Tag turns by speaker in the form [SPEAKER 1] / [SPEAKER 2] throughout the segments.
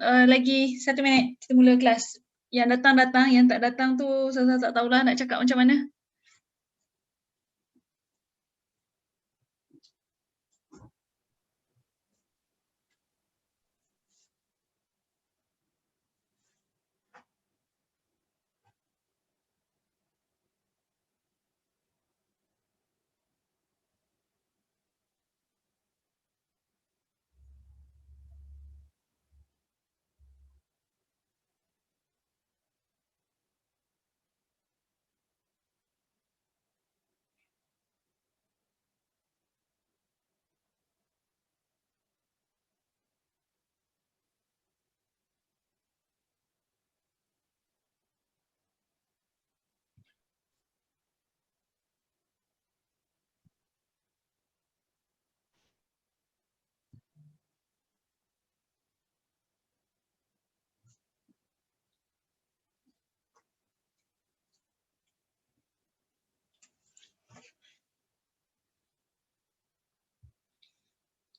[SPEAKER 1] lagi 1 minit kita mula kelas. Yang datang-datang, yang tak datang tu Ustazah tak tahulah nak cakap macam mana.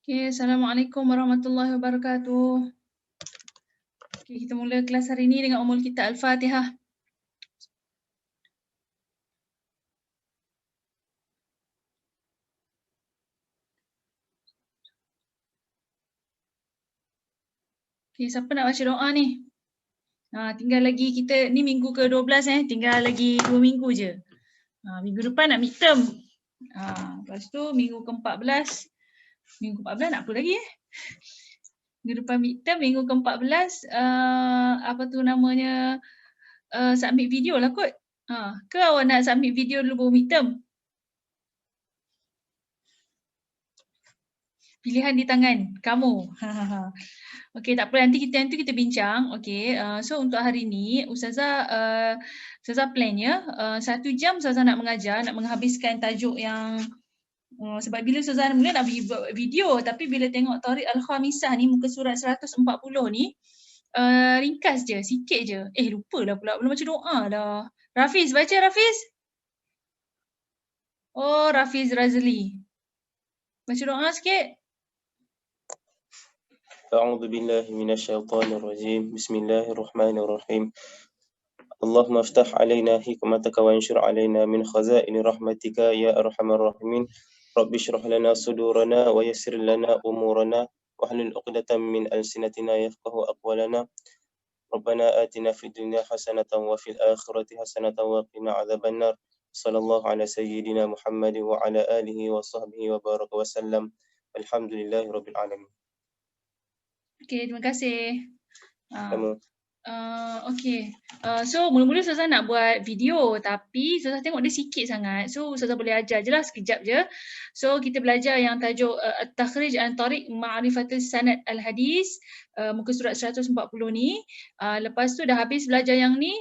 [SPEAKER 1] Okay, Assalamualaikum warahmatullahi wabarakatuh. Okay, kita mula kelas hari ini dengan umul kita Al-Fatihah. Okay, siapa nak baca doa ni? Tinggal lagi kita, ni minggu ke-12 tinggal lagi 2 minggu je. Minggu depan nak midterm. Lepas tu minggu ke-14, minggu ke-14 nak apa lagi minggu depan midterm, minggu ke-14 apa tu namanya, submit video lah kot. Ke awak nak submit video dulu baru midterm? Pilihan di tangan kamu. Okey, tak apa, nanti kita bincang. Okey, so untuk hari ni Ustazah plannya 1 jam Ustazah nak mengajar, nak menghabiskan tajuk yang sebab bila Ustazah mula nak buat video, tapi bila tengok Thariq Al-Khamisah ni muka surat 140 ni ringkas je, sikit je. Lupalah pula belum baca doa dah. Rafiz, baca Rafiz. Oh, Rafiz Razli. Baca doa sikit.
[SPEAKER 2] أعوذ بالله من الشيطان الرجيم بسم الله الرحمن الرحيم اللهم افتح علينا حكمتك وانشر علينا من خزائن رحمتك يا أرحم الراحمين رب اشرح لنا صدورنا ويسر لنا أمورنا واحلل عقدة من ألسنتنا يفقه أقوالنا ربنا آتنا في الدنيا حسنة وفي الآخرة حسنة وقنا عذاب النار صلى الله على سيدنا محمد وعلى آله وصحبه وبارك وسلم الحمد لله رب العالمين.
[SPEAKER 1] Okay, terima kasih. Okay, so mula-mula Ustazah nak buat video tapi Ustazah tengok dia sikit sangat. So Ustazah boleh ajar je lah sekejap je. So kita belajar yang tajuk At-Takhrij an Tariq Ma'rifatul Sanad Al-Hadis, muka surat 140 ni. Lepas tu dah habis belajar yang ni,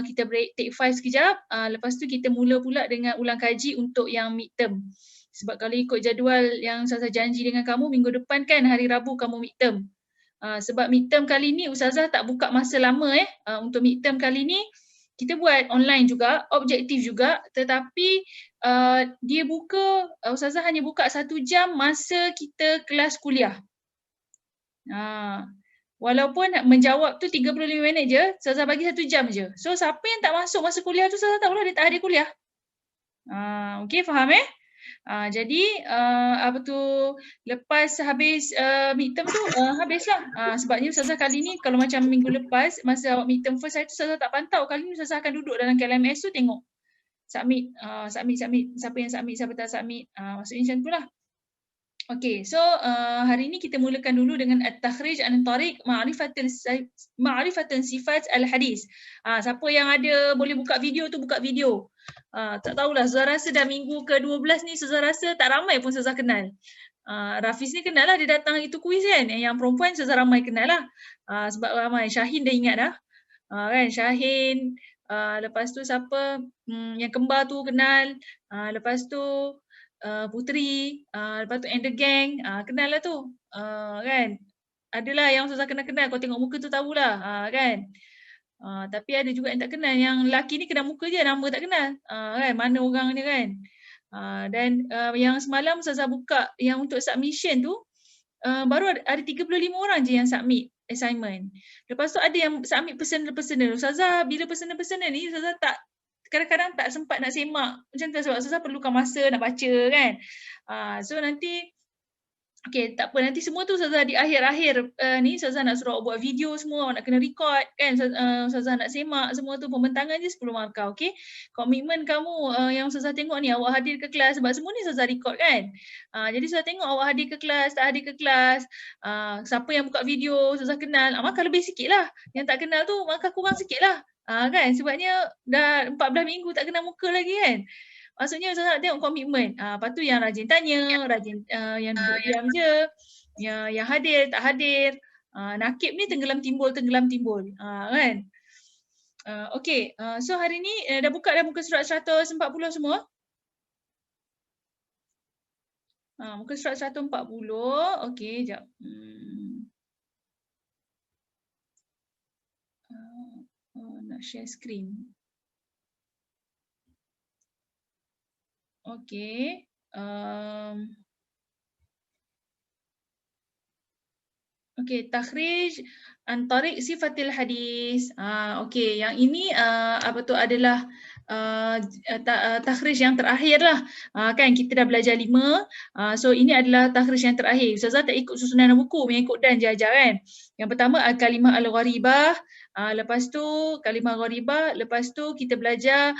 [SPEAKER 1] kita break, take 5 sekejap. Lepas tu kita mula pula dengan ulang kaji untuk yang midterm. Sebab kalau ikut jadual yang Ustazah janji dengan kamu, minggu depan kan hari Rabu kamu midterm. Sebab midterm kali ni Ustazah tak buka masa lama untuk midterm kali ni kita buat online juga, objektif juga, tetapi dia buka, Ustazah hanya buka 1 jam masa kita kelas kuliah. Walaupun menjawab tu 35 minit je, Ustazah bagi 1 jam je. So siapa yang tak masuk masa kuliah tu Ustazah tahulah dia tak ada kuliah. Okay, faham jadi apa tu, lepas habis midterm tu habislah. Sebabnya Ustazah kali ni kalau macam minggu lepas masa awak midterm first hari tu Ustazah tak pantau, kali ni Ustazah akan duduk dalam KLMS tu tengok submit, siapa yang submit, siapa tak submit, maksudnya macam tu lah. Okay, so hari ni kita mulakan dulu dengan At-Takhrij an Tariq Ma'rifatul Sifat Al-Hadis. Siapa yang ada boleh buka video tu buka video. Tak tahulah, Ustazah rasa dah minggu ke-12 ni Ustazah rasa tak ramai pun Ustazah kenal. Rafiz ni kenal lah, dia datang itu kuis kan. Yang perempuan Ustazah ramai kenal lah. Sebab ramai, Syahin dah ingat dah. Kan, Syahin. Lepas tu siapa, yang kembar tu kenal. Lepas tu Putri, lepas tu And The Gang, kenal lah tu, kan. Adalah yang Ustazah kenal-kenal, kau tengok muka tu tahulah, kan. Tapi ada juga yang tak kenal, yang lelaki ni kenal muka je, nama tak kenal, kan, mana orang ni kan. Dan yang semalam Ustazah buka yang untuk submission tu, baru ada 35 orang je yang submit. assignment. Lepas tu ada yang submit personal. Ustazah, bila personal ni Ustazah kadang-kadang tak sempat nak semak macam tu sebab Ustazah perlukan masa nak baca kan. So nanti okey, tak apa, nanti semua tu Ustazah di akhir-akhir ni Ustazah nak suruh buat video semua, nak kena record kan, Ustazah nak semak semua tu, pembentangan je 10 markah, okey. Komitmen kamu yang Ustazah tengok ni, awak hadir ke kelas sebab semua ni Ustazah record kan. Jadi Ustazah tengok awak hadir ke kelas, tak hadir ke kelas, siapa yang buka video Ustazah kenal, markah lebih sikit lah. Yang tak kenal tu markah kurang sikit lah. Kan, sebabnya dah 14 minggu tak kenal muka lagi kan. Maksudnya Ustazah nak tengok komitmen. Lepas tu yang rajin tanya, rajin yang duduk diam je, yang hadir, tak hadir. Nakib ni tenggelam timbul. Kan? Okey, so hari ni dah buka muka surat 140 semua? Muka surat 140, okey, sekejap. Nak share screen. Okey. Okey, takhrij an tariq sifatil hadis. Okey, yang ini adalah takhrij yang terakhir lah. Kan kita dah belajar 5. So ini adalah takhrij yang terakhir. Ustazah tak ikut susunan buku, mengikut dan je ajar kan. Yang pertama kalimah al-gharibah. Lepas tu kalimah gharibah, lepas tu kita belajar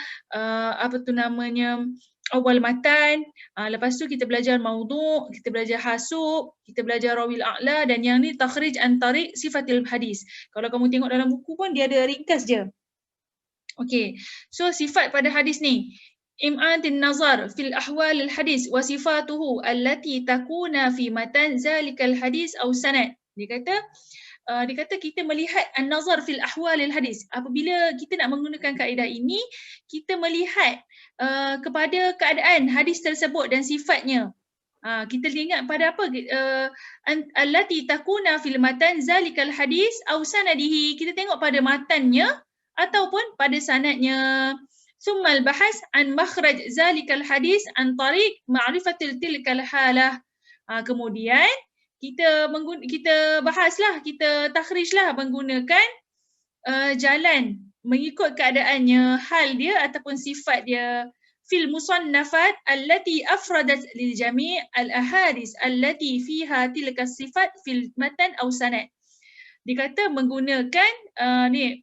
[SPEAKER 1] awal matan, lepas tu kita belajar maudhu', kita belajar hasub, kita belajar rawil a'la, dan yang ni takhrij an tariq sifatil hadis. Kalau kamu tengok dalam buku pun dia ada ringkas je. Okey. So sifat pada hadis ni, im'atin nazar fil ahwal al hadis wa sifatuhu allati takuna fi matan zalikal hadis aw sanad. Dia kata kita melihat an-nazar fil ahwal al-hadis. Apabila kita nak menggunakan kaedah ini, kita melihat kepada keadaan hadis tersebut dan sifatnya. Kita ingat pada apa? Allati takuna fil matan zalikal hadis aw sanadihi. Kita tengok pada matannya ataupun pada sanadnya. Summal bahas an makhraj zalikal hadis an tariq ma'rifatil tilkal halah. Kemudian kita bahaslah, kita takhrijlah menggunakan jalan mengikut keadaannya, hal dia ataupun sifat dia. Fil musannafat allati afradat lil jami' al ahadis allati fiha tilka sifat fil matan aw sanad. Dikata menggunakan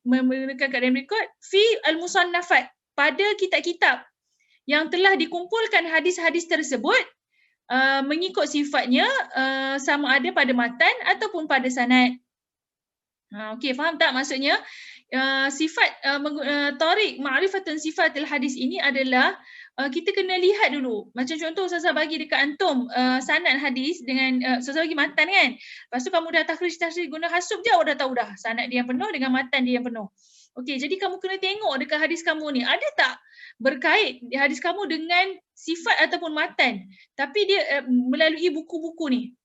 [SPEAKER 1] menggunakan keadaan berikut fi al musannafat, pada kitab-kitab yang telah dikumpulkan hadis-hadis tersebut mengikut sifatnya, sama ada pada matan ataupun pada sanad. Okey, faham tak maksudnya? Sifat tariq ma'rifatun sifatil hadis ini adalah kita kena lihat dulu. Macam contoh Ustazah bagi dekat antum sanad hadis dengan Ustazah bagi matan kan. Lepas tu kamu dah takhrij guna hasub je, awak dah tahu dah sanad dia yang penuh dengan matan dia yang penuh. Okey, jadi kamu kena tengok dekat hadis kamu ni ada tak berkait hadis kamu dengan sifat ataupun matan, tapi dia melalui buku-buku ni.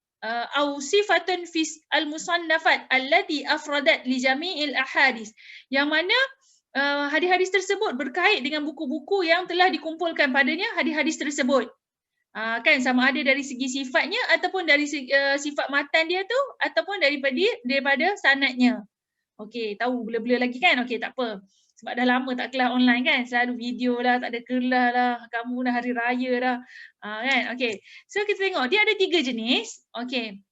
[SPEAKER 1] Au sifatun fi al-musannafat allati afradat li jami'il ahadis, yang mana hadis-hadis tersebut berkait dengan buku-buku yang telah dikumpulkan padanya hadis-hadis tersebut. Kan, sama ada dari segi sifatnya ataupun dari sifat matan dia tu ataupun daripada sanadnya. Okey, tahu blur-blur lagi kan? Okey, tak apa. Sebab dah lama tak kelas online kan, selalu video lah, tak ada kelas lah, kamu dah hari raya dah. Kan? Okey. So kita tengok dia ada 3 jenis. Okey.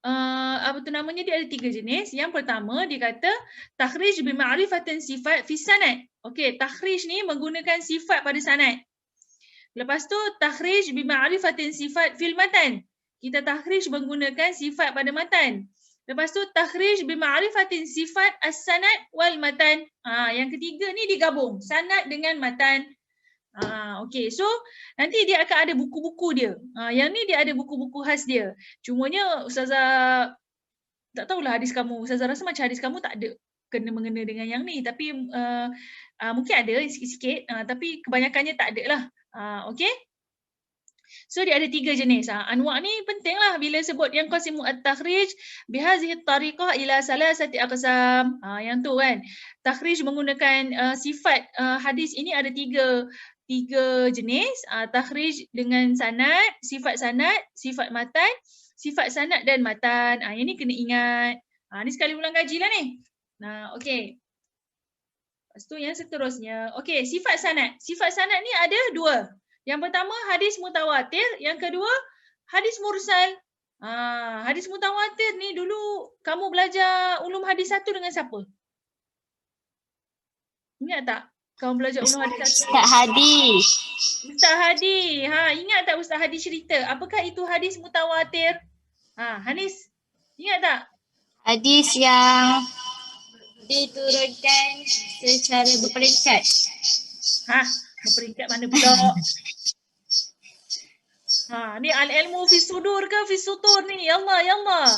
[SPEAKER 1] Dia ada 3 jenis. Yang pertama dia kata takhrij bi ma'rifatin sifat fi sanad. Okey, takhrij ni menggunakan sifat pada sanad. Lepas tu takhrij bi ma'rifatin sifat fil matan. Kita takhrij menggunakan sifat pada matan. Lepas tu takhrij bi ma'rifatin sifat as-sanad wal matan. Yang ketiga ni digabung, sanad dengan matan. Okey, so nanti dia akan ada buku-buku dia. Yang ni dia ada buku-buku khas dia. Cumanya Ustazah tak tahulah hadis kamu. Ustazah rasa macam hadis kamu tak ada kena-mengena dengan yang ni, tapi mungkin ada sikit-sikit, tapi kebanyakannya tak ada lah. Okey. So dia ada 3 jenis. Anwa' ni pentinglah bila sebut yang qasimu at-takhrij bihazihi at-tariqah ila salasati aqsam. Yang tu kan. Takhrij menggunakan sifat hadis ini ada 3 jenis. Takhrij dengan sanad, sifat matan, sifat sanad dan matan. Yang ni kena ingat. Ni sekali ulang kaji lah ni. Okey. Lepas tu yang seterusnya. Okey, sifat sanad. Sifat sanad ni ada dua. Yang pertama hadis mutawatir, yang kedua hadis mursal. Hadis mutawatir ni dulu kamu belajar ulum hadis 1 dengan siapa? Ingat tak? Kamu belajar ulum hadis 1.
[SPEAKER 3] Ustaz Hadi.
[SPEAKER 1] Ustaz Hadi. Ingat tak Ustaz Hadi cerita? Apakah itu hadis mutawatir? Hanis, ingat tak?
[SPEAKER 3] Hadis yang diturunkan secara berperingkat.
[SPEAKER 1] Berperingkat mana pula? Ni al-ilmu fi sudur ke fi sutur ni? Ya Allah, ya Allah.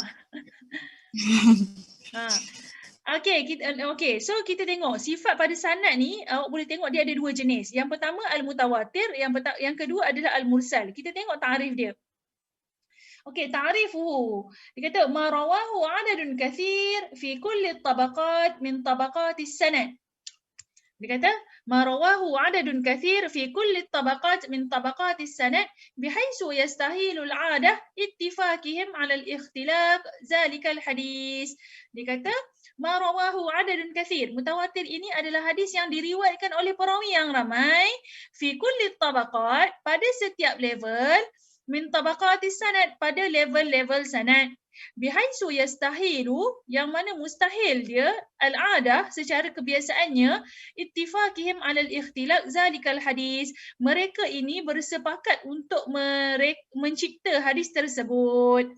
[SPEAKER 1] Okey, so kita tengok sifat pada sanad ni, awak boleh tengok dia ada dua jenis. Yang pertama al-mutawatir, yang kedua adalah al-mursal. Kita tengok ta'rif dia. Okey, ta'rifuhu. Dia kata ma rawahu 'adadun katsir fi kulli tabaqat min tabaqatis sanad. Dia kata ma rawahu 'adadun katsir fi kulli tabaqat min tabaqatis sanad bihaitsu yastahilu al-'adah ittifaqihim 'ala al-ikhtilaf zalika al-hadis. Dia kata ma rawahu 'adadun katsir. Mutawatir ini adalah hadis yang diriwayatkan oleh perawi yang ramai fi kulli tabaqat, pada setiap level, min tabaqatis sanad, pada level-level sanad. Bihaitsu yastahilu, yang mana mustahil dia, al-adah, secara kebiasaannya, ittifaqihim 'alal ikhtilaf zalikal hadis. Mereka ini bersepakat untuk mencipta hadis tersebut.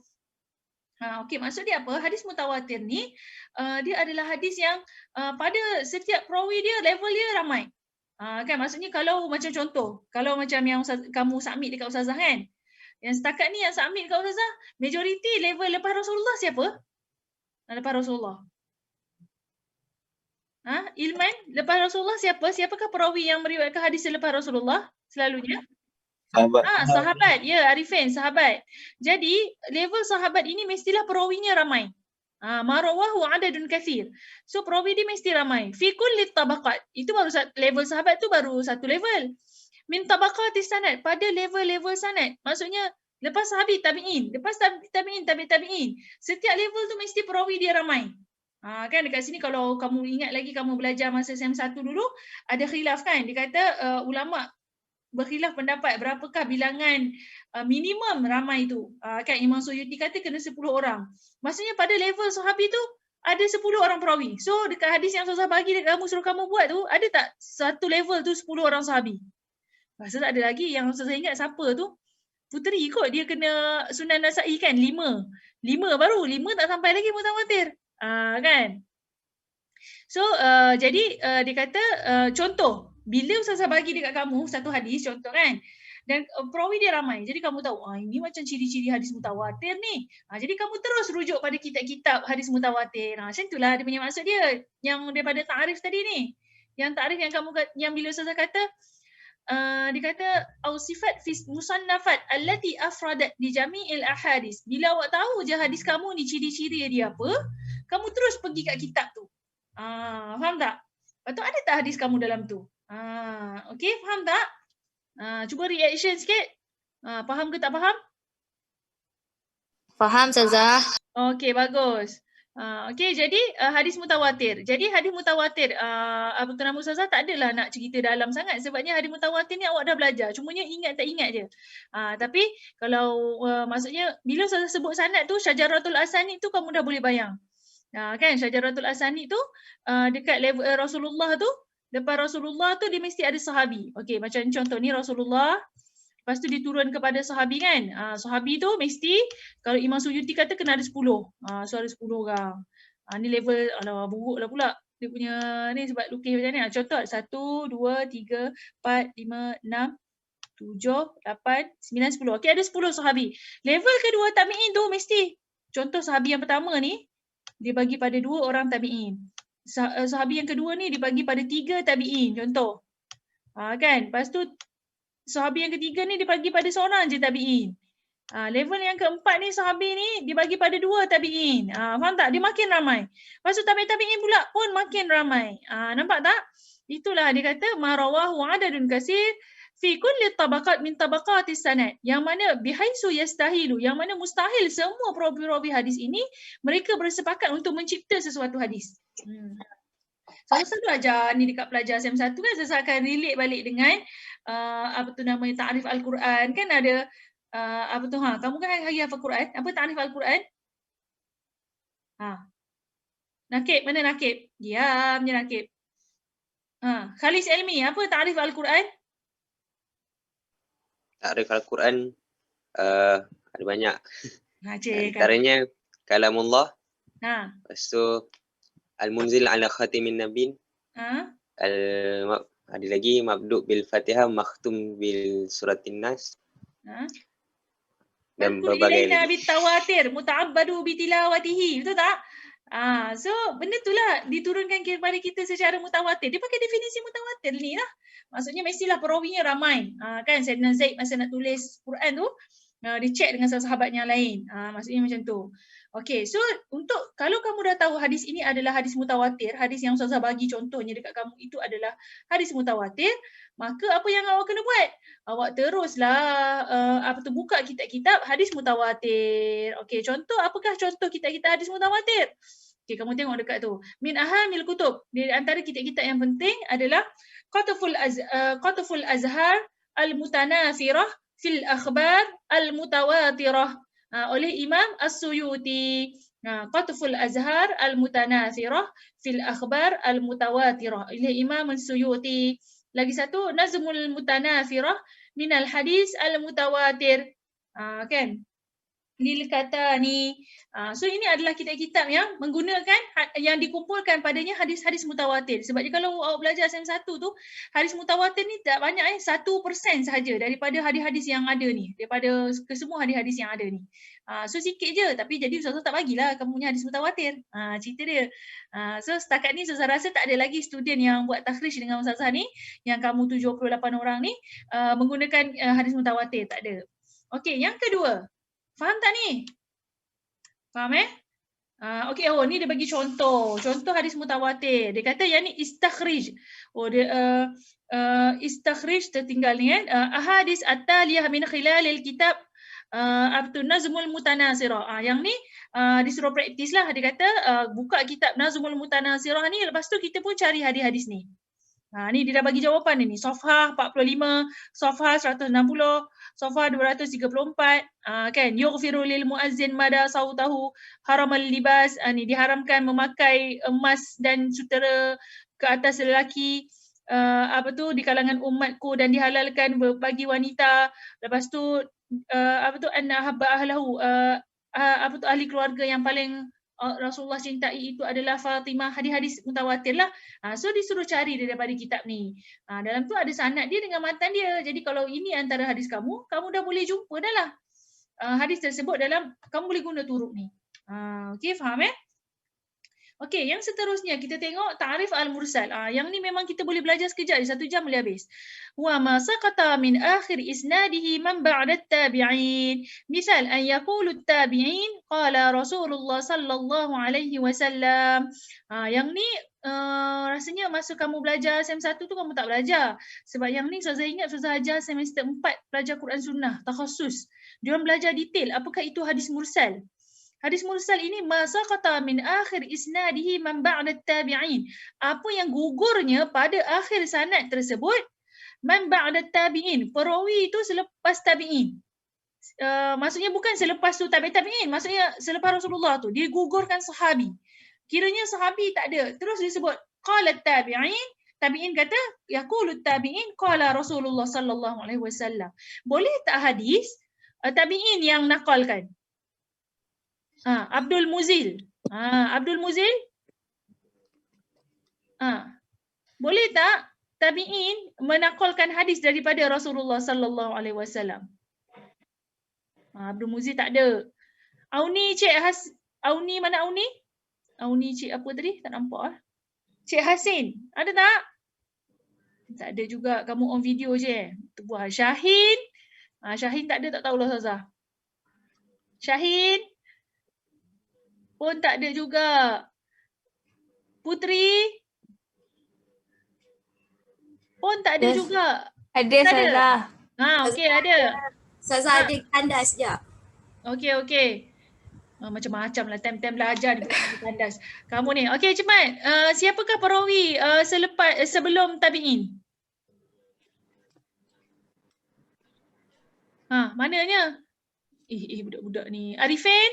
[SPEAKER 1] Okey, maksud dia apa? Hadis mutawatir ni dia adalah hadis yang pada setiap perawi dia level dia ramai. Kan maksudnya kalau macam contoh, kalau macam yang kamu submit dekat ustazah kan. Yang setakat ni yang submit dekat ustazah, majoriti level lepas Rasulullah siapa? Lepas Rasulullah. Ilman, lepas Rasulullah siapa? Siapakah perawi yang meriwayatkan hadis lepas Rasulullah selalunya?
[SPEAKER 2] Sahabat.
[SPEAKER 1] Sahabat. Ya, Arifin, sahabat. Jadi, level sahabat ini mestilah perawinya ramai. Marawahu 'adadun katsir. So, perawi dia mesti ramai. Fi kulli tabaqat. Itu baru level sahabat tu baru satu level. Min tabaqatis sanad, pada level-level sanad. Maksudnya, lepas sahabi tabi'in, lepas tabi'in, tabi'in. Setiap level tu mesti perawi dia ramai. Kan dekat sini kalau kamu ingat lagi kamu belajar masa SEM1 dulu, ada khilaf kan? Dia kata ulama' berkhilaf pendapat berapakah bilangan minimum ramai tu. Kan Imam Suyuti kata kena 10 orang. Maksudnya pada level sahabi tu ada 10 orang perawi. So dekat hadis yang Ustazah bagi dekat kamu suruh kamu buat tu, ada tak satu level tu 10 orang sahabi? Masa tak ada lagi. Yang Ustazah ingat siapa tu? Puteri kot, dia kena Sunan Nasa'i kan, 5 baru, 5 tak sampai lagi mutawatir. Kan? So jadi dia kata contoh, bila Ustazah bagi dekat kamu satu hadis, contoh kan, dan perawi dia ramai, jadi kamu tahu ini macam ciri-ciri hadis mutawatir ni. Jadi kamu terus rujuk pada kitab-kitab hadis mutawatir. Macam itulah dia punya maksud dia, yang daripada ta'rif tadi ni. Yang ta'rif yang bila Ustazah kata dia kata au sifat fi musannafat allati afradat di jami'il ahadis. Bila awak tahu je hadis kamu ni ciri-ciri dia apa, kamu terus pergi kat kitab tu. Faham tak? Lepas tu ada tak hadis kamu dalam tu? Okey, faham tak? Cuba reaction sikit. Faham ke tak faham?
[SPEAKER 3] Faham, Ustazah.
[SPEAKER 1] Okey, bagus. Okey, jadi hadis mutawatir. Jadi hadis mutawatir, apa tu nama Ustazah, tak adalah nak cerita dalam sangat sebabnya hadis mutawatir ni awak dah belajar. Cumanya ingat tak ingat je. Tapi kalau maksudnya bila Ustazah sebut sanad tu, Syajaratul Asanid tu kamu dah boleh bayang. Kan Syajaratul Asanid tu dekat level Rasulullah tu, lepas Rasulullah tu dia mesti ada sahabi. Okey, macam contoh ni Rasulullah, lepas tu diturun kepada sahabi kan. Sahabi tu mesti, kalau Imam Suyuti kata kena ada 10. So ada 10 orang. Ni level, alah buruk lah pula. Dia punya ni sebab lukis macam ni. Contoh 1, 2, 3, 4, 5, 6, 7, 8, 9, 10. Okey, ada 10 sahabi. Level kedua tabi'in tu mesti, contoh sahabi yang pertama ni, dia bagi pada 2 orang tabi'in. Sahabi yang kedua ni dibagi pada 3 tabi'in, contoh. Kan? Lepas tu sahabi yang ketiga ni dibagi pada seorang je tabi'in. Level yang keempat ni sahabi ni dibagi pada 2 tabi'in. Faham tak? Dia makin ramai. Lepas tu tabi'in pula pun makin ramai. Nampak tak? Itulah dia kata ma rawahu 'adadun katsir fi kulli tabaqat min tabaqatis sanad, yang mana bihaisu yastahilu, yang mana mustahil semua perawi-perawi hadis ini mereka bersepakat untuk mencipta sesuatu hadis. Saya belajar ni dekat pelajar SM1 kan, saya akan relate balik dengan apa tu namanya ta'rif Al-Quran kan, ada apa tu kamu kan hari hafal Quran, apa ta'rif Al-Quran? Nakib, mana Nakib? Diam je Nakib. Khalis Ilmi, apa ta'rif Al-Quran?
[SPEAKER 4] Ta'rif Al-Quran ada banyak.
[SPEAKER 1] Cik,
[SPEAKER 4] Antaranya kalamullah.
[SPEAKER 1] Lepas
[SPEAKER 4] tu Al-Munzil ala khatimin nabin. Ada lagi mabdu' bil Fatihah, makhtum bil suratin nas. Dan berbagai lagi.
[SPEAKER 1] Bitawatir, muta'abbadu bitilawatihi, betul tak? So benda itulah diturunkan kepada kita secara mutawatir. Dia pakai definisi mutawatir ni lah. Maksudnya mestilah perawinya ramai. Kan Sayyidina Zaid masa nak tulis Quran tu, dia check dengan sahabat yang lain. Maksudnya macam tu. Okey, so untuk kalau kamu dah tahu hadis ini adalah hadis mutawatir, hadis yang Ustazah bagi contohnya dekat kamu itu adalah hadis mutawatir, maka apa yang awak kena buat? Awak teruslah buka kitab-kitab hadis mutawatir. Okey, contoh, apakah contoh kitab-kitab hadis mutawatir? Okey, kamu tengok dekat tu. Min ahamil kutub. Di antara kitab-kitab yang penting adalah Qatful Azhar al-Mutanasirah fil akhbar al-mutawatirah oleh Imam As-Suyuti. Qatful Azhar al-Mutanasirah fil akhbar al-mutawatirah oleh Imam As-Suyuti. Lagi satu, Nazmul Mutanasirah minal hadis al-mutawatir. Kan? Ini kata ni. So ini adalah kitab-kitab yang menggunakan, yang dikumpulkan padanya hadis-hadis mutawatir. Sebab kalau awak belajar SM1 tu, hadis mutawatir ni tak banyak 1% sahaja daripada hadis-hadis yang ada ni. Daripada kesemua hadis-hadis yang ada ni. So sikit je, tapi jadi Ustazah tak bagilah kamu punya hadis mutawatir. Cerita dia. So setakat ni Ustazah rasa tak ada lagi student yang buat takhrij dengan Ustazah ni, yang kamu 78 orang ni menggunakan hadis mutawatir. Tak ada. Okey, yang kedua. Faham tak ni? Faham Okey, ni dia bagi contoh. Contoh hadis mutawatir. Dia kata yang ni istakhrij. Dia istakhrij tertinggal ni kan. Ahadis at-taliyah min khilalil kitab Nazmul Mutanasirah. Yang ni disuruh praktis lah. Dia kata buka kitab Nazmul Mutanasirah ni, lepas tu kita pun cari hadis-hadis ni. Ni dia dah bagi jawapan ni. Safhah 45, Safhah 160, Safhah 234, kan, yughfiru lil muazzin mada sautahu haramal libas, ni diharamkan memakai emas dan sutera ke atas lelaki di kalangan umatku, dan dihalalkan bagi wanita. Lepas tu anna habba ahlahu, ahli keluarga yang paling Rasulullah cintai itu adalah Fatimah. Hadis-hadis mutawatir lah. So disuruh cari daripada kitab ni. Dalam tu ada sanad dia dengan matan dia. Jadi kalau ini antara hadis kamu dah boleh jumpa dah lah. Hadis tersebut dalam, kamu boleh guna turuk ni. Okey, faham Okey, yang seterusnya kita tengok ta'rif al-mursal. Yang ni memang kita boleh belajar sekejap, 1 jam boleh habis. Wa ma saqata min akhir isnadihi man ba'da at-tabi'in. Misal an yaqulu at-tabi'in qala Rasulullah sallallahu alaihi wasallam. Yang ni rasanya masa kamu belajar SM1 tu kamu tak belajar. Sebab yang ni saya ingat Ustazah ajar semester 4 belajar Quran Sunnah, takhasus. Diorang belajar detail apakah itu hadis mursal. Hadis mursal ini masa kata min akhir isnadihi man ba'da tabi'in. Apa yang gugurnya pada akhir sanad tersebut, man ba'da tabi'in. Perawi itu selepas tabi'in. Maksudnya bukan selepas tu tabi'in, maksudnya selepas Rasulullah tu dia gugurkan sahabi. Kiranya sahabi tak ada. Terus disebut qala tabi'in. Tabi'in kata yaqulu tabi'in qala Rasulullah sallallahu alaihi wasallam. Boleh tak hadis tabi'in yang nakalkan? Abdul Muzil. Abdul Muzil? Boleh tak tabi'in menakalkan hadis daripada Rasulullah sallallahu alaihi wasallam? Abdul Muzil tak ada. Auni Auni mana Auni? Auni Cik apa tadi? Tak nampak Cik Hasin. Ada tak? Tak ada juga. Kamu on video je. Buat Syahin. Syahin tak ada, tak tahulah Ustazah. Syahin pun tak ada juga. Putri pun tak ada juga.
[SPEAKER 3] Ada
[SPEAKER 1] Ada?
[SPEAKER 3] Ustazah.
[SPEAKER 1] Okey ada.
[SPEAKER 3] Ustazah ada tandas sekejap.
[SPEAKER 1] Okey. Macam-macam lah time-time belajar ni bukan tandas. Kamu ni. Okey cepat. Siapakah perawi sebelum tabi'in? Mananya? Budak-budak ni. Arifin?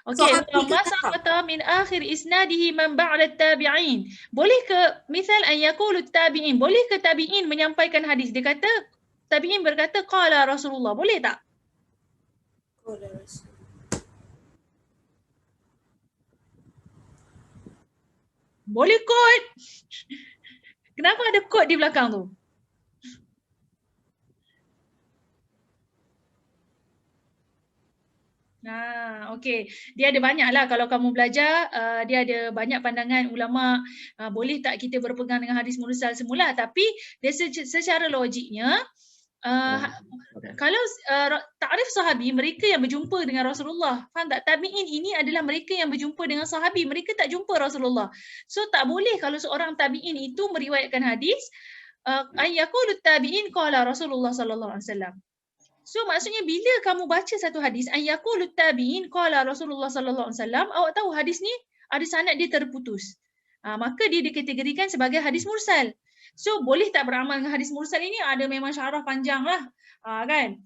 [SPEAKER 1] Okey. Masaqata min akhir isnadihi man ba'da tabi'in. Boleh ke misal an yaqulu tabi'in? Boleh ke tabi'in menyampaikan hadis? Dia kata tabi'in berkata qala Rasulullah. Boleh tak? Boleh kot. Kenapa ada kot di belakang tu? Okey. Dia ada banyak lah kalau kamu belajar, dia ada banyak pandangan ulama, boleh tak kita berpegang dengan hadis mursal semula, tapi dia secara logiknya, kalau ta'rif sahabi, mereka yang berjumpa dengan Rasulullah. Faham tak? Tabi'in ini adalah mereka yang berjumpa dengan sahabi, mereka tak jumpa Rasulullah. So tak boleh kalau seorang tabi'in itu meriwayatkan hadis, an yaqulu tabi'in qala Rasulullah sallallahu alaihi wasallam. So maksudnya bila kamu baca satu hadis, an yaqulu tabi'in qala Rasulullah sallallahu alaihi wasallam, awak tahu hadis ni ada sanad dia terputus. Maka dia dikategorikan sebagai hadis mursal. So boleh tak beramal dengan hadis mursal ini? Ada memang syarah panjang lah. Kan?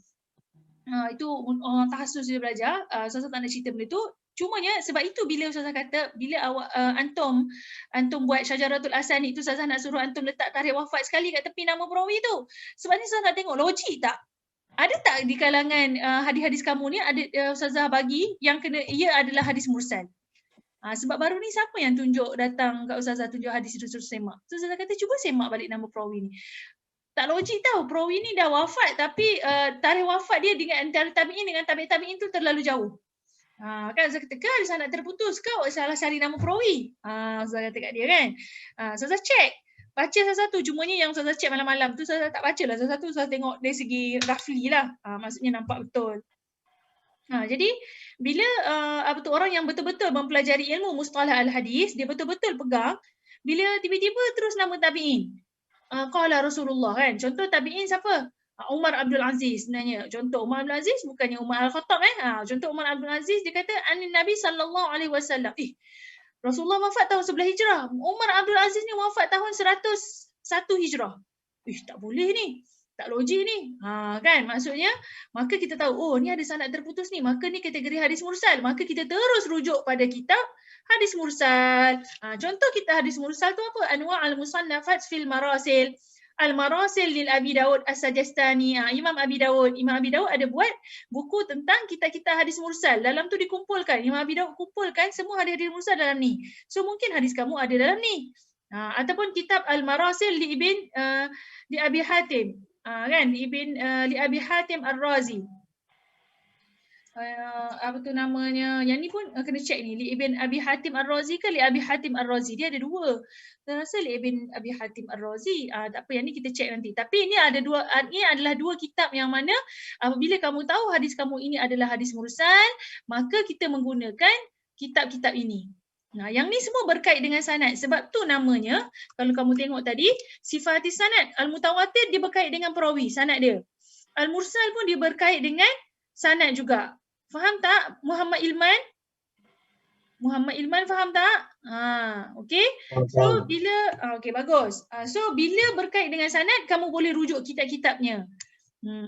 [SPEAKER 1] Itu orang tahassus dia belajar. Ustazah tak nak cerita benda tu. Cumanya sebab itu bila Ustazah kata, bila awak antum buat Syajaratul Asani itu, Ustazah nak suruh antum letak tarikh wafat sekali kat tepi nama perawi tu. Sebab ni Ustazah nak tengok logik tak? Ada tak di kalangan hadis-hadis kamu ni ada Ustazah bagi yang kena ia adalah hadis mursal? Sebab baru ni siapa yang datang kat Ustazah tunjuk hadis itu suruh semak. So Ustazah kata cuba semak balik nama perawi ni. Tak logik tau, perawi ni dah wafat tapi tarikh wafat dia dengan antara tabi'in dengan tabi'in tu terlalu jauh. Kan Ustazah kata, kan sanad terputus, kau salah cari nama perawi. Ustazah kata kat dia kan. Ustazah check. Baca satu-satu, cumanya yang Ustazah check malam-malam tu Ustazah tak baca lah. Satu-satu Ustazah tengok dari segi roughly lah. Maksudnya nampak betul. Jadi bila orang yang betul-betul mempelajari ilmu mustalah al-hadis, dia betul-betul pegang, bila tiba-tiba terus nama tabi'in. Qala Rasulullah kan. Contoh tabi'in siapa? Umar Abdul Aziz sebenarnya. Contoh Umar Abdul Aziz bukannya Umar Al-Khattab Contoh Umar Abdul Aziz dia kata Nabi sallallahu alaihi wasallam. Rasulullah wafat tahun 11 Hijrah. Umar Abdul Aziz ni wafat tahun 101 Hijrah. Tak boleh ni. Tak logik ni. Kan maksudnya, maka kita tahu, oh ni ada sanad terputus ni, maka ni kategori hadis mursal. Maka kita terus rujuk pada kitab hadis mursal. Contoh kita hadis mursal tu apa? Anwa' al-musannafat fil marasil. Al-Marasil lil Abi Daud As-Sajastani. Imam Abi Daud ada buat buku tentang kitab-kitab hadis mursal. Dalam tu dikumpulkan. Imam Abi Daud kumpulkan semua hadis mursal dalam ni. So mungkin hadis kamu ada dalam ni. Ataupun kitab Al-Marasil li Abi Hatim. Kan? Li Abi Hatim Ar-Razi. Apa tu namanya? Yang ni pun kena check ni. Li Ibn Abi Hatim Ar-Razi ke Li Abi Hatim Ar-Razi? Dia ada dua. Saya rasa Li Ibn Abi Hatim Ar-Razi. Tak apa, yang ni kita check nanti. Tapi ini adalah dua kitab yang mana apabila kamu tahu hadis kamu ini adalah hadis mursal, maka kita menggunakan kitab-kitab ini. Yang ni semua berkait dengan sanad. Sebab tu namanya, kalau kamu tengok tadi, sifatis sanad. Al-Mutawatir dia berkait dengan perawi, sanad dia. Al-Mursal pun dia berkait dengan sanad juga. Faham tak Muhammad Ilman? Muhammad Ilman faham tak? Okey. So bila okey bagus. So bila berkait dengan sanad, kamu boleh rujuk kitab-kitabnya.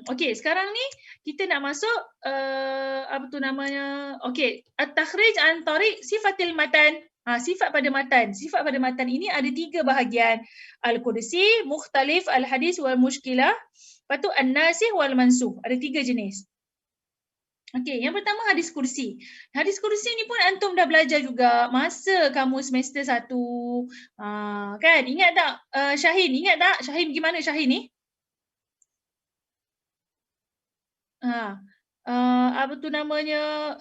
[SPEAKER 1] Okey, sekarang ni kita nak masuk apa tu namanya? Okey, at-takhrij an tariq sifatil matan. Sifat pada matan. Sifat pada matan ini ada 3 bahagian. Al-Qudsi, Mukhtalif, Al-Hadis wal Mushkilah. Lepas tu An-Nasikh wal Mansukh. Ada 3 jenis. Okey, yang pertama hadis kursi. Hadis kursi ni pun antum dah belajar juga masa kamu semester 1. Kan? Ingat tak Syahin? Ingat tak Syahin gimana Syahin ni? Apa tu namanya?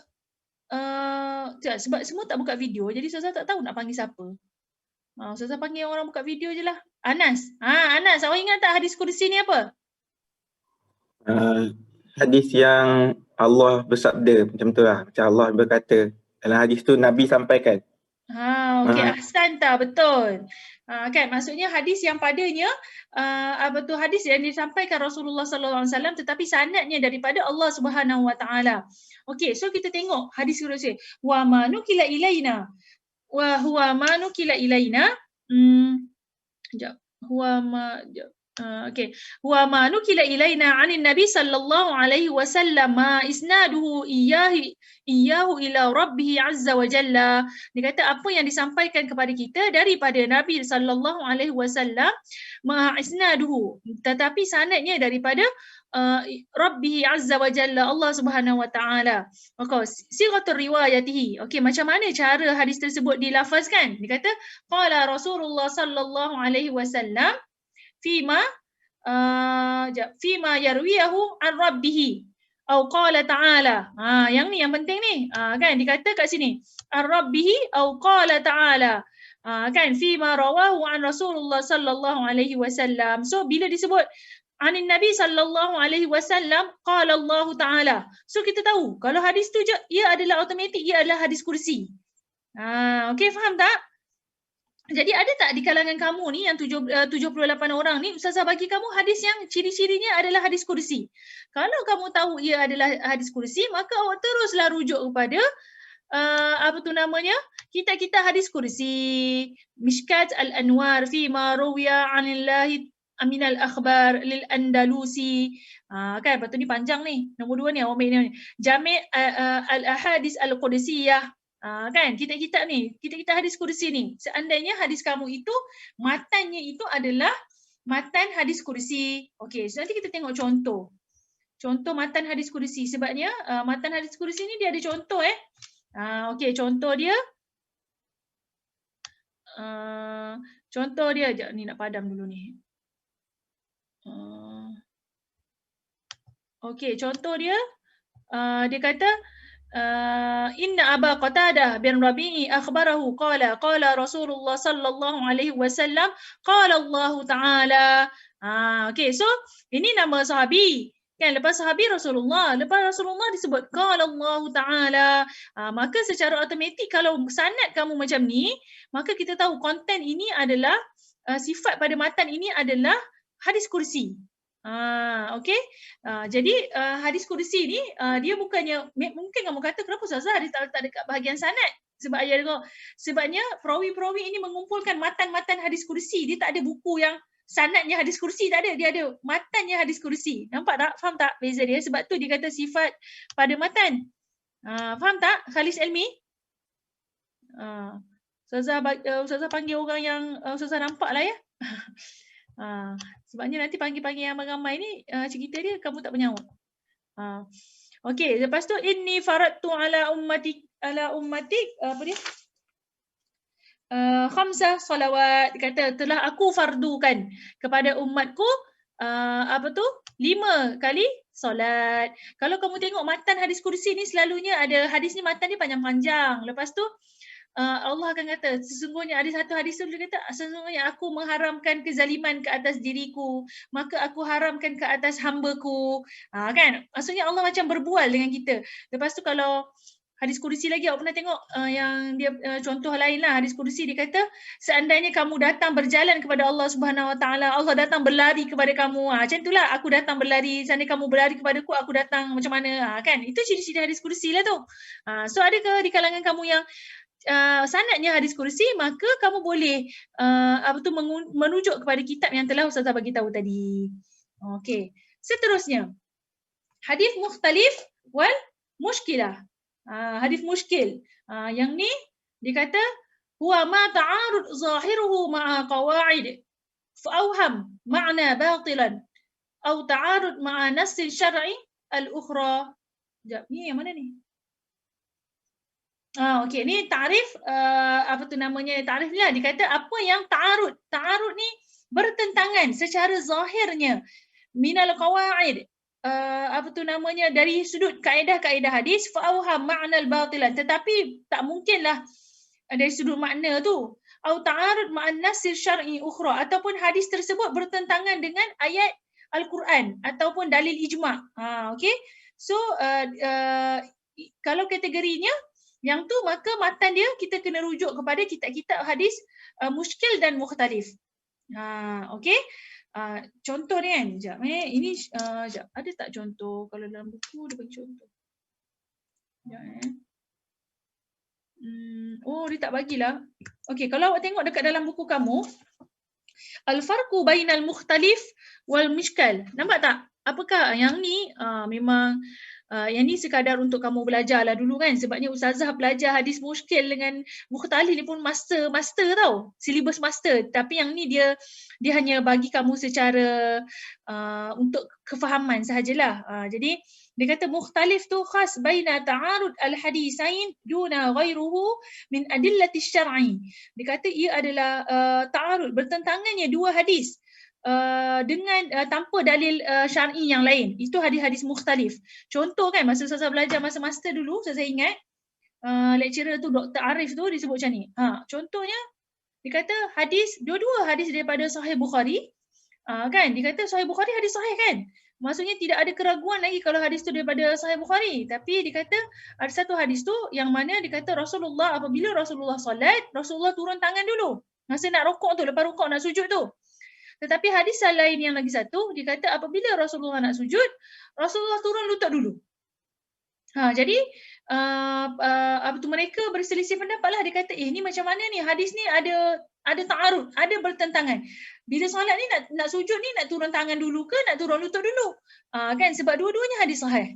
[SPEAKER 1] Sebab semua tak buka video, jadi Ustazah tak tahu nak panggil siapa. Ustazah panggil orang buka video je lah. Anas. Anas, awak ingat tak hadis kursi ni apa?
[SPEAKER 5] Hadis yang Allah bersabda macam tu lah. Macam Allah berkata. Dalam hadis tu Nabi sampaikan.
[SPEAKER 1] Okey, ahsanta, betul. Kan maksudnya hadis yang padanya hadis yang disampaikan Rasulullah sallallahu alaihi wasallam tetapi sanadnya daripada Allah Subhanahu wa taala. Okey, so kita tengok hadis kursi. Wa ma nukila ilaina. Wa huwa ma nukila ilaina. Sekejap. Okey. Wa ma nukila ilaina 'anin Nabi sallallahu alaihi wasallam ma isnaduhu iyyahu ila rabbih azza wa jalla. Dia kata apa yang disampaikan kepada kita daripada Nabi sallallahu alaihi wasallam ma isnaduhu, tetapi sanadnya daripada rabbih azza wa jalla, Allah Subhanahu wa taala. Maka siratul riwayatihi. Okey, macam mana cara hadis tersebut dilafazkan? Dia kata qala Rasulullah sallallahu alaihi wasallam fima yarwiyahu an rabbih atau qala ta'ala. Yang ni yang penting ni. Kan dikata kat sini an rabbih atau qala ta'ala. Kan fima rawahu an Rasulullah sallallahu alaihi wasallam. So bila disebut anin Nabi sallallahu alaihi wasallam qala Allah ta'ala. So kita tahu kalau hadis tu je ia adalah automatik, ia adalah hadis kursi. Okey, faham tak? Jadi ada tak di kalangan kamu ni yang 78 orang ni, Ustazah bagi kamu hadis yang ciri-cirinya adalah hadis kursi. Kalau kamu tahu ia adalah hadis kursi, maka awak teruslah rujuk kepada kitab-kitab hadis kursi. Mishkat al-Anwar fi ma ruwiya 'anillahi aminal akhbar lil Andalusi. Kan lepas tu ni panjang ni. Nombor 2 ni awak ambil ni. Jami' al-ahadis al-Qudsiyah. Kan kitab-kitab ni, kitab-kitab hadis kursi ni, seandainya hadis kamu itu matannya itu adalah matan hadis kursi. Okey, so nanti kita tengok contoh matan hadis kursi, sebabnya matan hadis kursi ni dia ada contoh okey, contoh dia sekejap ni nak padam dulu ni. Okey, contoh dia dia kata inna Aba Qatadah bin Rabi'i akhbarahu qala Rasulullah sallallahu alaihi wasallam qala Allah Ta'ala. Okey, so ini nama sahabi. Kan lepas sahabi Rasulullah, lepas Rasulullah disebut qala Allah Ta'ala. Maka secara automatik kalau sanad kamu macam ni, maka kita tahu konten ini adalah sifat pada matan ini adalah hadis kursi. Okey. Jadi hadis kursi ni dia bukannya, mungkin kamu kata kenapa Ustazah dia tak letak dekat bahagian sanad? Sebabnya perawi-perawi ini mengumpulkan matan-matan hadis kursi. Dia tak ada buku yang sanadnya hadis kursi, tak ada. Dia ada matannya hadis kursi. Nampak tak? Faham tak beza dia? Sebab tu dia kata sifat pada matan. Faham tak Khalis Elmi? Ustazah panggil orang yang Ustazah nampak lah ya. Sebabnya nanti panggil-panggil yang ramai ni cerita dia kamu tak menyaut. Okey, lepas tu inni faradtu ala ummatik apa dia? Khamsah salawat. Kata telah aku fardukan kepada umatku 5 kali solat. Kalau kamu tengok matan hadis kursi ni selalunya ada hadis ni matan dia panjang-panjang. Lepas tu Allah akan kata, sesungguhnya ada satu hadis tu dia kata, sesungguhnya aku mengharamkan kezaliman ke atas diriku, maka aku haramkan ke atas hamba-Ku. Kan? Maksudnya Allah macam berbual dengan kita. Lepas tu kalau hadis kursi lagi, awak pernah tengok yang dia contoh lain lah, hadis kursi dia kata, seandainya kamu datang berjalan kepada Allah Subhanahu Wa Taala, Allah datang berlari kepada kamu. Macam itulah, aku datang berlari, seandainya kamu berlari kepadaku, aku datang macam mana. Kan? Itu ciri-ciri hadis kursi lah tu. So adakah di kalangan kamu yang sanadnya hadis kursi, maka kamu boleh merujuk kepada kitab yang telah Ustazah bagi tahu tadi. Okey. Seterusnya, hadis mukhtalif wal mushkilah. Hadis mushkil. Yang ni dikata huwa ma ta'arud zahiruhu ma'a qawaid fa'awham ma'na batilan atau ta'arud ma'a nassin syar'i al-ukhra. Sekejap, ni yang mana ni? Okey, ni takrif takrif ni lah. Dikata apa yang ta'arud. Ta'arud ni bertentangan secara zahirnya minal qawaid. Dari sudut kaedah-kaedah hadis fa'awham ma'nal batilan, tetapi tak mungkinlah dari sudut makna tu. Au ta'arud ma'an nasir syar'i ukhra, ataupun hadis tersebut bertentangan dengan ayat Al-Quran ataupun dalil ijma'. Okey. So kalau kategorinya Yang tu maka matan dia kita kena rujuk kepada kitab-kitab hadis muskil dan mukhtalif. Okey. Contoh ni kan, sekejap ini sekejap. Ada tak contoh kalau dalam buku dia bagi contoh? Sekejap Oh, dia tak bagilah. Okey, kalau awak tengok dekat dalam buku kamu, Al-Farqu Bainal Mukhtalif wal Mishkal. Nampak tak? Apakah yang ni memang yang ni sekadar untuk kamu belajarlah dulu kan, sebabnya ustazah belajar hadis muskil dengan mukhtalif ni pun master tau, silibus master. Tapi yang ni dia hanya bagi kamu secara untuk kefahaman sahajalah. Jadi dia kata mukhtalif tu khas baina ta'arud al-hadisain duna ghairuhu min adillati syar'i. Dia kata ia adalah ta'arud, bertentangannya dua hadis dengan tanpa dalil syar'i yang lain. Itu hadis-hadis mukhtalif. Contoh kan, masa saya belajar masa master dulu, saya ingat lecturer tu Dr. Arif tu disebut macam ni. Contohnya dia kata hadis, dua-dua hadis daripada Sahih Bukhari. Kan, dia kata Sahih Bukhari hadis sahih kan. Maksudnya tidak ada keraguan lagi kalau hadis tu daripada Sahih Bukhari. Tapi dia kata ada satu hadis tu yang mana dia kata Rasulullah, apabila Rasulullah solat, Rasulullah turun tangan dulu. Masa nak rukuk tu, lepas rukuk nak sujud tu. Tetapi hadis lain yang lagi satu, dia kata apabila Rasulullah nak sujud, Rasulullah turun lutut dulu. Jadi mereka berselisih pendapat lah. Dia kata, ni macam mana ni? Hadis ni ada ta'arud, ada bertentangan. Bila solat ni nak sujud ni nak turun tangan dulu ke nak turun lutut dulu? Kan, sebab dua-duanya hadis sahih.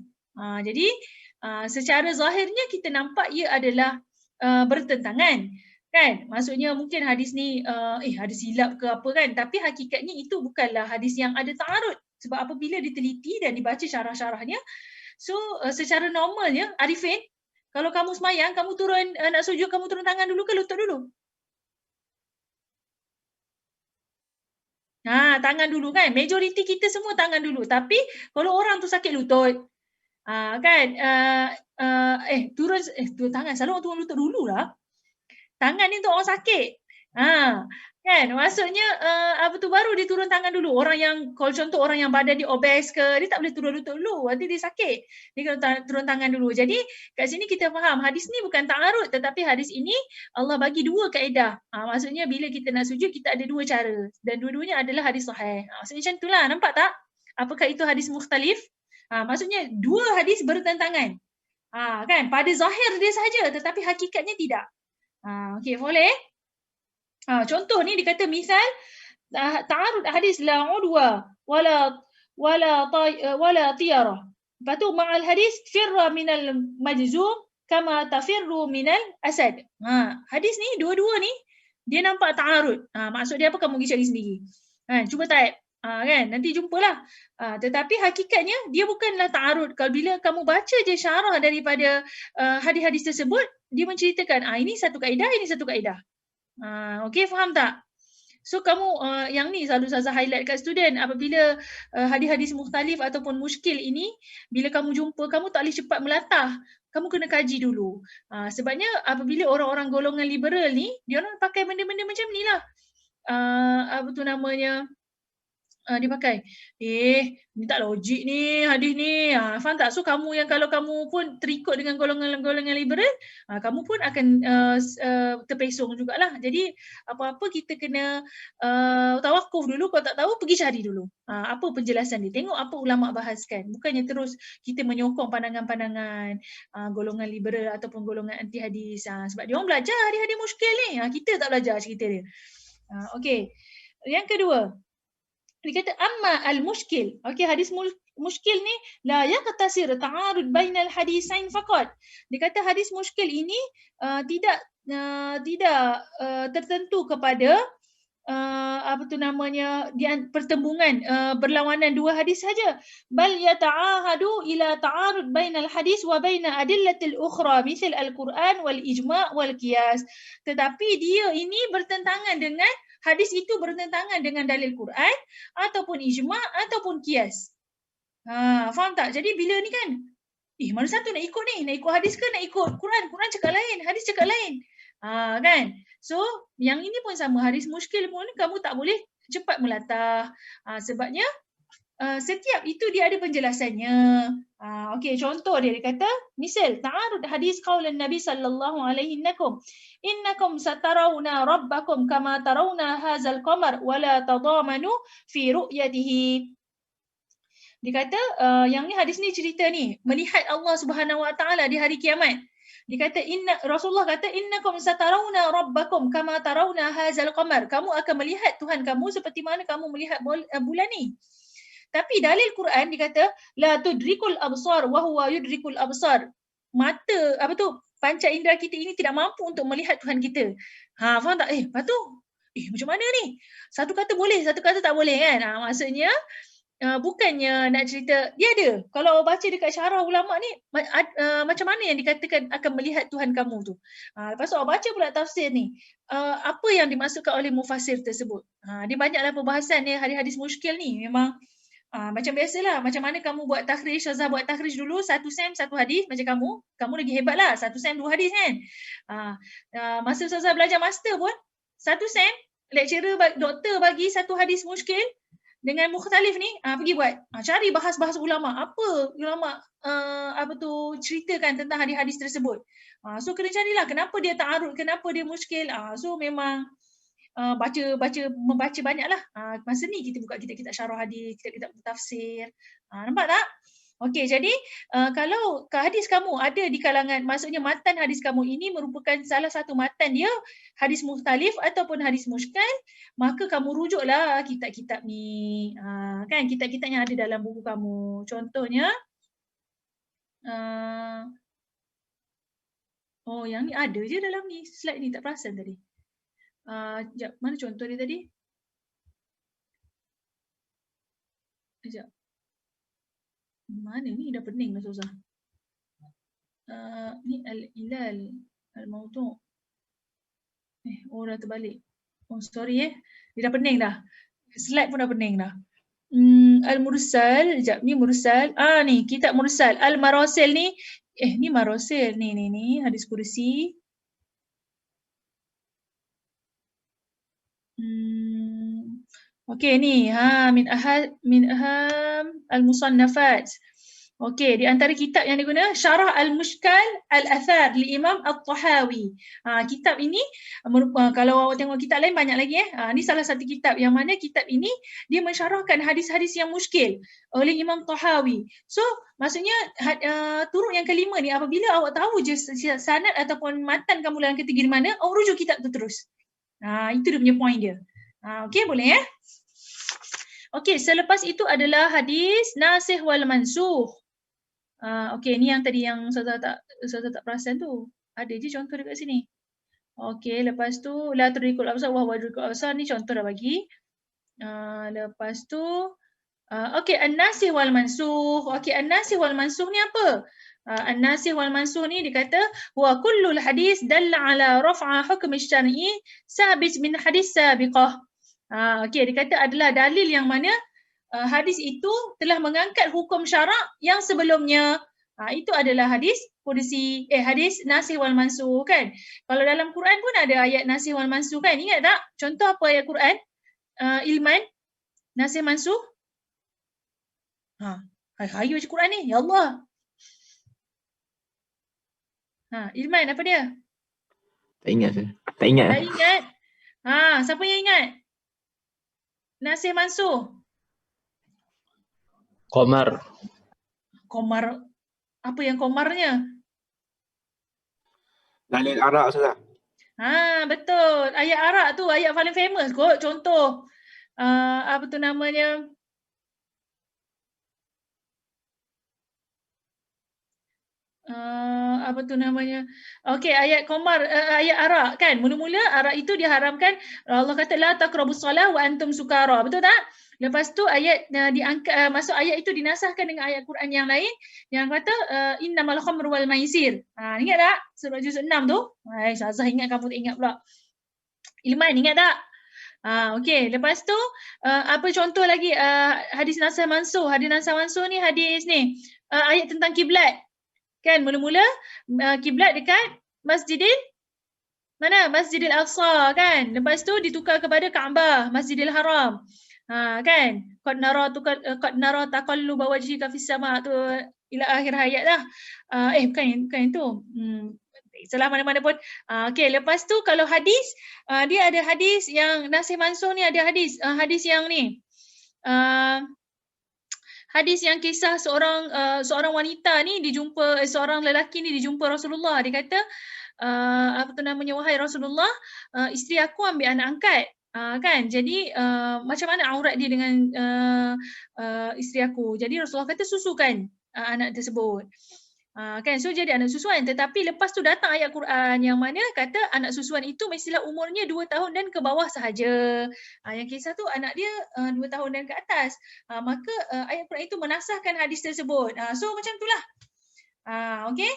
[SPEAKER 1] Jadi secara zahirnya kita nampak ia adalah bertentangan. Kan, maksudnya mungkin hadis ni hadis silap ke apa kan, tapi hakikatnya itu bukanlah hadis yang ada ta'arud. Sebab apabila diteliti dan dibaca syarah-syarahnya, so secara normalnya Arifin, kalau kamu semayang, kamu turun nak sujud, kamu turun tangan dulu ke lutut dulu? Tangan dulu kan, majoriti kita semua tangan dulu. Tapi kalau orang tu sakit lutut, kan, turun tangan, selalu orang turun lutut dululah. Tangan ni untuk orang sakit. Kan, maksudnya baru dia turun tangan dulu. Orang yang, kalau contoh orang yang badan dia obes ke, dia tak boleh turun lutut dulu, nanti dia sakit. Dia kena turun tangan dulu. Jadi kat sini kita faham, hadis ni bukan ta'arud, tetapi hadis ini Allah bagi dua kaedah. Maksudnya bila kita nak sujud, kita ada dua cara. Dan dua-duanya adalah hadis sahih. Maksudnya macam itulah, nampak tak? Apakah itu hadis mukhtalif? Maksudnya dua hadis bertentangan. Kan, pada zahir dia sahaja, tetapi hakikatnya tidak. Okey, boleh? Contoh ni dikata misal ta'arud hadis la udwa wala tiyara. Lepas tu ma'al hadis firra minal majzum kama tafirru minal asad. Hadis ni dua-dua ni dia nampak ta'arud. Maksud dia apa, kamu pergi cari sendiri. Cuba type. Kan, nanti jumpalah. Tetapi hakikatnya dia bukanlah ta'arud. Kalau bila kamu baca je syarah daripada hadis-hadis tersebut, dia menceritakan ini satu kaedah, ini satu kaedah. Okey, faham tak? So kamu yang ni selalu saya highlight kat student, apabila hadis-hadis mukhtalif ataupun muskil ini, bila kamu jumpa, kamu tak boleh cepat melatah. Kamu kena kaji dulu. Sebabnya apabila orang-orang golongan liberal ni, dia orang pakai benda-benda macam ni lah. Dia pakai, ni tak logik ni hadis ni. Faham tak? So kamu yang, kalau kamu pun terikut dengan golongan liberal, kamu pun akan terpesong jugalah. Jadi apa-apa kita kena tawakuf dulu. Kalau tak tahu, pergi cari dulu apa penjelasan dia. Tengok apa ulama bahaskan. Bukannya terus kita menyokong pandangan-pandangan golongan liberal ataupun golongan anti hadis. Sebab dia orang belajar hadis-hadis muskil ni. Kita tak belajar cerita dia. Okey. Yang kedua, dia kata amma al-mushkil. Okey, hadis mushkil ni la yaqtasir ta'arud bainal hadisain faqat. Dia kata hadis mushkil ini tidak tertentu kepada pertembungan berlawanan dua hadis saja. Bal yata'ahadu ila ta'arud bainal hadis wa baina adillatil ukhra misal al-Quran wal ijma' wal qiyas. Tetapi dia ini bertentangan dengan hadis itu, bertentangan dengan dalil Quran ataupun ijma' ataupun qiyas. Faham tak? Jadi bila ni kan, mana satu nak ikut ni? Nak ikut hadis ke nak ikut Quran? Quran cakap lain, hadis cakap lain. Kan? So yang ini pun sama, hadis muskil pun kamu tak boleh cepat melatah. Sebabnya setiap itu dia ada penjelasannya. Okey, contoh dia kata, misal ta'arud hadis qaulun Nabi sallallahu alaihi wasallam, innakum satarawna rabbakum kama tarawna hadzal qamar wa la tadamanu fi ru'yatihi. Dia kata yang ni hadis ni cerita ni melihat Allah Subhanahu Wa Taala di hari kiamat. Dia kata Rasulullah kata innakum satarawna rabbakum kama tarawna hadzal qamar. Kamu akan melihat Tuhan kamu seperti mana kamu melihat bulan ni. Tapi dalil Quran dia kata la tudrikul absar wa huwa yudrikul absar. Mata panca indera kita ini tidak mampu untuk melihat Tuhan kita. Faham tak? Lepas tu macam mana ni? Satu kata boleh, satu kata tak boleh kan? Maksudnya bukannya nak cerita dia ada. Kalau baca dekat syarah ulama ni macam mana yang dikatakan akan melihat Tuhan kamu tu. Lepas tu baca pula tafsir ni. Apa yang dimaksudkan oleh mufassir tersebut? Dia banyaklah perbahasan ni hadis-hadis muskil ni. Memang macam biasalah, macam mana kamu buat takhrij, Syazah buat takhrij dulu, 1 sem 1 hadis, macam kamu lagi hebat lah, 1 sem 2 hadis kan. Masa Syazah belajar master pun, 1 sem, lecturer, doktor bagi 1 hadis muskil dengan mukhtalif ni, pergi buat, cari bahas-bahas ulama, apa ulama ceritakan tentang hadis-hadis tersebut. So kena carilah kenapa dia ta'arud, kenapa dia muskil. So memang membaca banyaklah. Masa ni kita buka kitab-kitab syarah hadis, kitab-kitab tafsir. Nampak tak? Okey, jadi kalau hadis kamu ada di kalangan, maksudnya matan hadis kamu ini merupakan salah satu matan dia hadis mukhtalif ataupun hadis muskal, maka kamu rujuklah kitab-kitab ni. Kan kitab-kitab yang ada dalam buku kamu. Contohnya yang ni ada je dalam ni, slide ni tak perasan tadi. Sekejap, mana contoh dia tadi? Sekejap. Mana ni? Dah pening dah susah. Ni al-ilal, al-mawdu'. Dah terbalik. Sorry Dia dah pening dah. Slide pun dah pening dah. Al-mursal, sekejap, ni mursal. Ni, kitab mursal. Al-marasil ni, ni marasil. Ni, hadis kursi. Okey ni min aham al-musannafat. Okey, di antara kitab yang diguna Syarah al-Mushkal al-Athar li Imam At-Tahawi. Kitab ini kalau awak tengok kitab lain banyak lagi ni salah satu kitab yang mana kitab ini dia mensyarahkan hadis-hadis yang muskil oleh Imam Tahawi. So maksudnya turuk yang kelima ni apabila awak tahu je sanad ataupun matan kamu dalam kategori mana, awak rujuk kitab tu terus. Itu dia punya point dia. Okey, boleh ya? Okey, selepas itu adalah hadis nasikh wal mansukh. Okey, ni yang tadi yang Ustazah tak perasan tu. Ada je contoh dekat sini. Okey, lepas tu la tudrikul absar wa huwa yudrikul absar, ni contoh dah bagi. Lepas tu okey, an-nasikh wal mansukh. Okey, an-nasikh wal mansukh ni apa? An-nasikh wal mansukh ni dikata wa kullul hadis dalla ala raf'a hukm syar'i sabit min hadis sabiqah. Okey, dikata adalah dalil yang mana hadis itu telah mengangkat hukum syarak yang sebelumnya. Itu adalah hadis kursi, hadis nasikh wal mansukh kan. Kalau dalam Quran pun ada ayat nasikh wal mansukh kan. Ingat tak? Contoh apa ayat Quran? Ilman, nasikh mansukh. Hayu je Quran ni. Ya Allah. Ilman apa dia?
[SPEAKER 5] Tak ingat saya. Tak ingat.
[SPEAKER 1] Tak ingat. Siapa yang ingat? Nasikh mansukh.
[SPEAKER 6] Qamar.
[SPEAKER 1] Qamar. Apa yang qamarnya?
[SPEAKER 5] Dalil Arab Ustazah.
[SPEAKER 1] Betul. Ayat Arab tu ayat paling famous kot. Contoh apa tu namanya? Apa tu namanya? Okey, ayat Qamar, ayat Arab kan. Mula-mula Arab itu diharamkan. Allah kata la taqrabus solah wa antum sukara. Betul tak? Lepas tu ayat diangkat, masuk ayat itu dinasahkan dengan ayat Quran yang lain yang kata innamal khamru wal maisir. Ingat tak? Surah juz 6 tu. Syazah ingat, kamu tak ingat pula. Ilman ingat tak? Okey, lepas tu apa contoh lagi hadis nasikh mansukh. Hadis nasikh mansukh ni hadis ni ayat tentang kiblat. Kan mula-mula kiblat dekat Masjidil mana? Masjidil Aqsa kan. Lepas tu ditukar kepada Kaabah, Masjidil Haram. Kan? Qad nara taqalluba wajhika fis sama' tu ila akhir hayat lah. Bukan itu. Salah mana-mana pun. Okey, lepas tu kalau hadis, dia ada hadis yang nasih mansuh ni, ada hadis yang ni. Hadis yang kisah seorang wanita ni dijumpa, seorang lelaki ni dijumpa Rasulullah. Dia kata, wahai Rasulullah, isteri aku ambil anak angkat. Kan, jadi macam mana aurat dia dengan isteri aku. Jadi Rasulullah kata susukan anak tersebut. Kan, so jadi anak susuan. Tetapi lepas tu datang ayat Quran yang mana kata anak susuan itu mestilah umurnya 2 tahun dan ke bawah sahaja. Yang kisah tu anak dia 2 tahun dan ke atas. Maka ayat Quran itu menasahkan hadis tersebut. So macam itulah. Okey.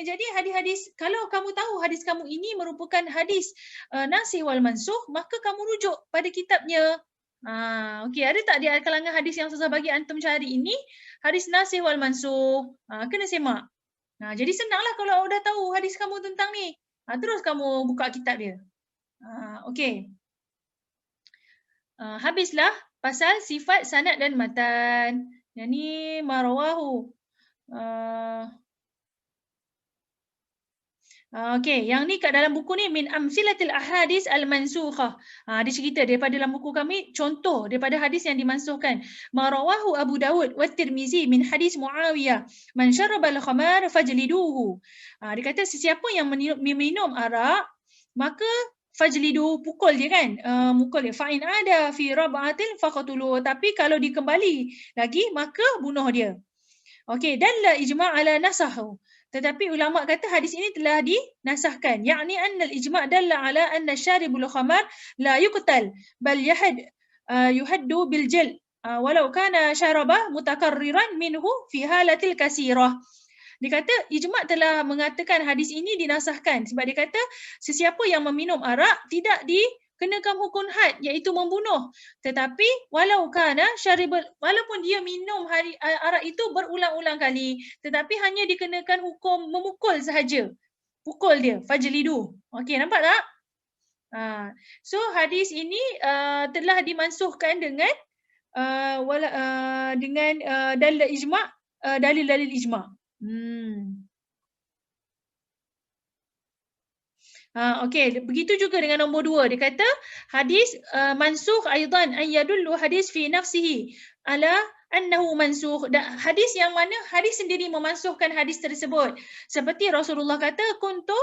[SPEAKER 1] Jadi hadis-hadis, kalau kamu tahu hadis kamu ini merupakan hadis nasih wal mansuh, maka kamu rujuk pada kitabnya. Okey, ada tak di kalangan hadis yang susah bagi antum cari ini? Hadis nasih wal mansuh. Kena semak. Jadi senanglah kalau dah tahu hadis kamu tentang ni. Terus kamu buka kitab dia. Okey. Habislah pasal sifat sanad dan matan. Yang ni marawahu. Okey, yang ni kat dalam buku ni min amsilatil ahadis al-mansukhah. Dia cerita daripada dalam buku kami contoh daripada hadis yang dimansuhkan. Marawahu Abu Dawud wa Tirmizi min hadis Muawiyah, man syarabal khamar fajliduhu. Dia kata sesiapa yang minum arak, maka fajlidu, pukul dia kan. Mukul dia. Fa in ada fi rab'atin faqatulu. Tapi kalau dikembali lagi maka bunuh dia. Okey, dan la ijma' ala nasahu. Tetapi ulama kata hadis ini telah dinasahkan. Yakni anna al-ijma' dalla ala anna syaribul khamar la yuqtal bal yuhaddu bil jald walau kana syaraba mutakarriran minhu fi halatil kasirah. Dia kata ijma' telah mengatakan hadis ini dinasahkan sebab dia kata sesiapa yang meminum arak tidak dikenakan hukum had iaitu membunuh. Tetapi walaupun dia minum arak itu berulang-ulang kali, tetapi hanya dikenakan hukum memukul sahaja. Pukul dia, fajlidu. Okey, nampak tak? So hadis ini telah dimansuhkan dengan dalil ijma', dalil-dalil ijma'. Okey, begitu juga dengan nombor 2. Dia kata hadis mansukh aidan an yadullu hadis fi nafsihi ala annahu mansukh. Hadis yang mana hadis sendiri memansuhkan hadis tersebut. Seperti Rasulullah kata kuntu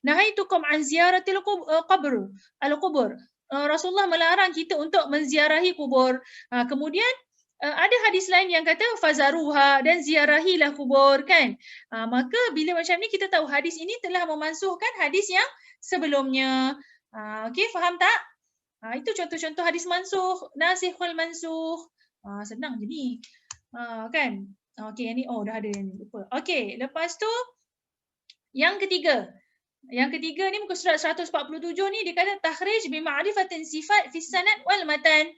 [SPEAKER 1] nahaitukum an ziyaratil qabr al-qubur. Rasulullah melarang kita untuk menziarahi kubur. Kemudian ada hadis lain yang kata fazaruha, dan ziarahilah kubur kan. Maka bila macam ni kita tahu hadis ini telah memansuhkan hadis yang sebelumnya. Okey, faham tak? Itu contoh-contoh hadis mansuh, nasikh wal mansuh. Senang je ni. Kan? Okey, yang ni dah ada yang ni, lupa. Okey, lepas tu yang ketiga. Yang ketiga ni muka surat 147 ni dia kata takhrij bi ma'rifatin sifat fi sanad wal matan.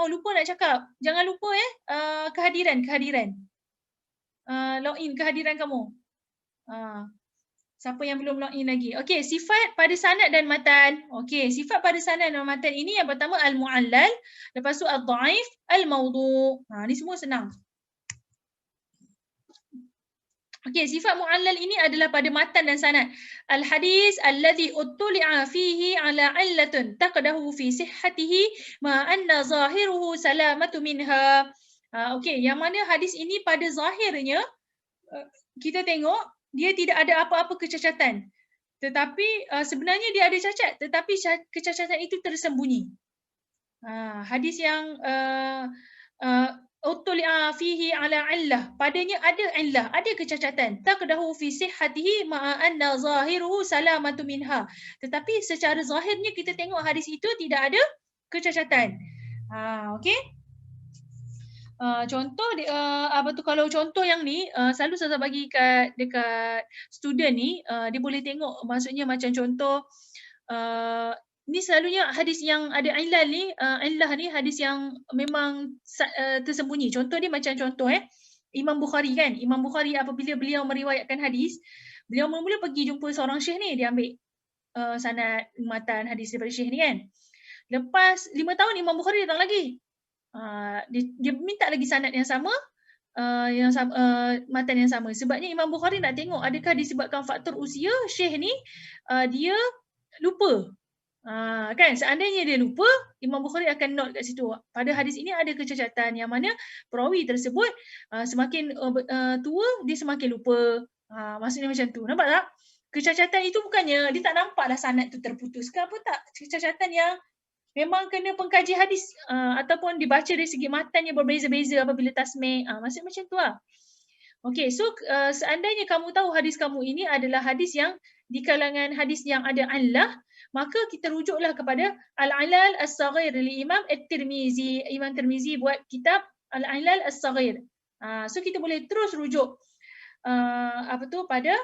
[SPEAKER 1] Lupa nak cakap. Jangan lupa kehadiran. Login kehadiran kamu. Siapa yang belum login lagi? Okey, sifat pada sanad dan matan. Okey, sifat pada sanad dan matan ini yang pertama al-mu'allal, lepas tu al-dhaif, al-mawdu'. Ni semua senang. Okey, sifat mu'allal ini adalah pada matan dan sanad. Al-hadis alladhi uttuli'a fihi ala illatun taqdahu fi sihhatihi ma anna zahiruhu salamatu minha. Okey, yang mana hadis ini pada zahirnya kita tengok dia tidak ada apa-apa kecacatan. Tetapi sebenarnya dia ada cacat, tetapi kecacatan itu tersembunyi. Hadis yang uttuli'a fihi ala illah, padanya ada illah, ada kecacatan. Taqdahu fi sihhatihi ma'a anna zahiruhu salamatu minha. Tetapi secara zahirnya kita tengok hadis itu tidak ada kecacatan. Okey. Contoh kalau contoh yang ni selalu saya bagi dekat student ni, dia boleh tengok, maksudnya macam contoh ni selalunya hadis yang ada illah ni, hadis yang memang tersembunyi. Contoh dia macam contoh Imam Bukhari kan. Imam Bukhari apabila beliau meriwayatkan hadis, beliau mula pergi jumpa seorang syekh ni, dia ambil sanad matan hadis daripada syekh ni kan. Lepas 5 tahun Imam Bukhari datang lagi. Dia minta lagi sanad yang sama, matan yang sama. Sebabnya Imam Bukhari nak tengok adakah disebabkan faktor usia Syekh ni dia lupa. Kan seandainya dia lupa, Imam Bukhari akan note kat situ. Pada hadis ini ada kecacatan yang mana perawi tersebut semakin tua dia semakin lupa. Maksudnya macam tu. Nampak tak? Kecacatan itu bukannya dia tak nampaklah sanad tu terputus ke apa tak. Kecacatan yang memang kena pengkaji hadis ataupun dibaca dari segi matannya berbeza-beza apabila tasmih. Maksud macam tu lah. Okey, so seandainya kamu tahu hadis kamu ini adalah hadis yang di kalangan hadis yang ada allah, maka kita rujuklah kepada Al-Ilal As-Saghir li Imam At-Tirmizi. Imam Tirmizi buat kitab Al-Ilal As-Saghir. So kita boleh terus rujuk pada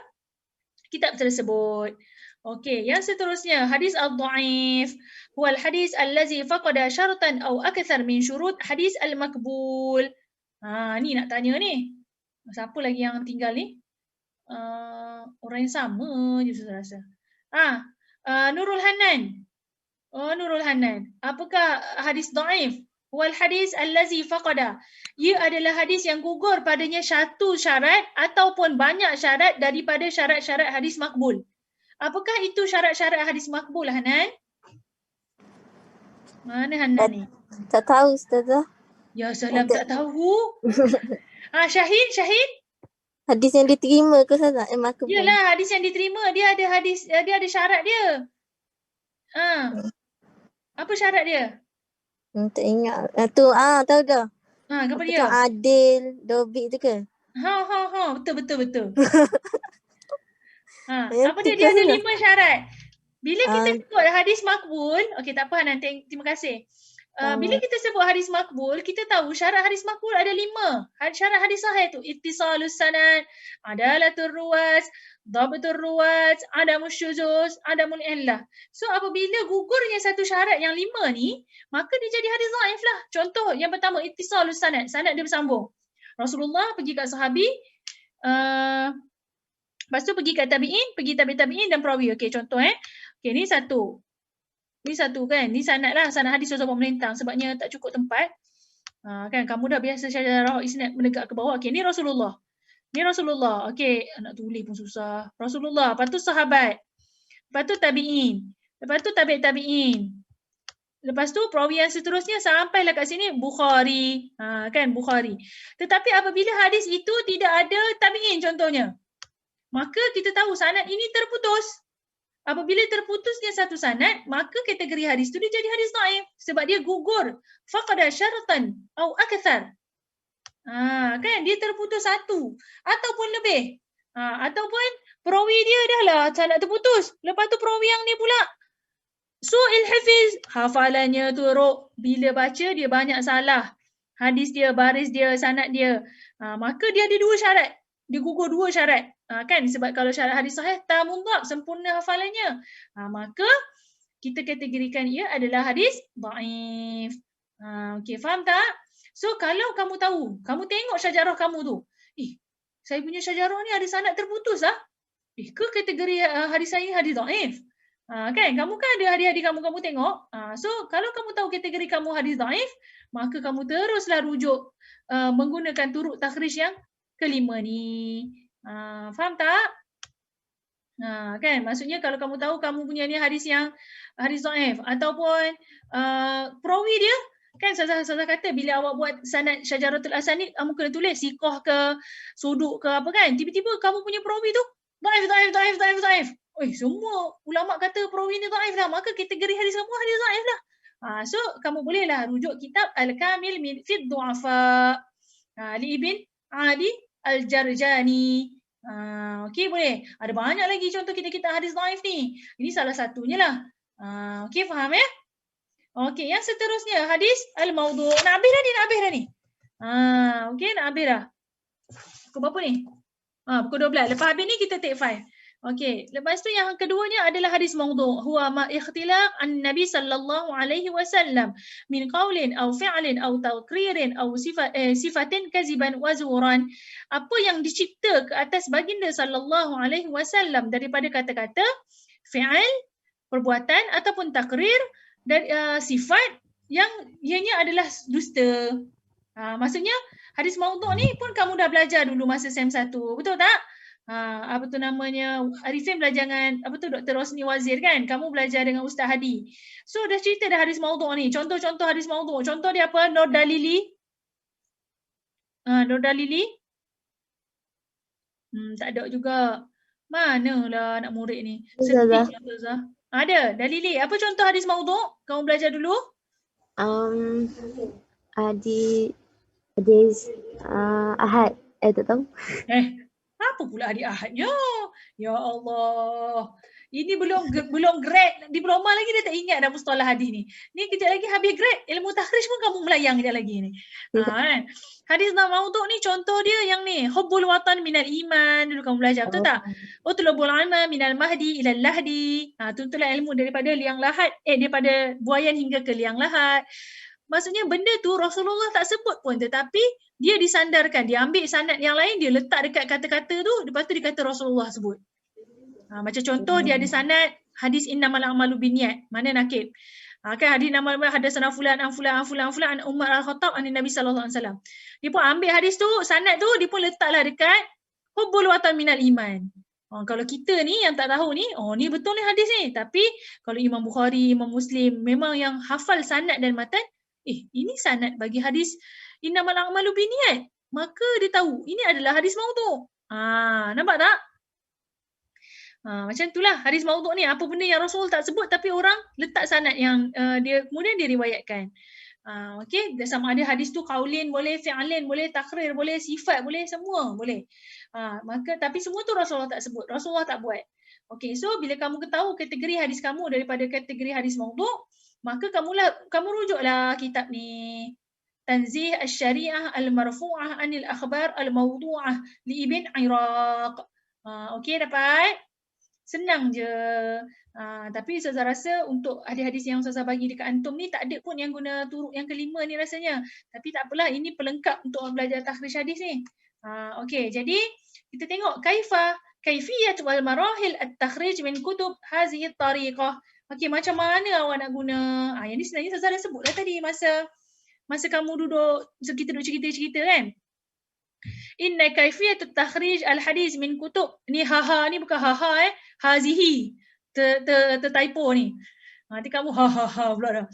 [SPEAKER 1] kitab tersebut. Okey, yang seterusnya hadis al-dhaif huwal hadis allazi faqada syartan aw akthar min syurut hadis al-maqbul. Ni nak tanya ni. Siapa lagi yang tinggal ni? Orang yang sama je saya rasa. Nurul Hanan. Nurul Hanan. Apakah hadis dhaif? Huwal hadis allazi faqada. Ia adalah hadis yang gugur padanya satu syarat ataupun banyak syarat daripada syarat-syarat hadis makbul. Apakah itu syarat-syarat hadis makbul, Hanan? Mana Hanan ni?
[SPEAKER 3] Tak tahu, Ustazah.
[SPEAKER 1] Ya salam, tak tahu. Syahin?
[SPEAKER 3] Hadis yang diterima ke Ustazah? Makbul.
[SPEAKER 1] Yalah, hadis yang diterima dia ada hadis, dia ada syarat dia. Apa syarat dia?
[SPEAKER 3] Tak ingat. Tahu dah.
[SPEAKER 1] Apa dia?
[SPEAKER 3] Adil, dobik tu ke?
[SPEAKER 1] Betul. Apa dia? Dia ada 5 syarat. Bila kita sebut hadis makbul, okey tak apa Hanan, terima kasih. Bila kita sebut hadis makbul, kita tahu syarat hadis makbul ada 5. Syarat hadis sahih tu ittisalus sanad, adalatur ruwat, dhabtur ruwat, adamus syuzuz, adamul illah. So apabila gugurnya satu syarat yang 5 ni, maka dia jadi hadis dhaif lah. Contoh yang pertama ittisalus sanad, sanad dia bersambung. Rasulullah pergi kat sahabi, lepas tu pergi kat tabi'in, pergi tabi'in dan perawi. Okey, contoh Okey, ni satu. Ni satu kan. Ni sanad lah, sanad hadis sahabat melintang sebabnya tak cukup tempat. Kan kamu dah biasa syajarah isnad menegak ke bawah. Okey, ni Rasulullah. Okey, nak tulis pun susah. Rasulullah, lepas tu sahabat. Lepas tu tabi'in. Lepas tu tabi'in. Lepas tu perawi yang seterusnya sampailah kat sini Bukhari. Kan Bukhari. Tetapi apabila hadis itu tidak ada tabi'in contohnya, maka kita tahu sanad ini terputus. Apabila terputusnya satu sanad, maka kategori hadis itu dia jadi hadis dhaif sebab dia gugur. Faqada syaratan au akthar. Kan dia terputus satu ataupun lebih. Ataupun perawi dia dah lah sanad terputus. Lepas tu perawi yang ni pula su'il hafiz, hafalannya teruk. Bila baca dia banyak salah. Hadis dia, baris dia, sanad dia. Maka dia ada 2 syarat. Dia gugur 2 syarat. Kan sebab kalau syarat hadis sahih tamun dhab, sempurna hafalannya. Maka kita kategorikan ia adalah hadis dhaif. Okey, faham tak? So kalau kamu tahu, kamu tengok syajarah kamu tu. Saya punya syajarah ni ada sanad terputus lah. Ke kategori hadis saya ni hadis dhaif. Kan kamu kan ada hadis-hadis kamu tengok. So kalau kamu tahu kategori kamu hadis dhaif, maka kamu teruslah rujuk menggunakan turuk takhrij yang kelima ni. Faham tak? Kan maksudnya kalau kamu tahu kamu punya ni hadis yang hadis dhaif ataupun perawi dia kan Ustazah kata bila awak buat sanad syajaratul asanid kamu kena tulis siqah ke suduk ke apa kan, tiba-tiba kamu punya perawi tu dhaif. Semua ulama kata perawi ni dhaif lah, maka kategori hadis kamu hadis dhaif lah. So kamu bolehlah rujuk kitab Al-Kamil fi Du'afa li Ibn Adi Al-Jarjani. Okey, boleh. Ada banyak lagi contoh kita hadis dhaif ni. Ini salah satunya lah. Okey, faham ya? Okey, yang seterusnya hadis al-maudhu'. Nak habis dah ni. Okey, nak habis dah. Pukul berapa ni? Pukul 12. Lepas habis ni kita take 5. Okey, lepas tu yang keduanya adalah hadis maudhu'. Huwa ma ikhtilaf an-nabi sallallahu alaihi wasallam min qaulin aw fi'lin aw taqririn aw sifatin kaziban wa zuran. Apa yang dicipta ke atas baginda sallallahu alaihi wasallam daripada kata-kata, fi'al, perbuatan ataupun takrir dari sifat yang ianya adalah dusta. Maksudnya hadis maudhu' ni pun kamu dah belajar dulu masa SEM 1, betul tak? Apa tu namanya, Arifin belajar dengan Dr. Rosni Wazir kan? Kamu belajar dengan Ustaz Hadi. So dah cerita dah hadis maudhu' ni. Contoh-contoh hadis maudhu'. Contoh dia apa? Nur dalili. Nur dalili. Tak ada juga. Manalah anak murid ni. Sedih Ustazah. Ada dalili. Apa contoh hadis maudhu'? Kamu belajar dulu?
[SPEAKER 6] Hadis Ahad. Tak tahu.
[SPEAKER 1] Apa pula hadis Ahadnya? Ya Allah. Ini belum grade diploma lagi dia tak ingat dah mustalah hadis ni. Ni kejap lagi habis grade ilmu takhrij pun kamu melayang kejap lagi ni. Kan? Hadis maudhu' ni contoh dia yang ni, hubbul watan minal iman, dulu kamu belajar, betul tak? Utlubul ilma minal mahdi ilal lahdi. Tuntulah ilmu daripada liang lahat, daripada buayan hingga ke liang lahat. Maksudnya benda tu Rasulullah tak sebut pun, tetapi dia disandarkan, dia ambil sanad yang lain, dia letak dekat kata-kata tu, lepas tu dia kata Rasulullah sebut. Macam contoh dia ada sanad hadis innamal a'malu binniyat, mana nakib. Kan hadis innamal hadatsana fulan an Umar al-Khattab an Nabi sallallahu alaihi wasallam. Dia pun ambil hadis tu, sanad tu dia pun letaklah dekat hubbul watan minal iman. Kalau kita ni yang tak tahu ni, ni betul ni hadis ni. Tapi kalau Imam Bukhari, Imam Muslim memang yang hafal sanad dan matan, ini sanad bagi hadis innamal a'malu binniyat. Maka dia tahu ini adalah hadis maudhu'. Nampak tak? Macam itulah hadis maudhu' ni, apa benda yang Rasul tak sebut tapi orang letak sanad yang dia kemudian diriwayatkan. Okey, sama ada hadis tu qaulin boleh, fi'lin boleh, takrir boleh, sifat boleh, semua boleh. Maka tapi semua tu Rasulullah tak sebut, Rasulullah tak buat. Okey, so bila kamu ketahui kategori hadis kamu daripada kategori hadis maudhu', maka kamu rujuklah kitab ni. Tanzih Asy-Syari'ah Al-Marfu'ah Anil Akhbar Al-Mawdu'ah li Ibn Iraq. Okey, dapat? Senang je. Tapi Ustazah rasa untuk hadis-hadis yang Ustazah bagi dekat antum ni tak ada pun yang guna turuk yang kelima ni rasanya. Tapi tak apalah, ini pelengkap untuk belajar takhrij hadis ni. Okey, jadi kita tengok kaifiyat wal marahil at-takhrij min kutub hazihi tariqah. Okey, macam mana awak nak guna? Yang ni sebenarnya Ustazah dah sebut dah tadi masa kamu duduk, kita duduk cerita-cerita kan. Inna kaifiyatut takhrij al-hadis min kutub. Ni ni bukan hazihi. Typo ni. Nanti kamu pula dah.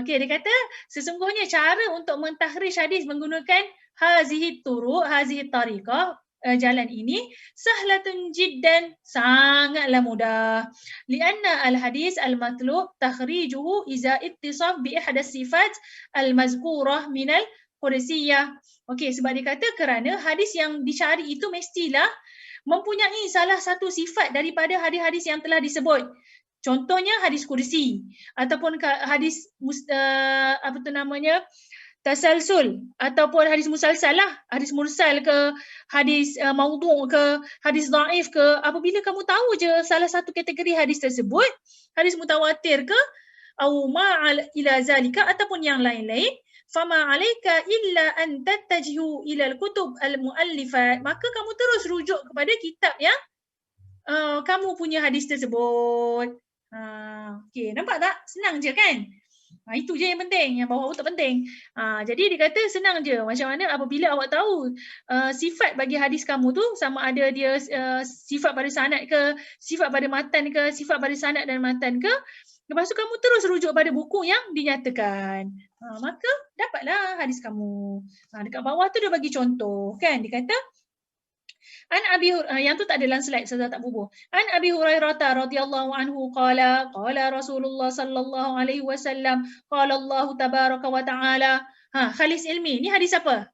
[SPEAKER 1] Okey, dia kata sesungguhnya cara untuk mentakhrij hadis menggunakan hazihi turuq, hazihi tariqah, jalan ini sahlatun jiddan, sangatlah mudah. Lianna al-hadis al-matlub takhrijuhu iza ittisaf bi ihdas sifat al-mazkurah minal qudsiyah. Okey, sebab dia kata kerana hadis yang dicari itu mestilah mempunyai salah satu sifat daripada hadis-hadis yang telah disebut. Contohnya hadis kursi ataupun hadis tasalsul ataupun hadis musalsal lah, hadis mursal ke, hadis maudhu' ke, hadis dhaif ke. Apabila kamu tahu je salah satu kategori hadis tersebut, hadis mutawatir ke, au ma'al ila zalika ataupun yang lain-lain, fama 'alaika illa an tattajihu ila al-kutub al-muallifat, maka kamu terus rujuk kepada kitab yang kamu punya hadis tersebut. Okey, nampak tak? Senang je kan? Itu je yang penting, yang bawah tu tak penting. Jadi dia kata senang je. Macam mana apabila awak tahu sifat bagi hadis kamu tu, sama ada dia sifat pada sanad ke, sifat pada matan ke, sifat pada sanad dan matan ke, lepas tu kamu terus rujuk pada buku yang dinyatakan. Maka dapatlah hadis kamu. Dekat bawah tu dia bagi contoh kan. Dia kata yang tu tak ada dalam slide, saya tak bubuh. An Abi Hurairah radhiyallahu anhu qala Rasulullah sallallahu alaihi wasallam qala Allah tabaraka wa taala. Khalis ilmi. Ni hadis apa?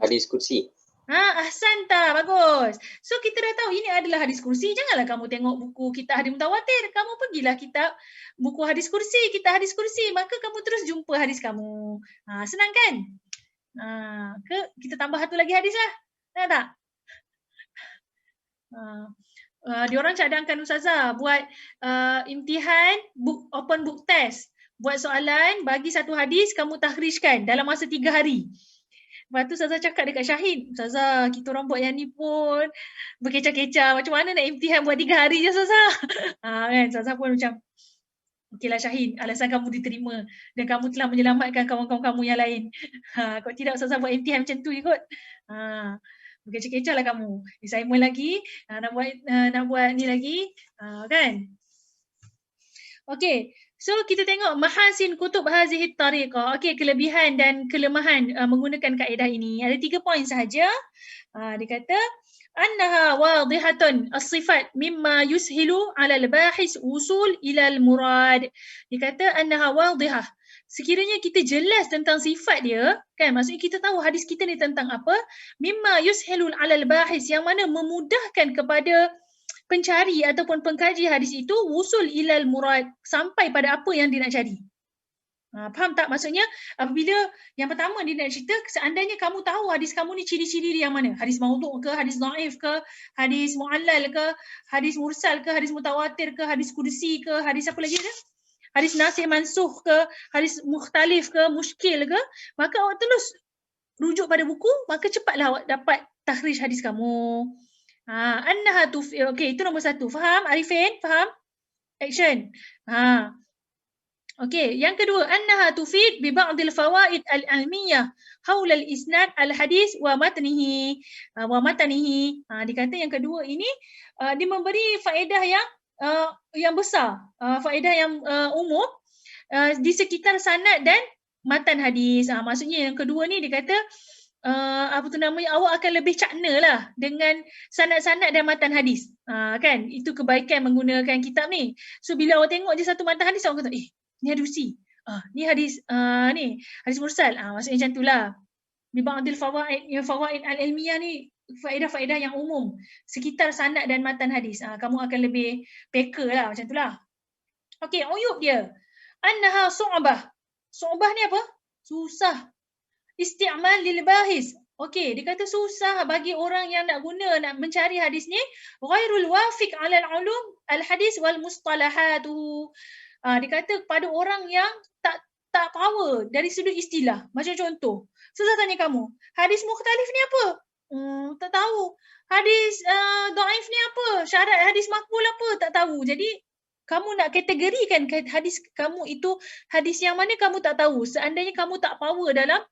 [SPEAKER 4] Hadis kursi.
[SPEAKER 1] Ahsanta, bagus. So kita dah tahu ini adalah hadis kursi. Janganlah kamu tengok buku kita hadis mutawatir. Kamu pergilah kitab buku hadis kursi, kita hadis kursi. Maka kamu terus jumpa hadis kamu. Senang kan? Kita tambah satu lagi hadis lah. Nak tak? Diorang cadangkan Ustazah buat imtihan open book test. Buat soalan, bagi satu hadis, kamu takhrijkan dalam masa 3 hari. Lepas tu Ustazah cakap dekat Syahid, Ustazah kita orang buat yang ni pun berkecah-kecah. Macam mana nak imtihan buat 3 hari je Ustazah? Kan Ustazah pun macam, okeylah Syahid, alasan kamu diterima dan kamu telah menyelamatkan kawan-kawan kamu yang lain. Kalau tidak Ustazah buat imtihan macam tu je kot. Berkecah-kecah lah kamu. Assignment lagi, nak buat ni lagi, kan? Okey, so kita tengok mahasin kutub hazihi tariqah. Okey, kelebihan dan kelemahan menggunakan kaedah ini. Ada 3 poin sahaja. Dia kata annaha wadihatun as-sifat mimma yushilu 'ala al-bahis usul ila al-murad. Dia kata annaha wadihah. Sekiranya kita jelas tentang sifat dia, kan, maksudnya kita tahu hadis kita ni tentang apa, mimma yushilu 'ala al-bahis, yang mana memudahkan kepada pencari ataupun pengkaji hadis itu wusul ilal murad, sampai pada apa yang dia nak cari. Faham tak? Maksudnya apabila yang pertama dia nak cerita, seandainya kamu tahu hadis kamu ni ciri-ciri dia yang mana? Hadis maudhu' ke, hadis dhaif ke, hadis mu'allal ke, hadis mursal ke, hadis mutawatir ke, hadis kursi ke, hadis apa lagi ada? Hadis nasih mansuh ke, hadis mukhtalif ke, muskil ke, maka awak terus rujuk pada buku, maka cepatlah awak dapat takhrij hadis kamu. Annaha okey, itu nombor 1. Faham Arifin? Faham? Action. Okey, yang kedua, annaha tufid bi ba'dil fawaid al-ilmiyah haula al-isnad al-hadis wa matnihi. Dikata yang kedua ini dia memberi faedah yang besar, faedah yang umum di sekitar sanad dan matan hadis. Maksudnya yang kedua ni dia kata awak akan lebih cakna lah dengan sanad-sanad dan matan hadis. Kan? Itu kebaikan menggunakan kitab ni. So bila awak tengok je satu matan hadis, awak kata, ni hadis Usi. Ni hadis hadis mursal. Maksudnya macam itulah. Bi ba'dil fawaid al-ilmiyah ni faedah-faedah yang umum sekitar sanad dan matan hadis. Kamu akan lebih peka lah, macam itulah. Okey, uyub dia. Annaha su'bah. Su'bah ni apa? Susah. Isti'mal lil bahis. Okey, dia kata susah bagi orang yang nak mencari hadis ni, ghairul wafiq 'ala al-ulum al-hadis wal mustalahatuhu. Dia kata kepada orang yang tak power dari sudut istilah. Macam contoh, saya tanya kamu, hadis mukhtalif ni apa? Tak tahu. Hadis dhaif ni apa? Syarat hadis makbul apa? Tak tahu. Jadi kamu nak kategorikan hadis kamu itu hadis yang mana kamu tak tahu. Seandainya kamu tak power dalam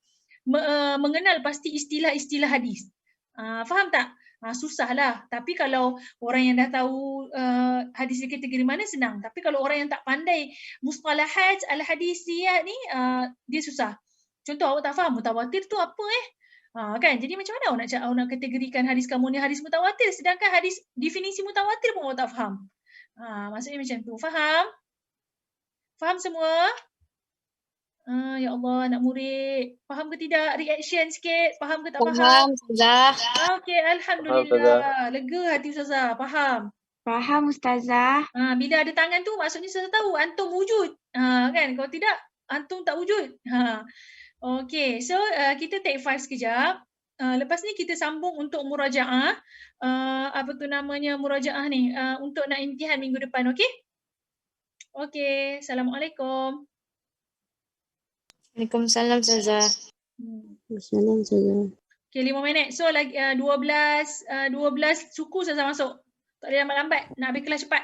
[SPEAKER 1] mengenal pasti istilah-istilah hadis. Faham tak? Susahlah. Tapi kalau orang yang dah tahu hadis di kategori mana, senang. Tapi kalau orang yang tak pandai mustalahat al-hadisiyah ni, dia susah. Contoh, awak tak faham mutawatir tu apa kan? Jadi macam mana awak nak kategorikan hadis kamu ni hadis mutawatir, sedangkan hadis definisi mutawatir pun awak tak faham. Maksudnya macam tu. Faham? Faham semua? Ya Allah, anak murid. Faham ke tidak? Reaction sikit. Faham ke tak faham?
[SPEAKER 7] Faham, Ustazah.
[SPEAKER 1] Okey, alhamdulillah. Lega hati Ustazah. Faham?
[SPEAKER 7] Faham, Ustazah.
[SPEAKER 1] Bila ada tangan tu, maksudnya Ustazah tahu antum wujud. Kan? Kalau tidak, antum tak wujud. Okey, so kita take 5 sekejap. Lepas ni kita sambung untuk murajaah. Murajaah ni untuk nak imtihan minggu depan, okey? Okey, Assalamualaikum.
[SPEAKER 7] Waalaikumsalam, Ustazah.
[SPEAKER 3] Assalamualaikum, Ustazah.
[SPEAKER 1] Okey, 5 minit. So lagi 12 suku Ustazah masuk. Tak boleh lambat-lambat. Nak habis kelas cepat.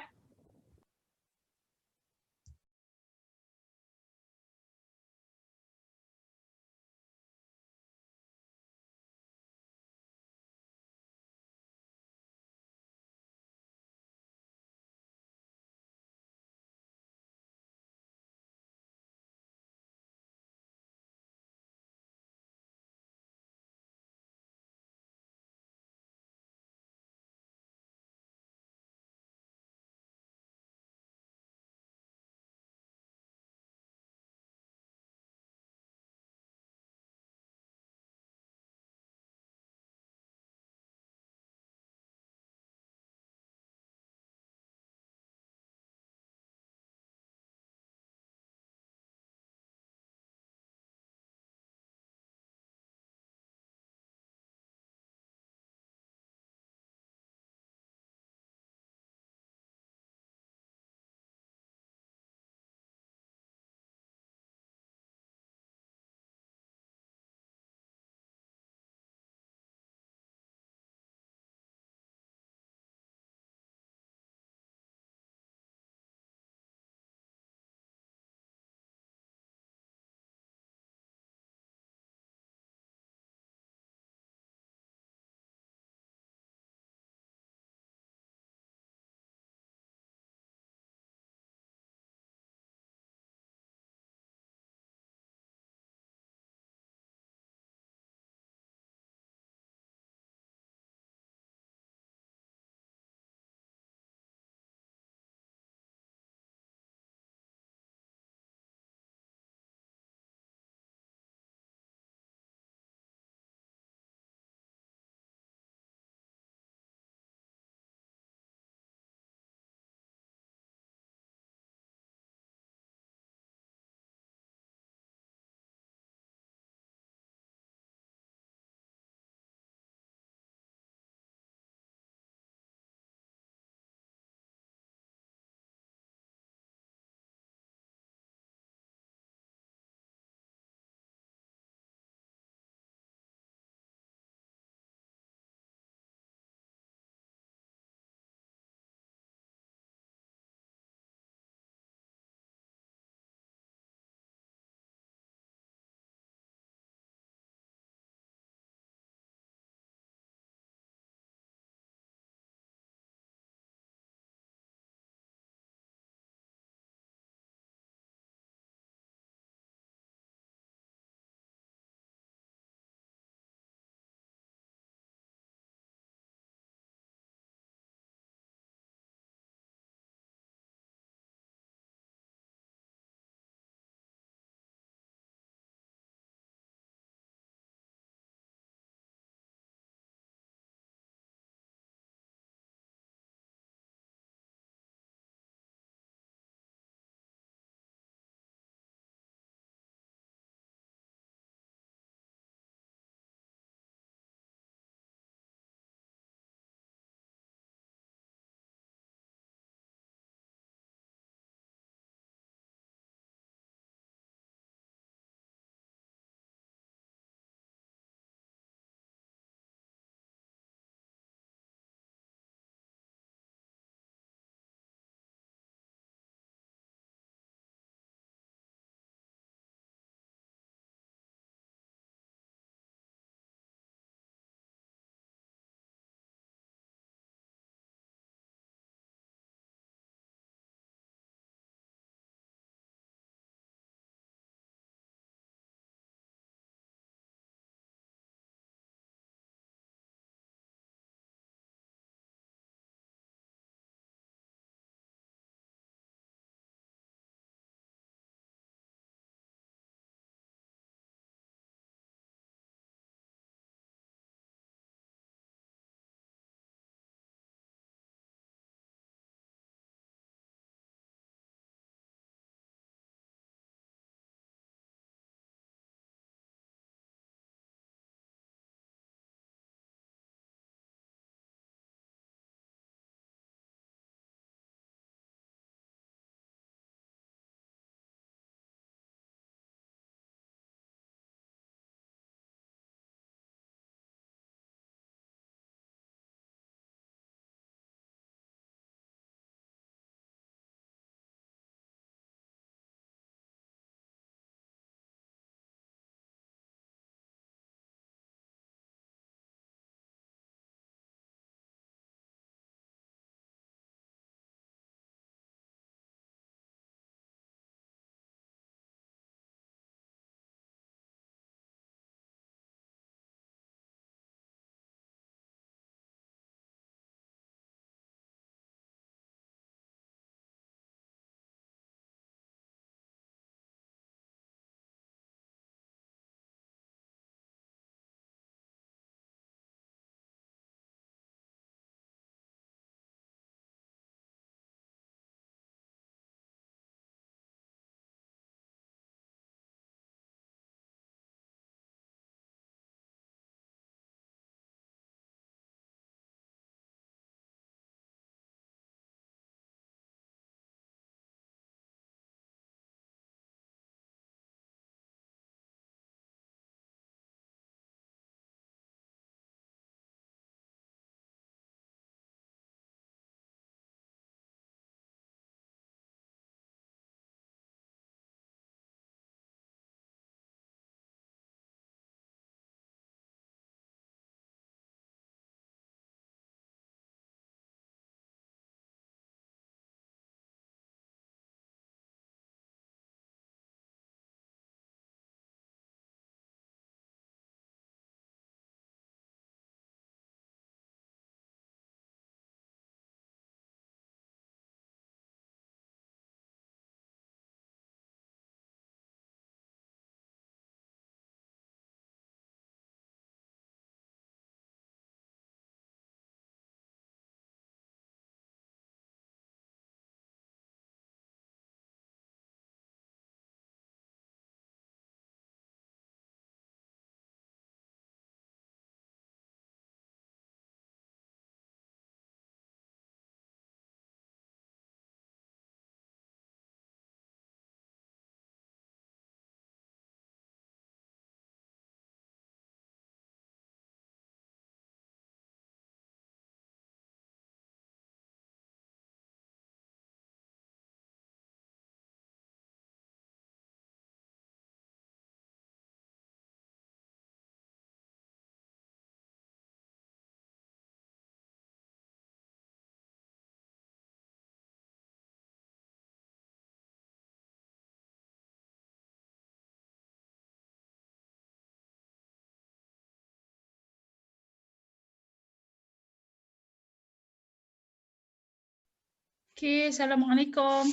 [SPEAKER 1] Okey, Assalamualaikum.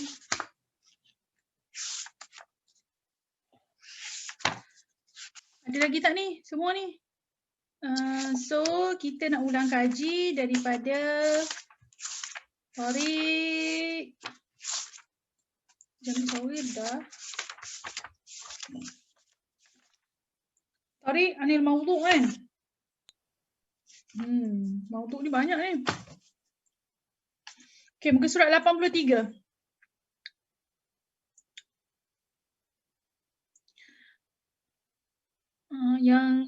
[SPEAKER 1] Ada lagi tak ni? Semua ni? So, kita nak ulang kaji daripada Tariq. Jangan sawir dah. Tariq anil mawdu' kan? Mawdu' ni banyak ni. Okey, muka surat 83.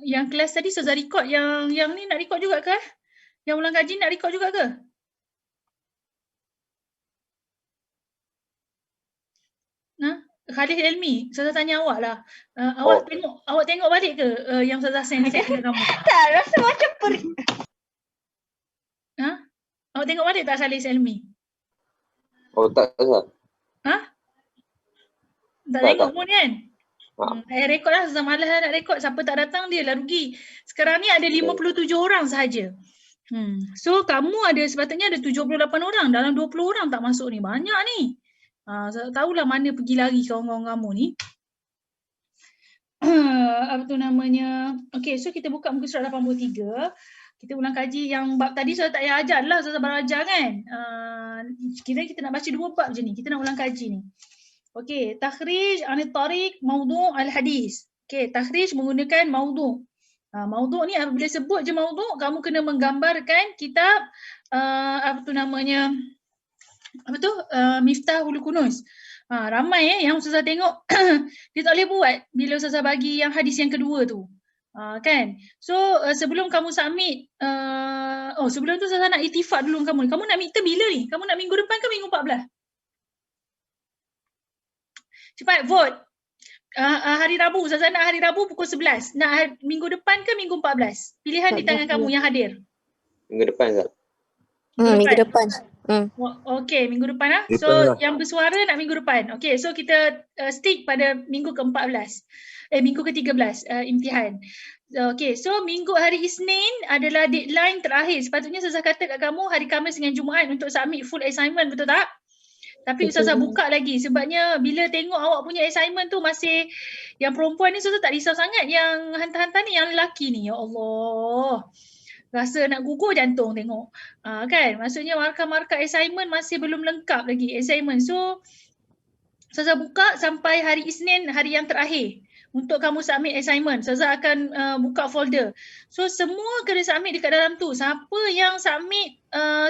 [SPEAKER 1] Yang kelas tadi Ustazah record, yang ni nak record juga ke? Yang ulang kaji nak record juga ke? Khalid Elmi, Ustazah tanya awak lah. Awak tengok balik ke yang Ustazah send dekat kamu?
[SPEAKER 7] Tak, rasa macam
[SPEAKER 1] Awak tengok balik tak Khalid Elmi?
[SPEAKER 4] Oh tak Ustaz.
[SPEAKER 1] Tak tengok pun kan? Rekod lah, Ustazah malas lah nak rekod. Siapa tak datang dia lah rugi. Sekarang ni ada 57 orang sahaja. So kamu ada sepatutnya ada 78 orang. Dalam 20 orang tak masuk ni. Banyak ni. Saya tahulah mana pergi lari kawan-kawan kamu ni. Apa tu namanya? Okey, so kita buka muka surat 83. Kita ulang kaji yang bab tadi saya tak payah ajar lah. Saya baru ajar kan. Kita nak baca 2 bab je ni. Kita nak ulang kaji ni. Okey, takhrij anit tariq mawdu' al-hadis. Okey, takhrij menggunakan mawdu'. Mawdu' ni apabila sebut je mawdu', kamu kena menggambarkan kitab Miftahul Kunuz. Ramai yang Ustazah tengok dia tak boleh buat bila Ustazah bagi yang hadis yang kedua tu. Kan? So sebelum kamu submit, sebelum tu Ustazah nak itifak dulu kamu ni. Kamu nak midterm bila ni? Kamu nak minggu depan ke minggu 14? Cepat vote. Hari Rabu, Ustazah nak hari Rabu pukul 11. Nak minggu depan ke minggu 14? Pilihan di tangan kamu yang hadir.
[SPEAKER 4] Minggu depan Ustaz.
[SPEAKER 6] Minggu depan.
[SPEAKER 1] Okey, minggu depan lah. So yang bersuara nak minggu depan. Okey, so kita stick pada minggu ke-14. Minggu ke-13 imtihan. Okey, so minggu hari Isnin adalah deadline terakhir. Sepatutnya Ustazah kata kat kamu hari Khamis dengan Jumaat untuk submit full assignment, betul tak? Tapi Ustazah buka lagi sebabnya bila tengok awak punya assignment tu masih yang perempuan ni Ustazah tak risau sangat, yang hantar-hantar ni yang lelaki ni. Ya Allah. Rasa nak gugur jantung tengok. Kan? Maksudnya markah-markah assignment masih belum lengkap lagi assignment. So Ustazah buka sampai hari Isnin, hari yang terakhir untuk kamu submit assignment. Ustazah akan buka folder. So semua kena submit dekat dalam tu. Siapa yang submit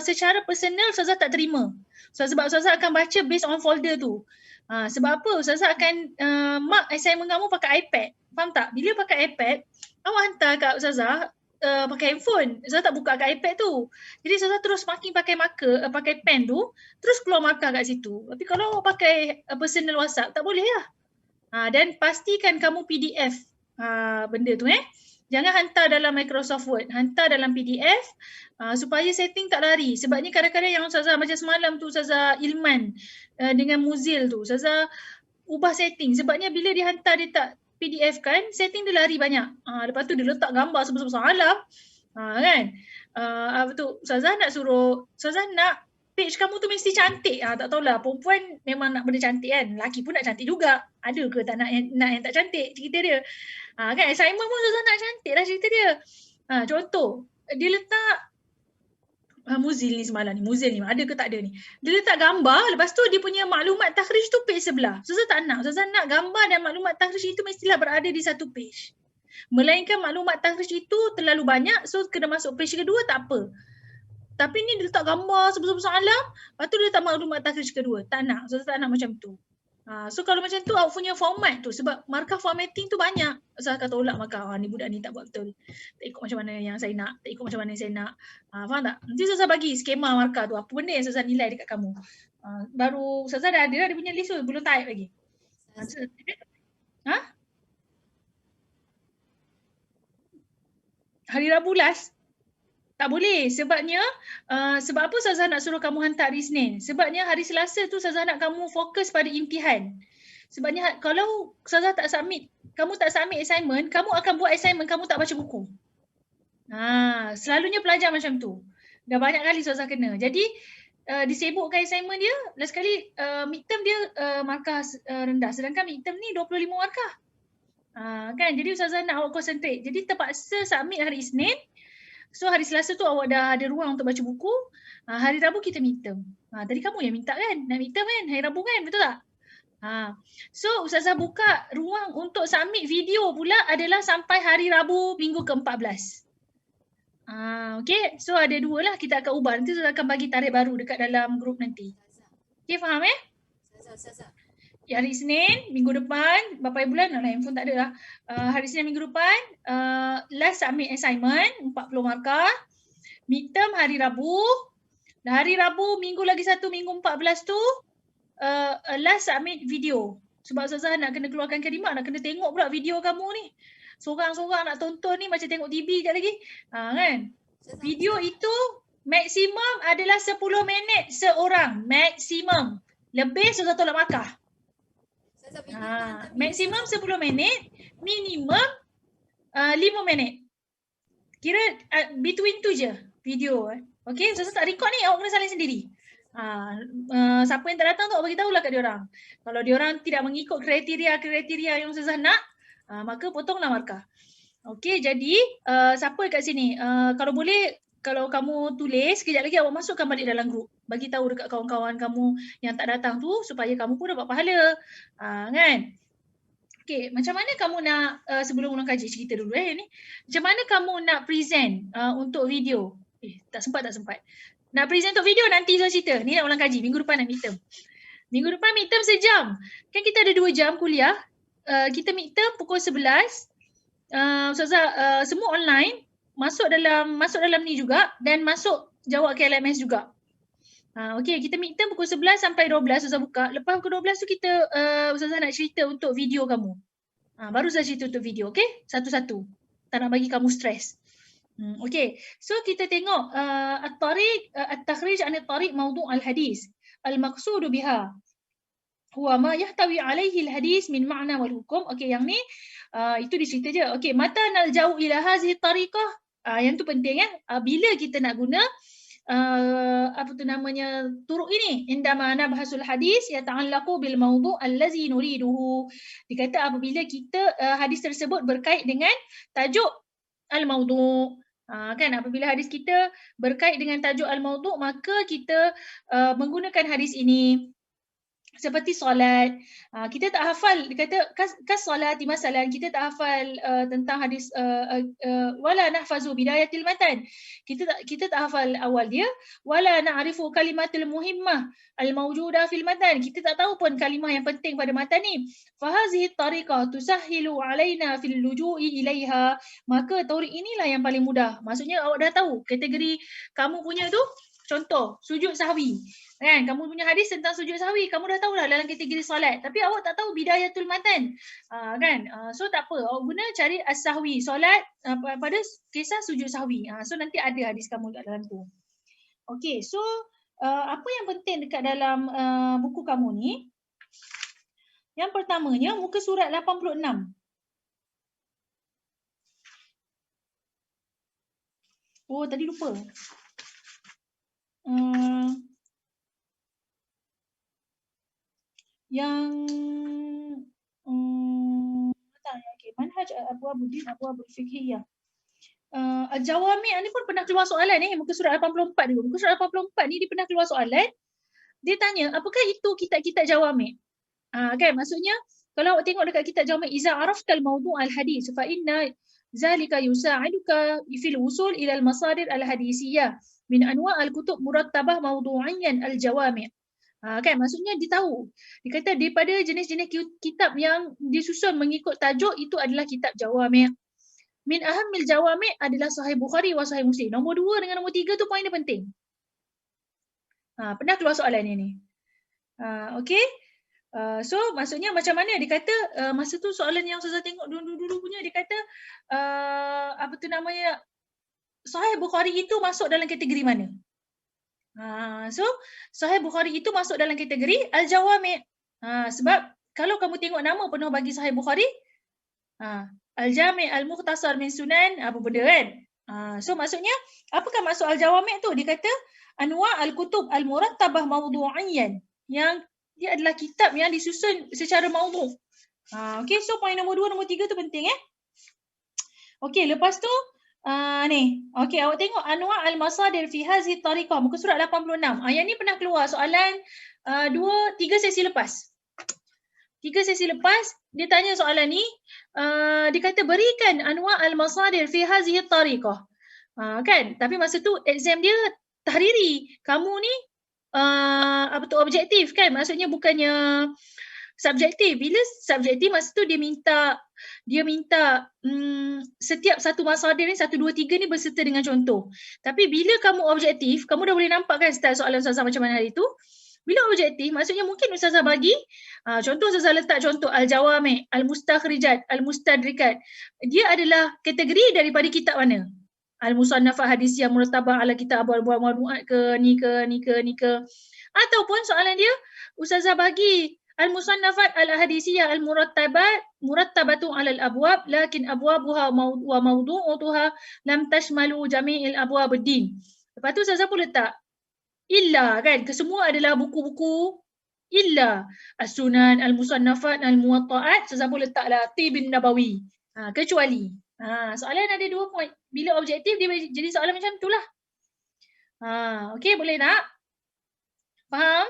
[SPEAKER 1] secara personal Ustazah tak terima. Sebab Ustazah akan baca based on folder tu. Sebab apa? Ustazah akan mark assignment kamu pakai iPad. Faham tak? Bila pakai iPad, awak hantar kat Ustazah pakai handphone. Ustazah tak buka kat iPad tu. Jadi Ustazah terus marking pakai marker, pakai pen tu, terus keluar markah kat situ. Tapi kalau awak pakai personal WhatsApp, tak boleh lah. Dan pastikan kamu PDF benda tu Jangan hantar dalam Microsoft Word, hantar dalam PDF supaya setting tak lari. Sebabnya kadang-kadang yang Ustazah macam semalam tu Ustazah Ilman dengan Muzil tu, Ustazah ubah setting. Sebabnya bila dia hantar dia tak PDF kan, setting dia lari banyak. Lepas tu dia letak gambar sebesar-besar alam. Kan? Ustazah nak suruh, Ustazah nak page kamu tu mesti cantik. Tak tahulah, perempuan memang nak benda cantik kan. Lelaki pun nak cantik juga. Ada ke tak nak yang tak cantik cerita dia. Kan assignment pun Ustazah nak cantik lah cerita dia. Contoh, dia letak Muzil ni semalam ni, Muzil ni ada ke tak ada ni. Dia letak gambar, lepas tu dia punya maklumat takhrij tu page sebelah. Ustazah tak nak. Ustazah nak gambar dan maklumat takhrij itu mestilah berada di satu page. Melainkan maklumat takhrij itu terlalu banyak, so kena masuk page kedua tak apa. Tapi ni dia letak gambar sebesar-besar alam, lepas tu dia letak maklumat takhrij kedua. Tak nak, Ustazah tak nak macam tu. So kalau macam tu awak punya format tu, sebab markah formatting tu banyak. Ustazah akan tolak markah, ni budak ni tak buat betul. Tak ikut macam mana yang saya nak, tak ikut macam mana yang saya nak. Faham tak? Nanti Ustazah bagi skema markah tu, apa benda yang Ustazah nilai dekat kamu. Baru Ustazah dah ada dia punya list tu, belum type lagi. Hari Rabu last? Tak boleh sebabnya sebab apa Ustazah nak suruh kamu hantar hari Isnin? Sebabnya hari Selasa tu Ustazah nak kamu fokus pada imtihan. Sebabnya kalau Ustazah tak submit, kamu tak submit assignment, kamu akan buat assignment, kamu tak baca buku. Selalunya pelajar macam tu. Dah banyak kali Ustazah kena. Jadi disebutkan assignment dia, last sekali midterm dia markah rendah. Sedangkan midterm ni 25 markah. Kan, jadi Ustazah nak awak concentrate. Jadi terpaksa submit hari Isnin. So hari Selasa tu awak dah ada ruang untuk baca buku. Hari Rabu kita midterm. Tadi kamu yang minta kan, nak midterm kan, hari Rabu kan, betul tak? So Ustazah buka ruang untuk submit video pula adalah sampai hari Rabu minggu ke-14. Okay, so ada dua lah, kita akan ubah. Nanti Ustazah akan bagi tarikh baru dekat dalam grup nanti. Okay, faham Ya, hari Isnin, minggu depan, berapa bulan nak handphone tak ada lah. Hari Isnin minggu depan, last submit assignment, 40 markah. Midterm hari Rabu. Dan hari Rabu, minggu lagi satu, minggu 14 tu, last submit video. Sebab Ustazah nak kena keluarkan kalimah, nak kena tengok pula video kamu ni. Sorang-sorang nak tonton ni macam tengok TV kat lagi. Kan? Video itu maksimum adalah 10 minit seorang. Maksimum. Lebih Ustazah tolak markah. Maksimum 10 minit, minimum 5 minit. Kira between tu je video. Okay, Ustazah tak record ni, awak kena salin sendiri. Siapa yang tak datang tu awak bagi tahulah kat diorang. Kalau diorang tidak mengikut kriteria yang Ustazah nak, maka potonglah markah. Okay, jadi siapa kat sini? Kalau boleh, kalau kamu tulis, sekejap lagi awak masukkan balik dalam grup. Bagi tahu dekat kawan-kawan kamu yang tak datang tu supaya kamu pun dapat pahala. Kan? Okay, macam mana kamu nak, sebelum ulang kaji cerita dulu ni. Macam mana kamu nak present untuk video? Tak sempat. Nak present untuk video nanti saya cerita. Ni nak ulang kaji, minggu depan nak midterm. Minggu depan midterm sejam. Kan kita ada 2 jam kuliah. Kita midterm pukul 11. Ustazah, semua online. Masuk dalam ni juga dan masuk jawab KLMS juga. Okey, kita midterm pukul 11 sampai 12 Ustazah buka. Lepas pukul 12 tu kita Ustazah nak cerita untuk video kamu. Baru Ustazah cerita untuk video, okey? Satu-satu. Tak nak bagi kamu stres. Okey. So kita tengok at-takhrij an at-tariq mawdu' al-hadis. Al-maqsudu biha huwa ma yahtawi alaihi al-hadis min ma'na wal hukum. Okey, yang ni itu dicerita je. Okey, mata nalja'u ila hazihi tariqah. Yang tu penting bila kita nak guna turuk ini, indama nabhasul hadis yata'allaqu bil mawdu' allazi nuriduhu. Dikata apabila kita hadis tersebut berkait dengan tajuk al-mawdu'. Kan, apabila hadis kita berkait dengan tajuk al-mawdu', maka kita menggunakan hadis ini. Seperti solat, kita tak hafal, dia kata kas solati masalan, kita tak hafal tentang hadis wala nahfazu bidayatil matan, kita tak hafal awal dia, wala na'rifu kalimatul muhimmah al-mawjudah fil matan, kita tak tahu pun kalimah yang penting pada matan ni. Fa hazihi tariqah tusahhilu alaina fil luju'i ilaiha, maka taurik inilah yang paling mudah. Maksudnya awak dah tahu kategori kamu punya tu. Contoh, sujud sahwi. Kan, kamu punya hadis tentang sujud sahwi, kamu dah tahu dah dalam kategori solat. Tapi awak tak tahu bidayatul matan. Kan? So tak apa, awak guna cari as-sahwi, solat pada kisah sujud sahwi. So nanti ada hadis kamu kat dalam tu. Okey, so apa yang penting dekat dalam buku kamu ni? Yang pertamanya, muka surat 86. Oh, tadi lupa. Manhaj abwabud din abwabul fiqhiyah. Al-Jawami' ni pun pernah keluar soalan ni, muka surat 84 dulu. Muka surat 84 ni dia pernah keluar soalan. Dia tanya, apakah itu kitab-kitab Jawami'? Kan, maksudnya kalau awak tengok dekat kitab Jawami', iza araftal mawdu' al-hadis fa inna zalika yusa'iduka fil wusul ila al-masadir al-hadisiyah min anwa' al-kutub murattabah mawdu'iyyan al-jawami'. Kan, maksudnya dia tahu. Dia kata daripada jenis-jenis kitab yang disusun mengikut tajuk itu adalah kitab jawami'. Min ahammil jawami' adalah Sahih Bukhari wa Sahih Muslim. Nombor 2 dengan nombor 3 tu poin dia penting. Pernah keluar soalan ni. Okey. So maksudnya macam mana dia kata masa tu soalan yang saya tengok dulu punya, dia kata Sahih Bukhari itu masuk dalam kategori mana? So Sahih Bukhari itu masuk dalam kategori Al-Jawami'. Sebab kalau kamu tengok nama penuh bagi Sahih Bukhari, Al-Jami' Al-Mukhtasar min Sunan, apa benda kan? So maksudnya apakah maksud Al-Jawami' tu? Dia kata Anwa' al-kutub al-murattabah mawdu'iyan, yang dia adalah kitab yang disusun secara maudhu'. Okey, so poin nombor 2, nombor 3 tu penting Okey, lepas tu ni. Okey, awak tengok anwa' al-masadir fi hazihi tariqah, muka surat 86. Yang ni pernah keluar soalan 3 sesi lepas. 3 sesi lepas dia tanya soalan ni, dia kata berikan anwa' al-masadir fi hazihi tariqah. Kan? Tapi masa tu exam dia tahriri. Kamu ni objektif kan? Maksudnya bukannya subjektif. Bila subjektif masa tu dia minta setiap satu masadir ni 1, 2, 3 ni berserta dengan contoh. Tapi bila kamu objektif, kamu dah boleh nampak kan style soalan Ustazah macam mana hari tu. Bila objektif maksudnya mungkin Ustazah bagi contoh, Ustazah letak contoh al-jawami', al-mustakhrijat, al-mustadrikat. Dia adalah kategori daripada kitab mana? Al-musannafah hadisiyah murattabah ala kitab abwal mawdu'at ke ni ke. Ataupun soalan dia Ustazah bagi al-musannafat al-hadisiyah al-murattabatu ala al-abwab lakin abwabuha wa mawdu'utuha lam tashmalu jami'il abwab ad-din. Lepas tu Ustazah pun letak illa kan, kesemua adalah buku-buku illa as-sunan, al-musannafat, al-muwatta'at. Ustazah pun letaklah Tibin Nabawi. Kecuali. Soalan ada 2 point. Bila objektif dia jadi soalan macam itulah. Okey, boleh tak? Faham?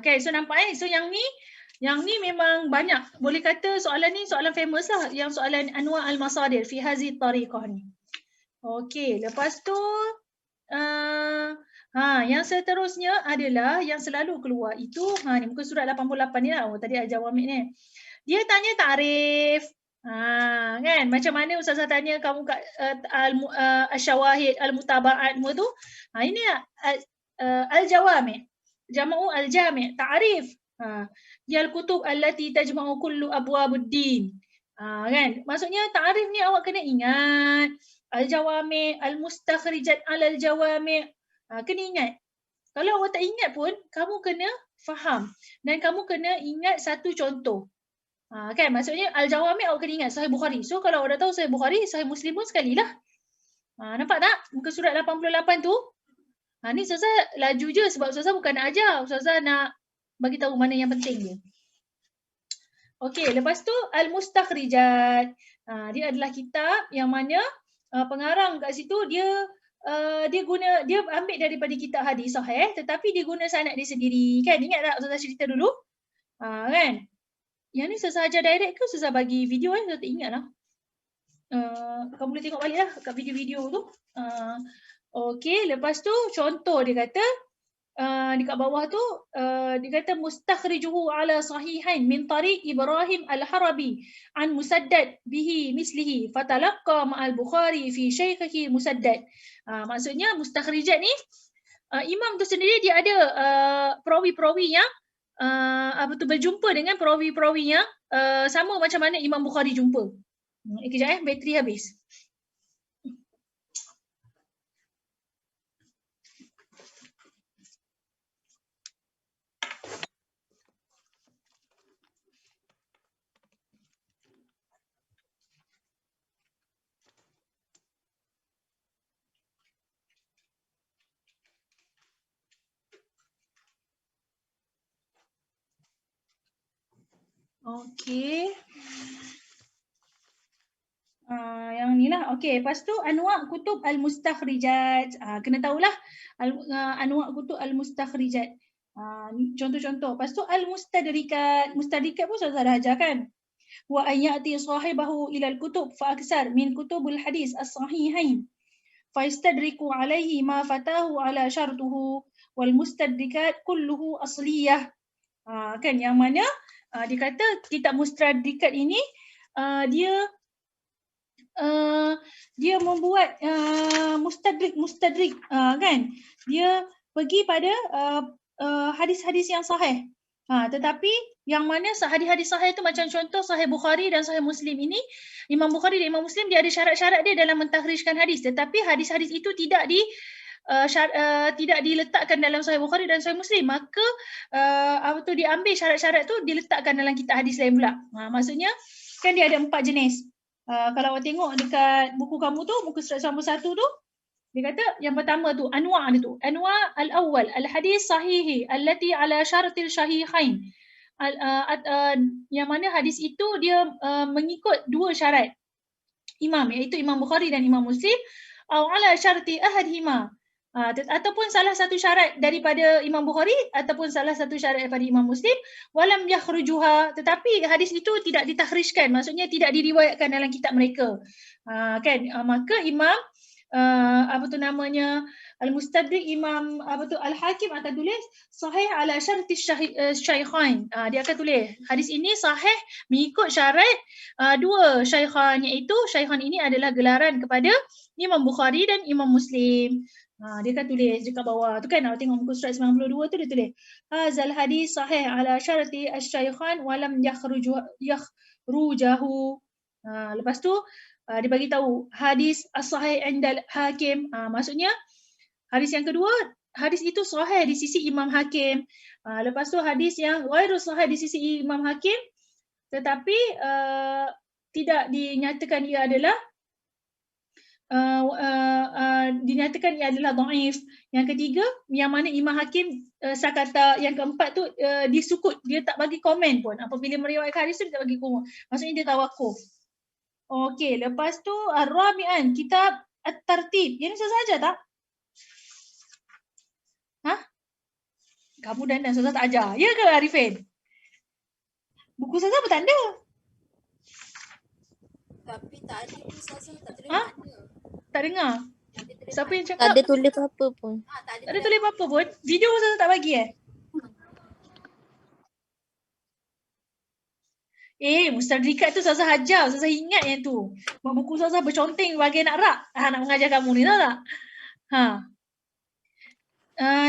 [SPEAKER 1] Okay, so nampak so yang ni memang banyak. Boleh kata soalan ni soalan famous lah, yang soalan anwa' al-masadir fi hazihi tariqah ni. Okey, lepas tu yang seterusnya adalah yang selalu keluar itu ni muka surat 88 ni lah. Tadi al-jawami' ni. Dia tanya ta'rif. Kan macam mana Ustazah tanya kamu kat al-syawahid, al-mutaba'at semua tu. Ini al-jawami'. Jama'u al-jami', ta'rif. Dia al-kutub allati tajma'u kullu abwabuddin. Kan? Maksudnya ta'rif ni awak kena ingat. Al-jawami', al-mustakhrijat al-jawami'. Kena ingat. Kalau awak tak ingat pun, kamu kena faham. Dan kamu kena ingat satu contoh. Kan? Maksudnya al-jawami' awak kena ingat Sahih Bukhari. So kalau awak dah tahu Sahih Bukhari, Sahih Muslim pun sekalilah. Nampak tak? Muka surat 88 tu. Ni Ustazah laju je sebab Ustazah bukan nak ajar. Ustazah nak bagi tahu mana yang penting dia. Okey, lepas tu al-mustakhrijat. Dia adalah kitab yang mana pengarang kat situ dia ambil daripada kitab hadis sahih tetapi dia guna sanad dia sendiri. Kan? Ingat tak Ustazah cerita dulu? Kan? Yang ni Ustazah ajar direct ke Ustazah bagi video Ustazah tak ingat lah. Kamu boleh tengok balik lah kat video-video tu. Okey, lepas tu contoh dia kata dekat bawah tu dia kata mustakhrijuhu ala sahihain min tariq Ibrahim al-Harabi an Musaddad bihi mislihi fatalaqqa ma'al Bukhari fi syaikhihi Musaddad. Maksudnya mustakhrijat ni imam tu sendiri dia ada perawi-perawi yang berjumpa dengan perawi-perawi yang sama macam mana Imam Bukhari jumpa. Kejap bateri habis. Okey. Yang ni lah. Okey, lepas tu anwa' kutub al-mustakhrijat. Kena tahulah anwa' kutub al-mustakhrijat. Contoh-contoh. Lepas tu al-mustadrikat. Mustadrikat pun Ustazah dah ajar kan? Wa an ya'ti sahibahu ila al-kutub fa aksar min kutubul hadis as-sahihain. Fa yastadriku alaihi ma fatahu ala syartuhu wal mustadrikat kulluhu asliyah. Kan yang mana dia kata kitab mustadrikat ini dia membuat mustadrik kan, dia pergi pada hadis-hadis yang sahih. Tetapi yang mana hadis-hadis sahih itu macam contoh Sahih Bukhari dan Sahih Muslim ini, Imam Bukhari dan Imam Muslim dia ada syarat-syarat dia dalam mentakhrijkan hadis, tetapi hadis-hadis itu tidak diletakkan dalam Sahih Bukhari dan Sahih Muslim, maka diambil syarat-syarat tu diletakkan dalam kitab hadis lain pula. Maksudnya kan dia ada 4 jenis. Kalau awak tengok dekat buku kamu tu, muka surat 91 tu, Dia kata yang pertama tu anwa' dia tu. Anwa' al-awwal al-hadis sahihi allati ala syaratil sahihain. Yang mana hadis itu dia mengikut dua syarat imam, iaitu Imam Bukhari dan Imam Muslim, atau ala syarti ahadihima, ataupun salah satu syarat daripada Imam Bukhari ataupun salah satu syarat daripada Imam Muslim, walam yakhrujuha, tetapi hadis itu tidak ditakhrijkan, maksudnya tidak diriwayatkan dalam kitab mereka. Maka Imam Al-Mustadrik Imam Al-Hakim akan tulis sahih ala syarti syaikhain. Dia akan tulis hadis ini sahih mengikut syarat dua syaikhan, iaitu syaikhan ini adalah gelaran kepada Imam Bukhari dan Imam Muslim. Dia akan tulis dekat bawah tu kan, tengok muka surat 92 tu dia tulis hazal hadis sahih ala syarti asy-syaikhan wa lam yakhrujahu. Lepas tu dia bagi tahu hadis as-sahih indal hakim, maksudnya hadis yang kedua, hadis itu sahih di sisi Imam Hakim. Lepas tu hadis yang ghairu sahih di sisi Imam Hakim, tetapi tidak dinyatakan ia adalah dhaif. Yang ketiga, yang mana Imam Hakim sakata, yang keempat tu dia sukut, dia tak bagi komen pun. Apabila meriwayatkan hadis tu dia tak bagi komen. Maksudnya dia tawakuf. Okey, lepas tu Ar-Rabi'an, kitab At-Tartib. Yang ni susah saja tak? Kamu dan Ustazah tak ajar. Ya ke Arifin? Buku Ustazah bertanda.
[SPEAKER 6] Tapi tak ada pun Ustazah tak terima.
[SPEAKER 1] Tak dengar? Siapa yang cakap?
[SPEAKER 6] Tak ada tulis apa-apa pun.
[SPEAKER 1] Tak ada tulis apa-apa pun? Video Ustazah tak bagi Mustadrikat tu Ustazah ajar. Ustazah ingat yang tu. Buku Ustazah berconteng bagi nak rak. Nak mengajar kamu ni, tahu tak?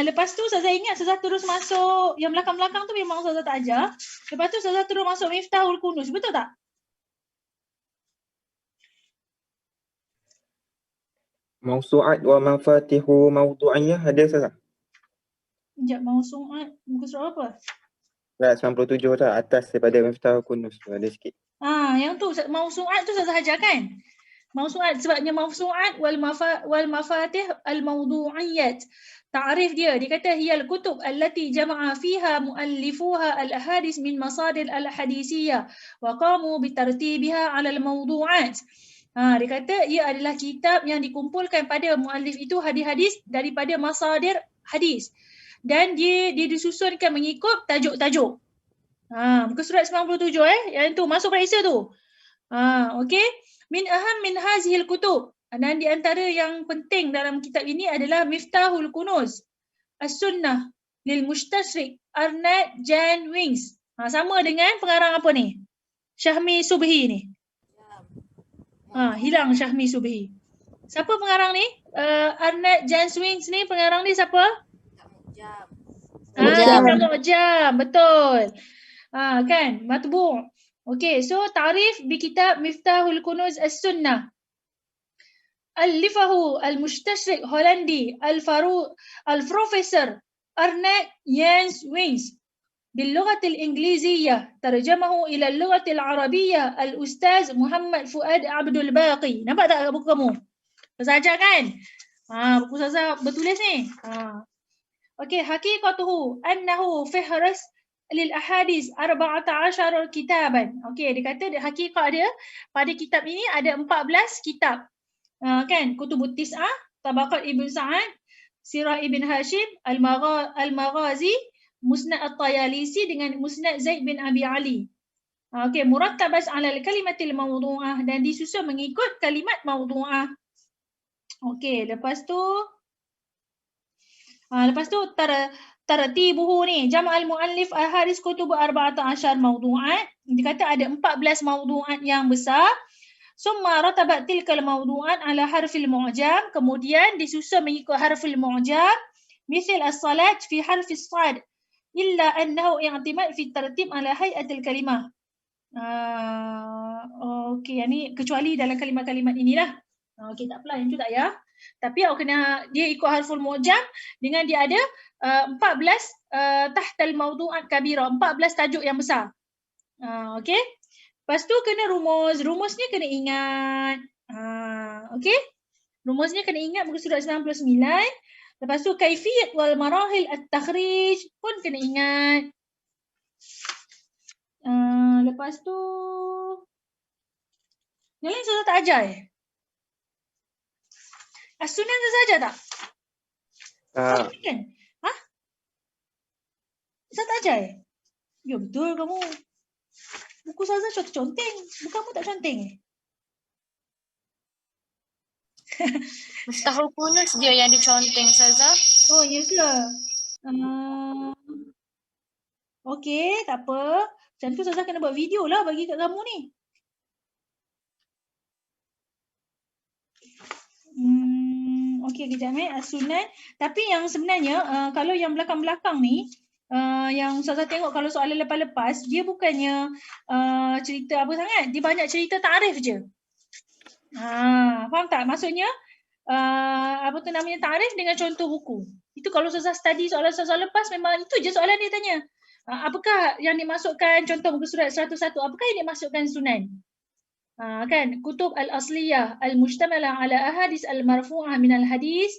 [SPEAKER 1] Lepas tu Ustazah ingat Ustazah terus masuk yang belakang-belakang tu memang Ustazah tak ajar. Lepas tu Ustazah terus masuk Miftahul Kunuz. Betul tak?
[SPEAKER 5] Mausu'at wa mafatihu mawdu'iyah ada Ustazah?
[SPEAKER 1] Sekejap, Mausu'at. Muka surat apa?
[SPEAKER 5] Surat 97 tak, atas daripada Miftahul Kunuz. Ada sikit.
[SPEAKER 1] Yang tu Mausu'at tu Ustazah ajar kan? Mausu'at sebabnya Mausu'at wal mafatih al-mawdu'iyat. Ta'rif dia kata hiyal kutub allati jama'a fiha muallifuha al-ahadis min masadir al-hadisiyah wa qamu bitartibiha 'ala al-mawdu'at. Dia kata ia adalah kitab yang dikumpulkan pada muallif itu hadis-hadis daripada masadir hadis dan dia disusunkan mengikut tajuk-tajuk. Muka surat 97 yang tu masuk periksa tu. Okey. Min hazihil kutub. Dan di antara yang penting dalam kitab ini adalah Miftahul Kunuz, As-Sunnah lil Mustashrik, Arnett Jan Wings. Sama dengan pengarang apa ni? Syahmi Subhi ni. Hilang Syahmi Subhi. Siapa pengarang ni? Arnett Jan Wings ni pengarang ni siapa? Mu'jam. Betul. Kan? Matbu'. Okey, so ta'rif bi kitab Miftahul Kunuz As-Sunnah. Alifahu al-mustashrik Hollandi al-professor Arnett Jans Wings باللغة الإنجليزية ترجمه إلى اللغة العربية الأستاذ محمد فؤاد عبد الباقي. Nampak tak buku kamu? Ustazah ajar kan? Buku Ustazah bertulis ni. Okey, haqiqatuhu annahu fihras lil ahadis 14 kitaban. Okey, dia kata hakikat dia pada kitab ini ada 14 kitab. Kan, Kutubut Tis'ah, Tabaqat Ibn Sa'ad, Sirah Ibn Hashim, Al-Maghazi, Musnad At-Tayalisi dengan Musnad Zaid bin Abi Ali. Okey, murattabas 'ala al-kalimatil mawdu'ah dan disusun mengikut kalimat mawdu'ah. Okey, lepas tu tartibuhu ni, jam'al muallif ahadis kutub 14 mawdu'at. Dia kata ada 14 mawdu'at yang besar. Summa ratabat tilkal mawdu'at ala harfil mu'jam, kemudian disusun mengikut harfil mu'jam, misal as-salat fi harfis sad, illa annahu i'timad fi tartib ala hay'atil kalimah. Okey, yang ni kecuali dalam kalimat-kalimat inilah. Okey, tak apalah, yang tu tak ya. Tapi awak kena dia ikut harful mu'jam dengan dia ada 14 tahtal mawdu'at kabira, 14 tajuk yang besar. Okey. Lepas tu kena rumus. Rumusnya kena ingat. Okey. Rumusnya kena ingat muka surat 99. Lepas tu kaifiyat wal marahil at-takhrij pun kena ingat. Lepas tu yang lain Ustazah tak ajar As-Sunan Ustazah ajar tak? Kan? Ha? Ustazah tak ajar Ya betul kamu. Buku Ustazah conteng. Bukanmu tak conteng
[SPEAKER 7] Mustahil kunus dia yang diconteng, Ustazah.
[SPEAKER 1] Oh, ya ke? Okey, tak apa. Macam tu Ustazah kena buat video lah bagi kat kamu ni. Okey, kejap As-Sunan. Tapi yang sebenarnya kalau yang belakang-belakang ni, yang Ustazah tengok kalau soalan lepas-lepas, dia bukannya cerita apa sangat. Dia banyak cerita ta'rif je. Faham tak? Maksudnya ta'rif dengan contoh buku. Itu kalau Ustazah study soalan-soalan lepas memang itu je soalan dia tanya. Apakah yang dimasukkan contoh muka surat 101? Apakah yang dimasukkan Sunan? Kan kutub al-asliyah al-mujtamalah ala ahadis al-marfu'ah min al-hadis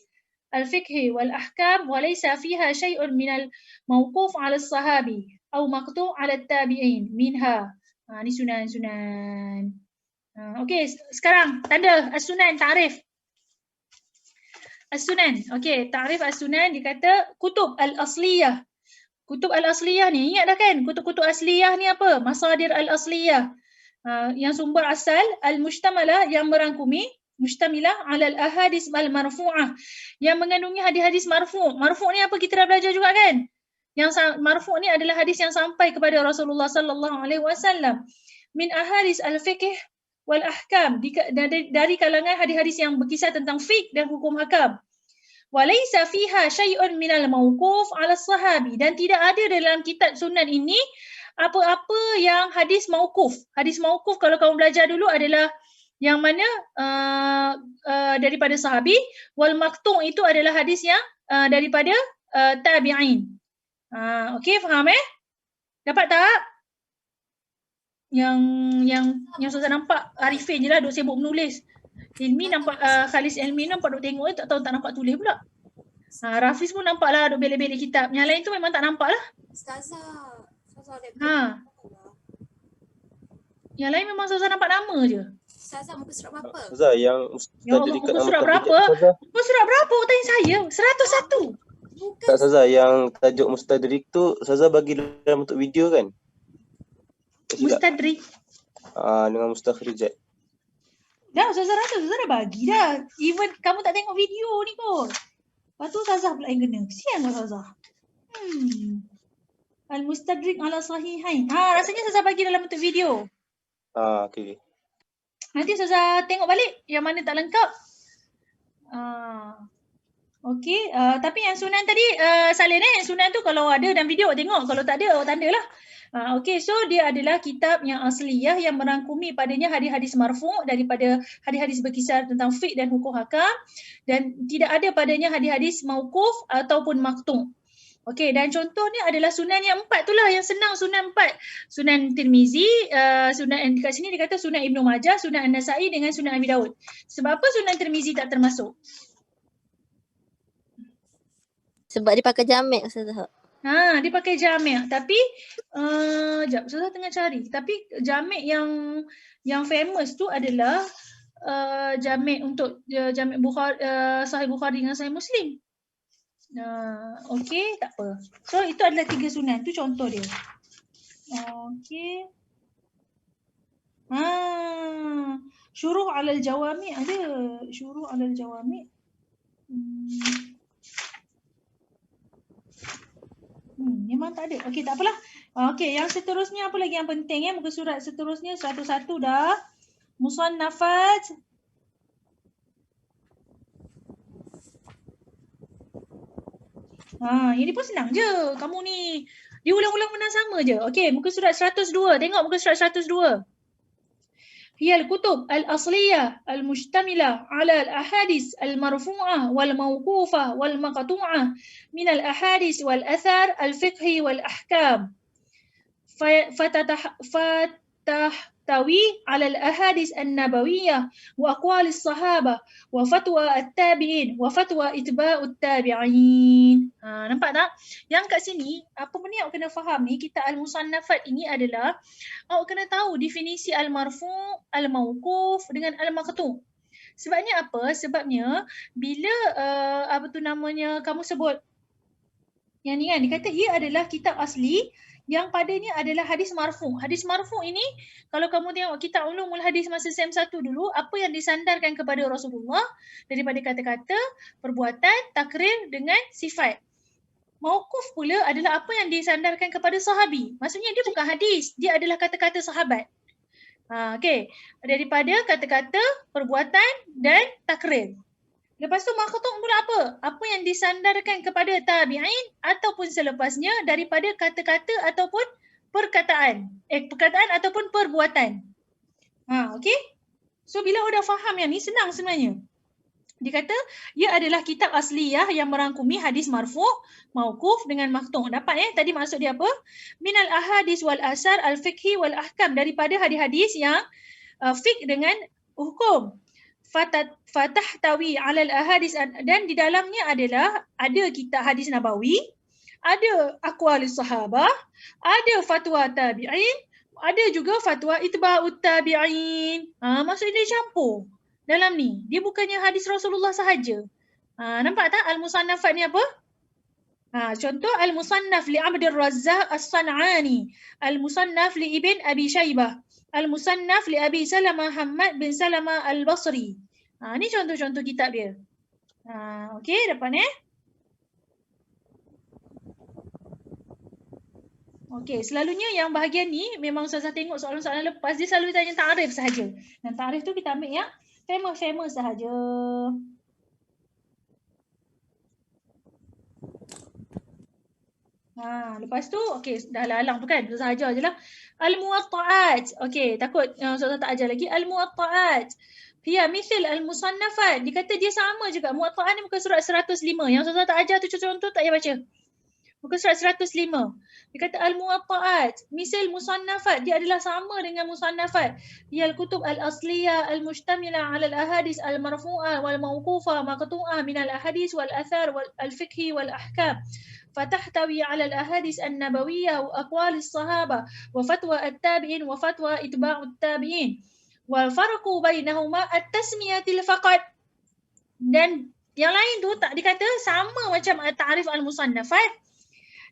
[SPEAKER 1] al-fiqhi wal-ahkam wa laysa fiha syai'un min al-mawquf ala as-sahabi atau maqtu' ala at-tabi'in minha. Ni Sunan. Okey, sekarang tanda As-Sunan ta'rif. As-Sunan. Okey, ta'rif As-Sunan dia kata kutub al-asliyah. Kutub al-asliyah ni ingat dah kan? Kutub-kutub asliyah ni apa? Masadir al-asliyah. Yang sumber asal al-mujtamalah yang merangkumi mujtamilah ala al-ahadis al-marfu'ah yang mengandungi hadis-hadis marfu'. Marfu' ni apa kita dah belajar juga kan? Yang marfu' ni adalah hadis yang sampai kepada Rasulullah sallallahu alaihi wasallam min ahadis al-fiqh wal ahkam dari kalangan hadis-hadis yang berkisah tentang fiqh dan hukum hakam. Walaysa fiha syai'un minal mawquf 'ala sahabi dan tidak ada dalam kitab Sunan ini apa-apa yang hadis mauquf. Hadis mauquf kalau kamu belajar dulu adalah yang mana daripada sahabi, wal maqtu' itu adalah hadis yang daripada tabi'in. Okey, faham Dapat tak? Yang Ustazah nampak Arifin je lah duk sibuk menulis. Ilmi nampak Khalis Ilmi nampak duk tengok tak tahu tak nampak tulis pula. Rafiz pun nampak lah duk belek-belek kitab. Yang lain tu memang tak nampak lah.
[SPEAKER 6] Ustazah
[SPEAKER 1] Yang lain memang Ustazah nampak nama je.
[SPEAKER 6] Ustazah muka surat berapa?
[SPEAKER 2] Ustazah yang
[SPEAKER 1] muka surat berapa? Muka surat berapa? Tanya saya. 101.
[SPEAKER 6] Bukan.
[SPEAKER 2] Tak Ustazah, yang tajuk Mustadrik tu Ustazah bagi dalam bentuk video kan?
[SPEAKER 1] Mustadrik.
[SPEAKER 2] Dengan mustakhrijat.
[SPEAKER 1] Dah Ustazah rasa Ustazah dah bagi dah. Even kamu tak tengok video ni kot. Lepas tu Ustazah pula yang kena. Kesian Ustazah. Al-Mustadrik ala sahihain. Rasanya Ustazah bagi dalam bentuk video.
[SPEAKER 2] Okey.
[SPEAKER 1] Nanti Ustazah tengok balik yang mana tak lengkap. Okey. Tapi yang Sunan tadi salin Yang Sunan tu kalau ada dan video awak tengok. Kalau tak ada awak tanda lah. Okey, so dia adalah kitab yang asliyah yang merangkumi padanya hadis-hadis marfu' daripada hadis-hadis berkisar tentang fiqh dan hukum hakam dan tidak ada padanya hadis-hadis mauquf ataupun maqtu'. Okey, dan contohnya adalah Sunan yang 4 itulah yang senang, Sunan 4. Sunan Tirmizi, Sunan dekat sini dia kata Sunan Ibnu Majah, Sunan An-Nasa'i dengan Sunan Abi Daud. Sebab apa Sunan Tirmizi tak termasuk?
[SPEAKER 6] Sebab dia pakai jamek Ustazah.
[SPEAKER 1] Dia pakai jamek. Tapi jap Ustazah tengah cari. Tapi jamek yang famous tu adalah jamek untuk jamek Bukhari, Sahih Bukhari dengan Sahih Muslim. Okey, tak apa. So itu adalah 3 Sunan. Tu contoh dia. Okey. Syuruh 'alal jawami' ada. Syuruh 'alal jawami'. Memang tak ada. Okey, tak apalah. Okey, yang seterusnya apa lagi yang penting muka surat seterusnya 101 dah. Musannafat. Ini pun senang je. Kamu ni diulang-ulang benda sama je. Okey, muka surat 102. Tengok muka surat 102. هي الكتب الأصلية المشتملة على الأحاديث المرفوعة والموقوفة والمقطوعة من الأحاديث والأثر الفقهي والأحكام tahtawi 'ala al-ahadits an-nabawiyyah wa aqwalis sahabah wa fatwa at-tabi'in wa fatwa itba'ut tabi'in. Nampak tak? Yang kat sini, apa benda yang awak kena faham ni, kita al-musannafat ini adalah awak kena tahu definisi al-marfu', al-mauquf dengan al-maqtu'. Sebabnya apa? Sebabnya bila kamu sebut yang ni kan, dia kata ia adalah kitab asli yang padanya adalah hadis marfu'. Hadis marfu' ini, kalau kamu tengok kitab ulumul hadis masa SEM 1 dulu, apa yang disandarkan kepada Rasulullah daripada kata-kata, perbuatan, takrir dengan sifat. Mauquf pula adalah apa yang disandarkan kepada sahabi. Maksudnya dia bukan hadis, dia adalah kata-kata sahabat. Okey, daripada kata-kata, perbuatan dan takrir. Lepas tu maqtu' pula apa? Apa yang disandarkan kepada tabi'in ataupun selepasnya daripada kata-kata ataupun perkataan. Perkataan ataupun perbuatan. Okey? So bila awak dah faham yang ni, senang sebenarnya. Dia kata, ia adalah kitab asliyah yang merangkumi hadis marfu', mauquf dengan maqtu'. Dapat tadi maksud dia apa? Minal ahadis wal asar al-fiqhi wal ahkam. Daripada hadis-hadis yang fiqh dengan hukum. Fatahtawi 'alal ahadis, dan di dalamnya adalah ada kitab hadis nabawi, ada aqwalis sahabah, ada fatwa tabi'in, ada juga fatwa itba'ut tabi'in. Maksudnya dia campur dalam ni. Dia bukannya hadis Rasulullah sahaja. Nampak tak al-musannafat ni apa? Contoh al-musannaf li Abdur Razzaq As-San'ani, al-musannaf li Ibn Abi Shaybah, al-musannaf li Abi Salamah Muhammad bin Salamah Al-Basri. Ni contoh-contoh kitab dia. Okey, dapat Okey, selalunya yang bahagian ni memang Ustazah tengok soalan-soalan lepas dia selalu tanya ta'rif sahaja. Dan ta'rif tu kita ambil yang famous sahaja. Lepas tu, okey, dah lalang tu kan, Ustazah ajar je lah. Al-muwatta'at. Okey, takut Ustazah tak ajar lagi. Al-muwatta'at. Hiya mithil al-musannafat. Dia kata dia sama juga. Muwatta'at ni muka surat 105. Yang Ustazah tak ajar tu contoh tak payah baca. Muka surat 105. Dia kata al-muwatta'at. Misal musannafat. Dia adalah sama dengan musannafat. Hiya al-kutub al-asliyah al-mustamila ala al-ahadis al-marfu'ah wal-mawqufah maqtu'ah min al-ahadis wal-athar wal-fiqhi wal-ahkam. فتحتوي على الأحاديث النبوية وأقوال الصحابة وفتوى التابعين وفتوى إتباع التابعين والفرق بينهما التسمية فقط. Dan yang lain tu tak dikata sama macam ta'rif al-musannafat.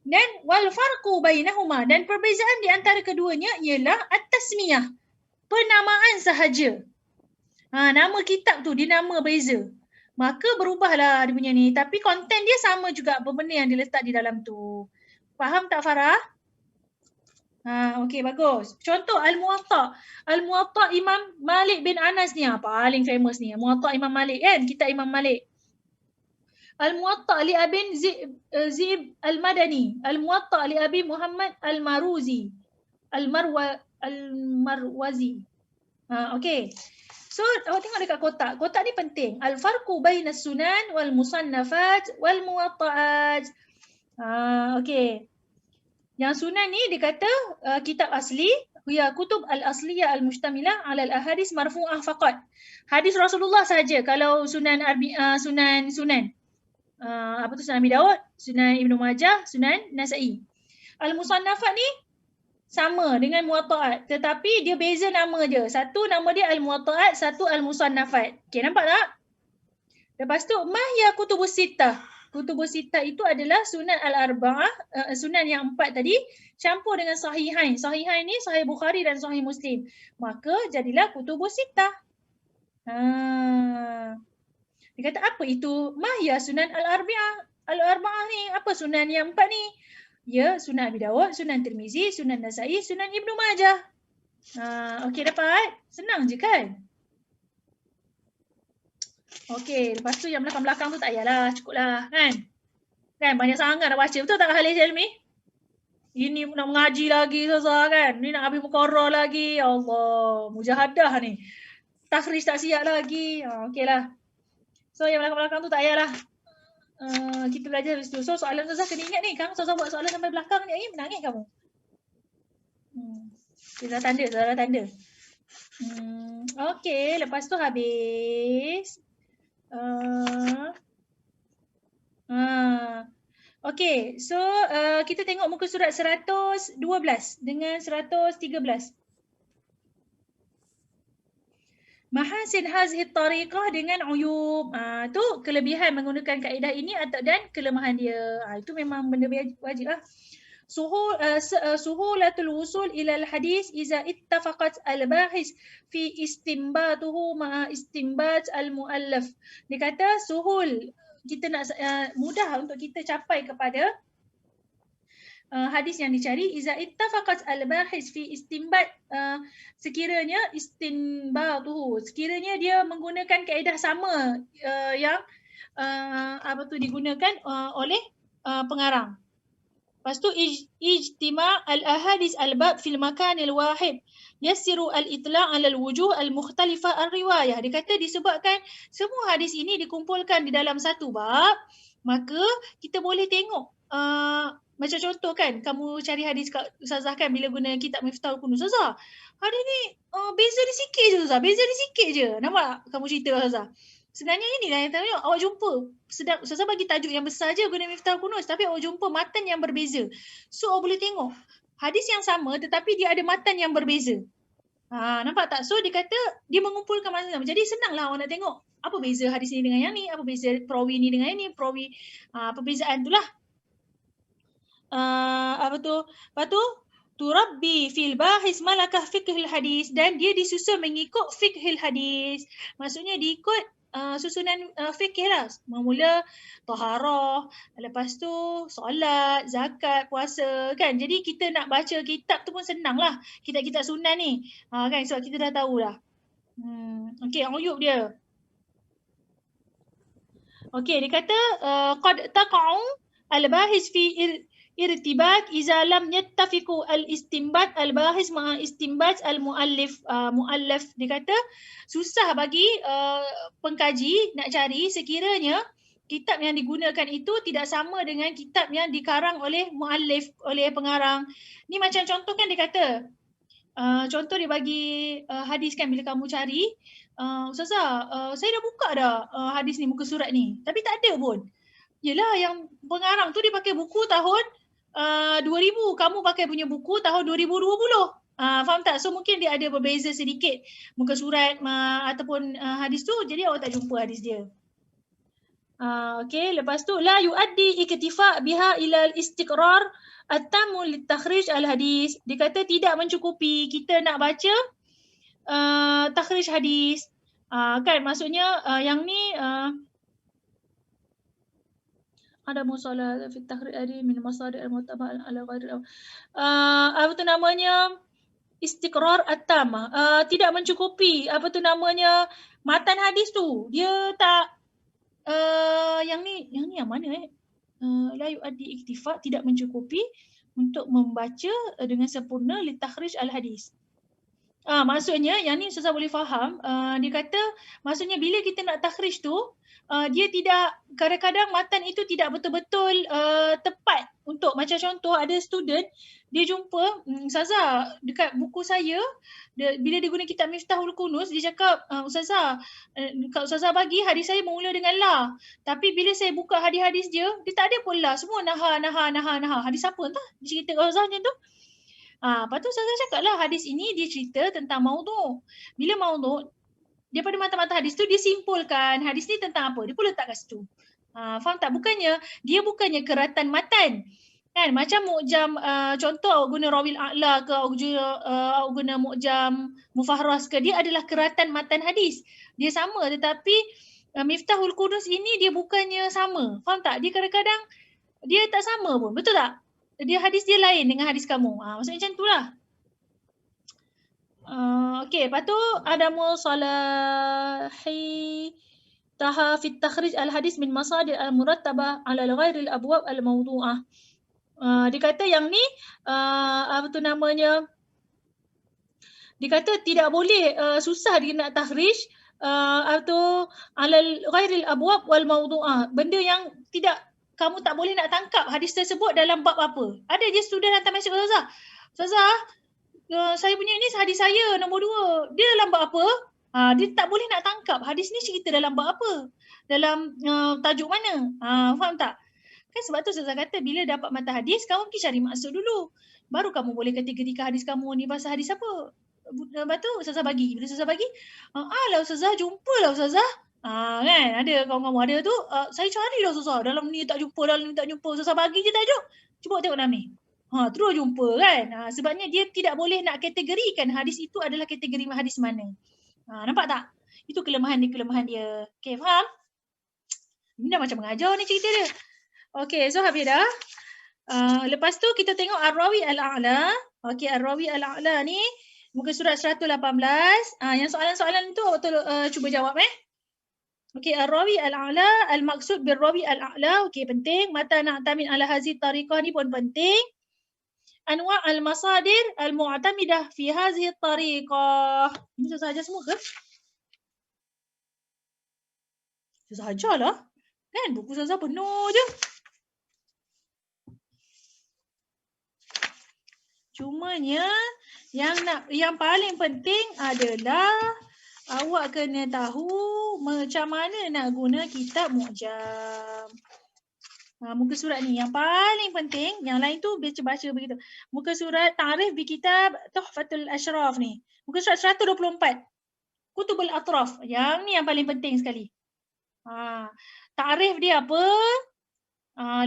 [SPEAKER 1] Dan wal farqu bainahuma, dan perbezaan di antara keduanya ialah at-tasmiyah, penamaan sahaja. Nama kitab tu dia nama beza. Maka berubahlah dia punya ni. Tapi konten dia sama juga apa benda yang diletak di dalam tu. Faham tak Farah? Okey, bagus. Contoh Al-Muwatta'. Al-Muwatta' Imam Malik bin Anas ni paling famous ni. Muwatta' Imam Malik kan? Kitab Imam Malik. Al-Muwatta' li Abin Zib Al-Madani. Al-Muwatta' li Abi Muhammad Al-Maruzi. Al-Marwazi. Okey. So, awak tengok dekat kotak. Kotak ni penting. Al-farqu bainas sunan wal musannafat wal muwatta'at. Okey. Yang sunan ni dia kata kitab asli, ya kutub al-asliyah al-mustamilah ala al-ahadis marfu'ah faqat. Hadis Rasulullah saja. Kalau sunan sunan Sunan Abi Daud, Sunan Ibnu Majah, Sunan Nasa'i. Al-musannafat ni sama dengan muwatta'at, tetapi dia beza nama dia. Satu nama dia al-muwatta'at, satu al-musannafat. Okey, nampak tak? Lepas tu mahya kutubus sittah. Kutubus sittah itu adalah sunan al-arba'ah, sunan yang 4 tadi, campur dengan sahihain. Sahihain ni Sahih Bukhari dan Sahih Muslim. Maka jadilah kutubus sittah. Dia kata apa itu? Mahya sunan al-arba'ah. Al-arba'ah ni apa sunan yang 4 ni? Ya, Sunan Abi Dawud, Sunan Tirmizi, Sunan Nasa'i, Sunan Ibnu Majah. Okey, dapat? Senang je kan? Okey, lepas tu yang belakang-belakang tu tak payahlah, cukup lah kan? Kan banyak sangat nak baca, betul tak Khalid Helmi? Ini nak mengaji lagi Ustazah kan? Ni nak habis muqarrah lagi. Ya Allah, mujahadah ni. Takhrij tak siap lagi. Okey lah. So yang belakang-belakang tu tak payahlah. Kita belajar dari situ. So soalan Ustazah kena ingat ni. Kan Ustazah buat soalan sampai belakang ni, menangis kamu. Kita dah tanda, Okey, lepas tu habis. Okey, so kita tengok muka surat 112 dengan 113. Mahasin hazihi tariqah dengan uyub. Tu kelebihan menggunakan kaedah ini dan kelemahan dia. Itu memang benda wajib lah. Suhulatul wusul ila al-hadis iza ittafaqat al-bahis fi istinbatuhu ma'a istinbat al-muallaf. Dia kata suhul, kita nak mudah untuk kita capai kepada hadis yang dicari. Iza ittafaqat al-bahis fi istinbat, sekiranya istinbatuhu, sekiranya dia menggunakan kaedah sama yang digunakan oleh pengarang. Lepas tu ijtima' al-ahadis al-bab fil makanil wahid yassiru al-itla' ala al-wujuh al-mukhtalifah al-riwayah. Dia kata disebabkan semua hadis ini dikumpulkan di dalam satu bab, maka kita boleh tengok macam contoh kan, kamu cari hadis kat Ustazah kan bila guna kitab Miftahul Kunuz. Ustazah, hadis ni beza dia sikit je Ustazah, beza dia sikit je. Nampak kamu cerita Ustazah? Sebenarnya inilah yang tengok, awak jumpa. Sedang Ustazah bagi tajuk yang besar je guna Miftahul Kunuz, tapi awak jumpa matan yang berbeza. So awak boleh tengok hadis yang sama tetapi dia ada matan yang berbeza. Nampak tak? So dia kata dia mengumpulkan matan sama. Jadi senanglah awak nak tengok apa beza hadis ni dengan yang ni, apa beza perawi ni dengan ini, perawi perbezaan tu lah. Lepas tu turabbi fil bahis malakah fiqhil hadis, dan dia disusun mengikut fiqhil hadis. Maksudnya diikut susunan fikih lah. Mula taharah, lepas tu solat, zakat, puasa kan. Jadi kita nak baca kitab tu pun senang lah. Kitab-kitab sunnah ni. Kan sebab kita dah tahu dah. Okey, uyub dia. Okey, dia kata qad taqa'u al-bahis fi irtibat iza lam yattafiqu al-istinbat al-bahis ma'a istinbat al-muallif. Muallaf, dia kata susah bagi pengkaji nak cari sekiranya kitab yang digunakan itu tidak sama dengan kitab yang dikarang oleh muallif, oleh pengarang. Ni macam contoh kan dia kata, contoh dia bagi hadis kan, bila kamu cari, Ustazah, saya dah buka dah hadis ni, muka surat ni, tapi tak ada pun. Yelah, yang pengarang tu dia pakai buku tahun 2000, kamu pakai punya buku tahun 2020. Faham tak? So mungkin dia ada berbeza sedikit muka surat ataupun hadis tu, jadi awak tak jumpa hadis dia. Okey, lepas tu la yuaddi iktifa biha ila al-istiqrar at-tammu litakhrij al-hadis. Dia kata tidak mencukupi kita nak baca takhrij hadis. Kan maksudnya yang ni ada musalah fi takhrij hadis min masadir al-mutaba'ah ala ghairi apa tu namanya, istiqrar at-tamah, tidak mencukupi namanya matan hadis tu. Dia tak yang ni yang mana la yuaddi iktifa, tidak mencukupi untuk membaca dengan sempurna li takhrij al-hadis. Maksudnya yang ni Ustazah boleh faham, dia kata maksudnya bila kita nak takhrij tu, dia tidak, kadang-kadang matan itu tidak betul-betul tepat untuk, macam contoh ada student dia jumpa Ustazah dekat buku saya, bila dia guna kitab Miftahul Kunuz, dia cakap Ustazah, kalau Ustazah bagi hadis saya bermula dengan la, tapi bila saya buka hadis-hadis dia tak ada pun la, semua naha. Hadis apa entah dia cerita kat Ustazah macam tu. Lepas tu Ustazah cakap lah, hadis ini dia cerita tentang maudhu'. Bila maudhu', daripada mata-mata hadis tu dia simpulkan hadis ni tentang apa, dia pun letak kat situ. Faham tak? Dia bukannya keratan matan. Kan macam mu'jam, contoh awak guna Rawil A'la ke, awak guna mu'jam Mufahras ke, dia adalah keratan matan hadis. Dia sama, tetapi Miftahul Kunuz ini dia bukannya sama. Faham tak? Dia kadang-kadang dia tak sama pun. Betul tak? Dia hadis dia lain dengan hadis kamu. Maksudnya macam itulah. Okey, lepas tu ada musalahi taha fi takhrij al-hadis min masadir al-murattabah ala ghairi al-abwab al-mawdu'ah. Dia kata yang ni dia kata tidak boleh, susah dia nak takhrij atau ala ghairi al-abwab wal-mawdu'ah. Benda yang tidak, kamu tak boleh nak tangkap hadis tersebut dalam bab apa. Ada je student hantar mesej Ustazah, saya punya ni hadis saya nombor 2. Dia dalam bab apa? Dia tak boleh nak tangkap hadis ni cerita dalam bab apa? Dalam tajuk mana? Faham tak? Kan sebab tu Ustazah kata bila dapat mata hadis, kamu pergi cari maksud dulu. Baru kamu boleh kategorikan hadis kamu ni pasal hadis apa. Lepas tu Ustazah bagi. Bila Ustazah bagi, lah Ustazah, jumpalah Ustazah. Kan ada kawan-kawan ada tu, saya carilah Ustazah. Dalam ni tak jumpa, dalam ni tak jumpa. Ustazah bagi je tajuk. Cuba tengok dalam ni. Terus jumpa kan. Sebabnya dia tidak boleh nak kategorikan hadis itu adalah kategori hadis mana. Nampak tak? Itu kelemahan dia. Okay, faham? Ini dah macam mengajar ni cerita dia. Okay, so habis dah. Lepas tu kita tengok Ar-Rawi Al-A'la. Okay, Ar-Rawi Al-A'la ni muka surat 118. Yang soalan-soalan tu cuba jawab Okay, Ar-Rawi Al-A'la, Al-Maksud bil-Rawi Al-A'la. Okay, penting. Mata na'tamin ala hazid tariqah ni pun penting. Anwa' al-masadir al-mu'tamidah fi hazid tariqah. Ini susah saja semua ke? Susah sajalah. Kan buku Ustazah penuh je. Cumanya yang paling penting adalah awak kena tahu macam mana nak guna kitab mu'jam. Muka surat ni yang paling penting, yang lain tu baca-baca begitu. Muka surat Ta'rif bi Kitab Tuhfatul Ashraf ni. Muka surat 124. Kutubul Atraf. Yang ni yang paling penting sekali. Ta'rif dia apa?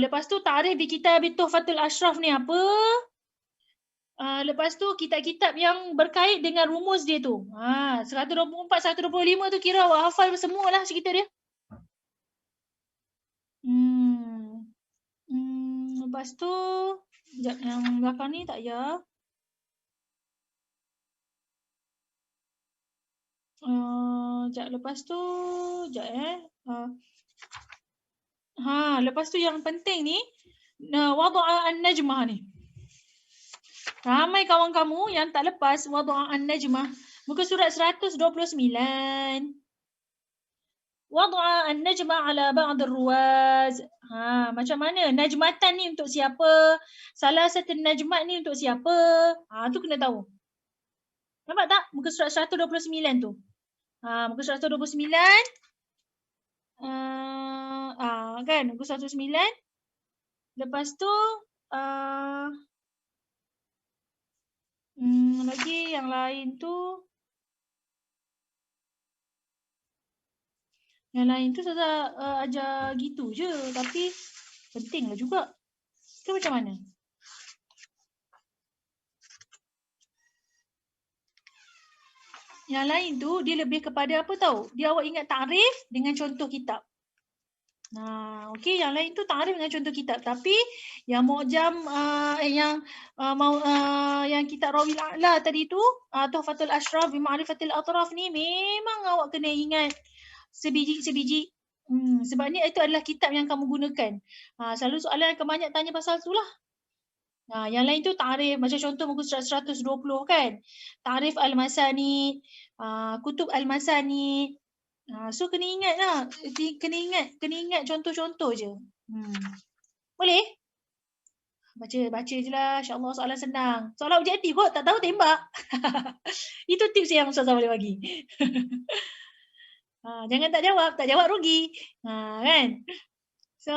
[SPEAKER 1] Lepas tu Ta'rif bi Kitab Tuhfatul Ashraf ni apa? Lepas tu kitab-kitab yang berkait dengan rumus dia tu. 124, 125 tu kira awak hafal semualah cerita dia. Lepas tu, sekejap yang belakang ni tak payah. Sekejap lepas tu, lepas tu yang penting ni, Wadu'a An-Najmah ni. Ramai kawan kamu yang tak lepas Wadu'a An-Najmah. Muka surat 129. Wadu'a An-Najmah ala ba'd ar-ruwaz. Macam mana? Najmatan ni untuk siapa? Salah satu najmat ni untuk siapa? Tu kena tahu. Nampak tak? Muka surat 129 tu. Muka surat 129. Kan? Muka surat 129. Lepas tu, lagi yang lain tu. Yang lain tu saya ajar gitu je. Tapi pentinglah juga. Itu macam mana? Yang lain tu dia lebih kepada apa tahu? Dia awak ingat ta'rif dengan contoh kitab. Okey, yang lain tu ta'rif dengan contoh kitab. Tapi yang mu'jam yang kitab Rawi Al-A'la tadi tu, Tuhfatul Ashraf bi Ma'rifatil Atraf ni memang awak kena ingat sebiji-sebiji. Sebabnya itu adalah kitab yang kamu gunakan. Selalu soalan akan banyak tanya pasal tu lah. Yang lain tu ta'rif, macam contoh muka surat 120 kan. Ta'rif Al-Masanid, Kutub Al-Masanid. So kena ingat lah. Kena ingat contoh-contoh je. Boleh? Baca je lah. InsyaAllah soalan senang. Soalan objektif kot, tak tahu tembak. Itu tips yang Ustazah boleh bagi. Jangan tak jawab rugi. Kan? So,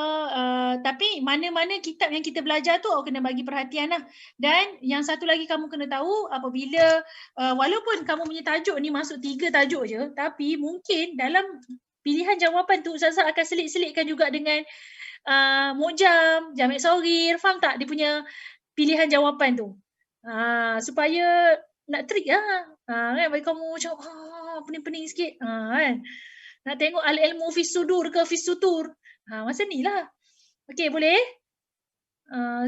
[SPEAKER 1] tapi mana-mana kitab yang kita belajar tu awak kena bagi perhatian lah. Dan yang satu lagi kamu kena tahu apabila, walaupun kamu punya tajuk ni masuk 3 tajuk je, tapi mungkin dalam pilihan jawapan tu Ustazah akan selit-selitkan juga dengan mu'jam, Jami' Saghir, faham tak dia punya pilihan jawapan tu. Supaya nak trik lah. Kan bagi kamu macam pening-pening sikit. Kan? Nak tengok al-ilmu fis sudur ke fis sutur. Masa ni lah. Okey, boleh?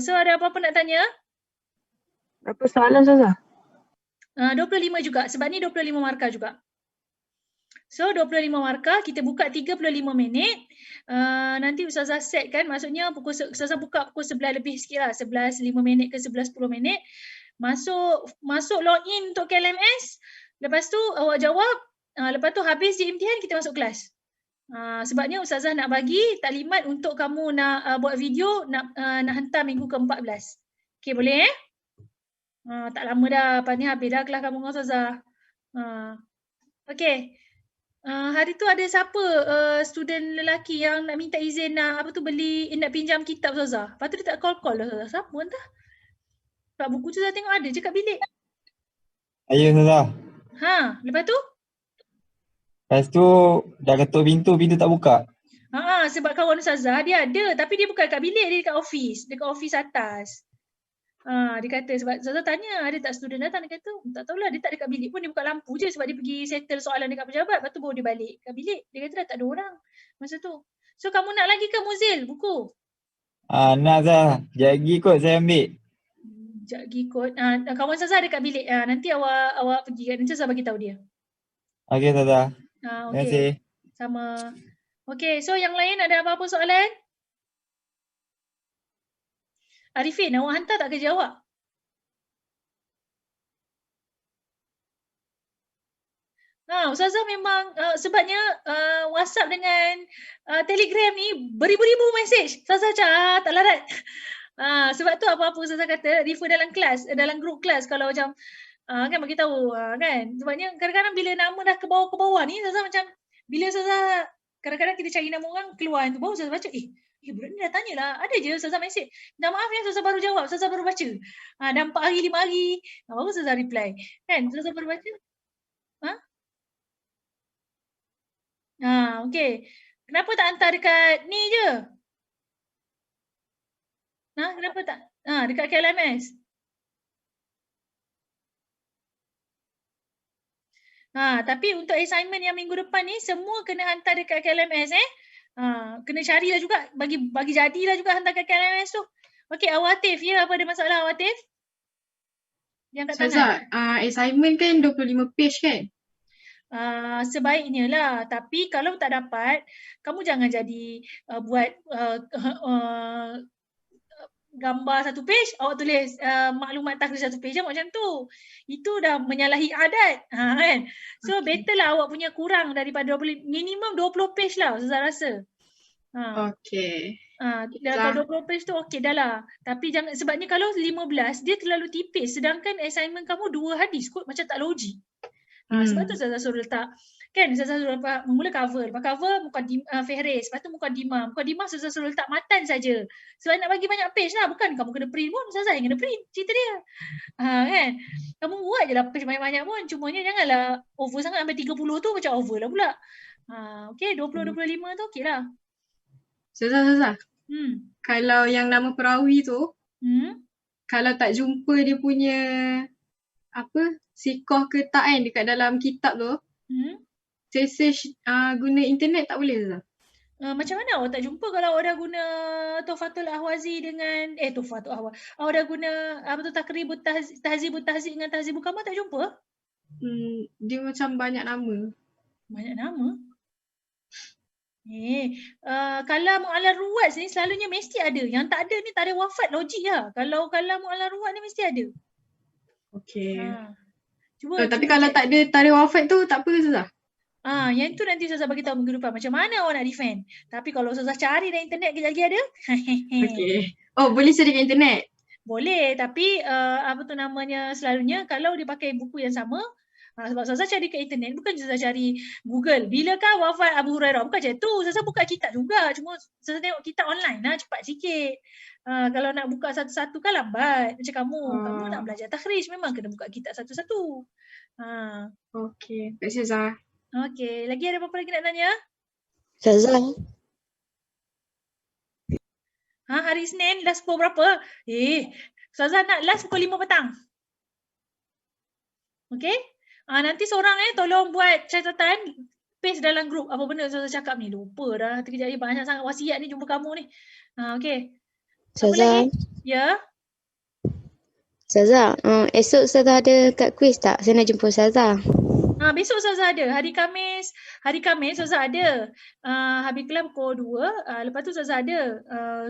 [SPEAKER 1] So ada apa-apa nak tanya?
[SPEAKER 3] Berapa soalan Ustazah?
[SPEAKER 1] 25 juga. Sebab ni 25 markah juga. So 25 markah, kita buka 35 minit. Nanti Ustazah set kan, maksudnya Ustazah buka pukul 11 lebih sikit lah. 11:05 minit ke 11:10 minit. Masuk login untuk KLMS. Lepas tu awak jawab. Lepas tu habis je imtihan kita masuk kelas. Sebabnya Ustazah nak bagi taklimat untuk kamu nak buat video nak hantar minggu ke-14. Okey, boleh Tak lama dah. Lepas ni habis dah kelas kamu dengan Ustazah. Okay. Hari tu ada siapa student lelaki yang nak minta izin nak nak pinjam kitab Ustazah. Lepas tu dia tak call lah Ustazah. Siapa entah. Sebab buku tu saya tengok ada je kat bilik.
[SPEAKER 5] Saya Ustazah.
[SPEAKER 1] Lepas tu?
[SPEAKER 5] Lepas tu dah ketuk pintu tak buka.
[SPEAKER 1] Sebab kawan Ustazah dia ada tapi dia bukan kat bilik, dia dekat office atas. Dia kata sebab Ustazah tanya ada tak student datang, dia kata tak tahulah, dia tak dekat bilik pun, dia buka lampu je sebab dia pergi settle soalan dekat pejabat, lepas tu baru dia balik kat bilik. Dia kata dah tak ada orang masa tu. So kamu nak lagi ke Muzil buku?
[SPEAKER 5] Nak Ustazah. Jagi kot saya ambil.
[SPEAKER 1] Sekejap lagi kot. Kawan Ustazah ada kat bilik. Nanti awak pergi kat, nanti Ustazah bagi tahu dia.
[SPEAKER 5] Okey Ustazah. Terima
[SPEAKER 1] Okey.
[SPEAKER 5] kasih.
[SPEAKER 1] Sama. Okey, so yang lain ada apa-apa soalan? Arifin, awak hantar tak kerja awak? Ustazah memang sebabnya WhatsApp dengan Telegram ni beribu-ribu mesej. Ustazah tak larat. Sebab tu apa-apa Ustazah kata refer dalam kelas, dalam grup kelas kalau macam kan bagi tahu kan. Sebabnya kadang-kadang bila nama dah ke bawah ni Ustazah macam bila Ustazah kadang-kadang kita cari nama orang keluar tu baru Ustazah baca budak ni dah tanya lah. Ada je Ustazah mesej. Dah maaf ya Ustazah baru jawab, Ustazah baru baca. Dah 4 hari 5 hari. Baru Ustazah reply. Kan Ustazah baru baca. Okey. Kenapa tak hantar dekat ni je? Kenapa tak? Dekat KLMS. Tapi untuk assignment yang minggu depan ni semua kena hantar dekat KLMS kena carilah juga, bagi jadilah juga hantar kat KLMS tu. Okey, Awak Atif, ya apa ada masalah Awak Atif? Yang kat tangan.
[SPEAKER 3] Ustazah, assignment kan 25 page kan?
[SPEAKER 1] Sebaiknya lah, tapi kalau tak dapat, kamu jangan jadi buat gambar 1 page, awak tulis maklumat takhris 1 page macam tu. Itu dah menyalahi adat. Kan? So better lah awak punya kurang daripada 20, minimum 20 page lah Ustazah rasa.
[SPEAKER 3] Okey.
[SPEAKER 1] Kalau 20 page tu okey dah lah. Tapi jangan, sebabnya kalau 15 dia terlalu tipis, sedangkan assignment kamu 2 hadis kot, macam tak logik. Sebab tu Ustazah suruh letak, kan Ustazah suruh mula cover. Lepas cover Fihris, lepas tu Mukadimah Ustazah suruh letak matan saja. Sebab nak bagi banyak page lah, bukan kamu kena print pun, Ustazah yang kena print, cerita dia. Kan? Kamu buat je lah page banyak-banyak pun, cumanya janganlah over sangat sampai 30 tu macam over lah pula. Okey, 20-25 tu okey lah.
[SPEAKER 3] Ustazah. Kalau yang nama perawi tu, kalau tak jumpa dia punya sikoh ke tak kan dekat dalam kitab tu, search guna internet tak boleh Ustazah?
[SPEAKER 1] Macam mana awak tak jumpa kalau awak dah guna Tuhfatul Ahwazi dengan Tuhfatul Ahwazi, awak dah guna Takribut Tahzibut Tahzib dengan Tahzibul Kamal, tak jumpa?
[SPEAKER 3] Dia macam banyak nama.
[SPEAKER 1] Banyak nama? Kalau Mu'allal Ruwat ni selalunya mesti ada. Yang tak ada ni tak ada wafat, logik lah. Kalau Mu'allal Ruwat ni mesti ada.
[SPEAKER 3] Okey.
[SPEAKER 1] cuba
[SPEAKER 3] Tapi kalau tak ada tarikh wafat tu tak apa Ustazah?
[SPEAKER 1] Yang tu nanti Ustazah bagi tahu minggu depan macam mana awak nak defend. Tapi kalau Ustazah cari dalam internet kejap lagi ada.
[SPEAKER 3] Okey. Oh, boleh search dekat internet?
[SPEAKER 1] Boleh, tapi selalunya kalau dia pakai buku yang sama, sebab Ustazah cari kat internet, bukan Ustazah cari Google. Bilakah wafat Abu Hurairah? Bukan macam tu. Ustazah buka kitab juga. Cuma Ustazah tengok kitab online lah, cepat sikit. Kalau nak buka satu-satu kan lambat. Macam kamu. Kamu nak belajar takhrij, memang kena buka kitab satu-satu.
[SPEAKER 3] Okey. Terima kasih Ustazah.
[SPEAKER 1] Okey. Lagi ada apa-apa lagi nak tanya?
[SPEAKER 6] Ustazah.
[SPEAKER 1] Hari Isnin last pukul berapa? Ustazah nak last pukul 5 petang. Okey? Nanti seorang tolong buat catatan, paste dalam grup apa benda Ustazah cakap ni. Lupa dah. Terkejap lagi banyak sangat wasiat ni jumpa kamu ni. Okey. Apa lagi? Ya?
[SPEAKER 6] Ustazah, esok Ustazah ada kat kuis tak? Saya nak jumpa Ustazah.
[SPEAKER 1] Besok Ustazah ada. Hari Khamis Ustazah ada. Habis kelas pukul 2. Lepas tu Ustazah ada.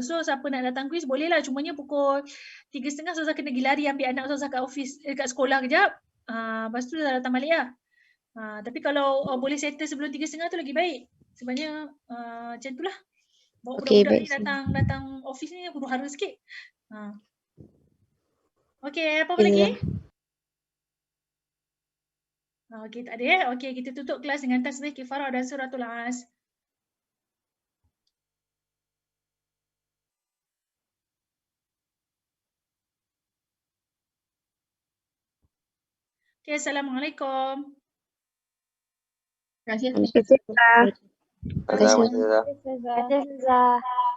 [SPEAKER 1] So siapa nak datang kuis bolehlah. Cumanya pukul 3.30 Ustazah kena pergi lari ambil anak Ustazah kat office, kat sekolah kejap. Lepas tu Ustazah datang balik lah. Tapi kalau boleh settle sebelum 3.30 tu lagi baik. Sebabnya macam tu lah. Bawa budak-budak ni datang office ni huru-hara sikit. Okey, apa lagi? Okey, tak ada ya. Okey, kita tutup kelas dengan tasbih kifarah dan suratul As. Okey, Assalamualaikum.
[SPEAKER 3] Terima kasih.
[SPEAKER 6] Terima kasih.
[SPEAKER 4] Ustazah,
[SPEAKER 6] Terima kasih.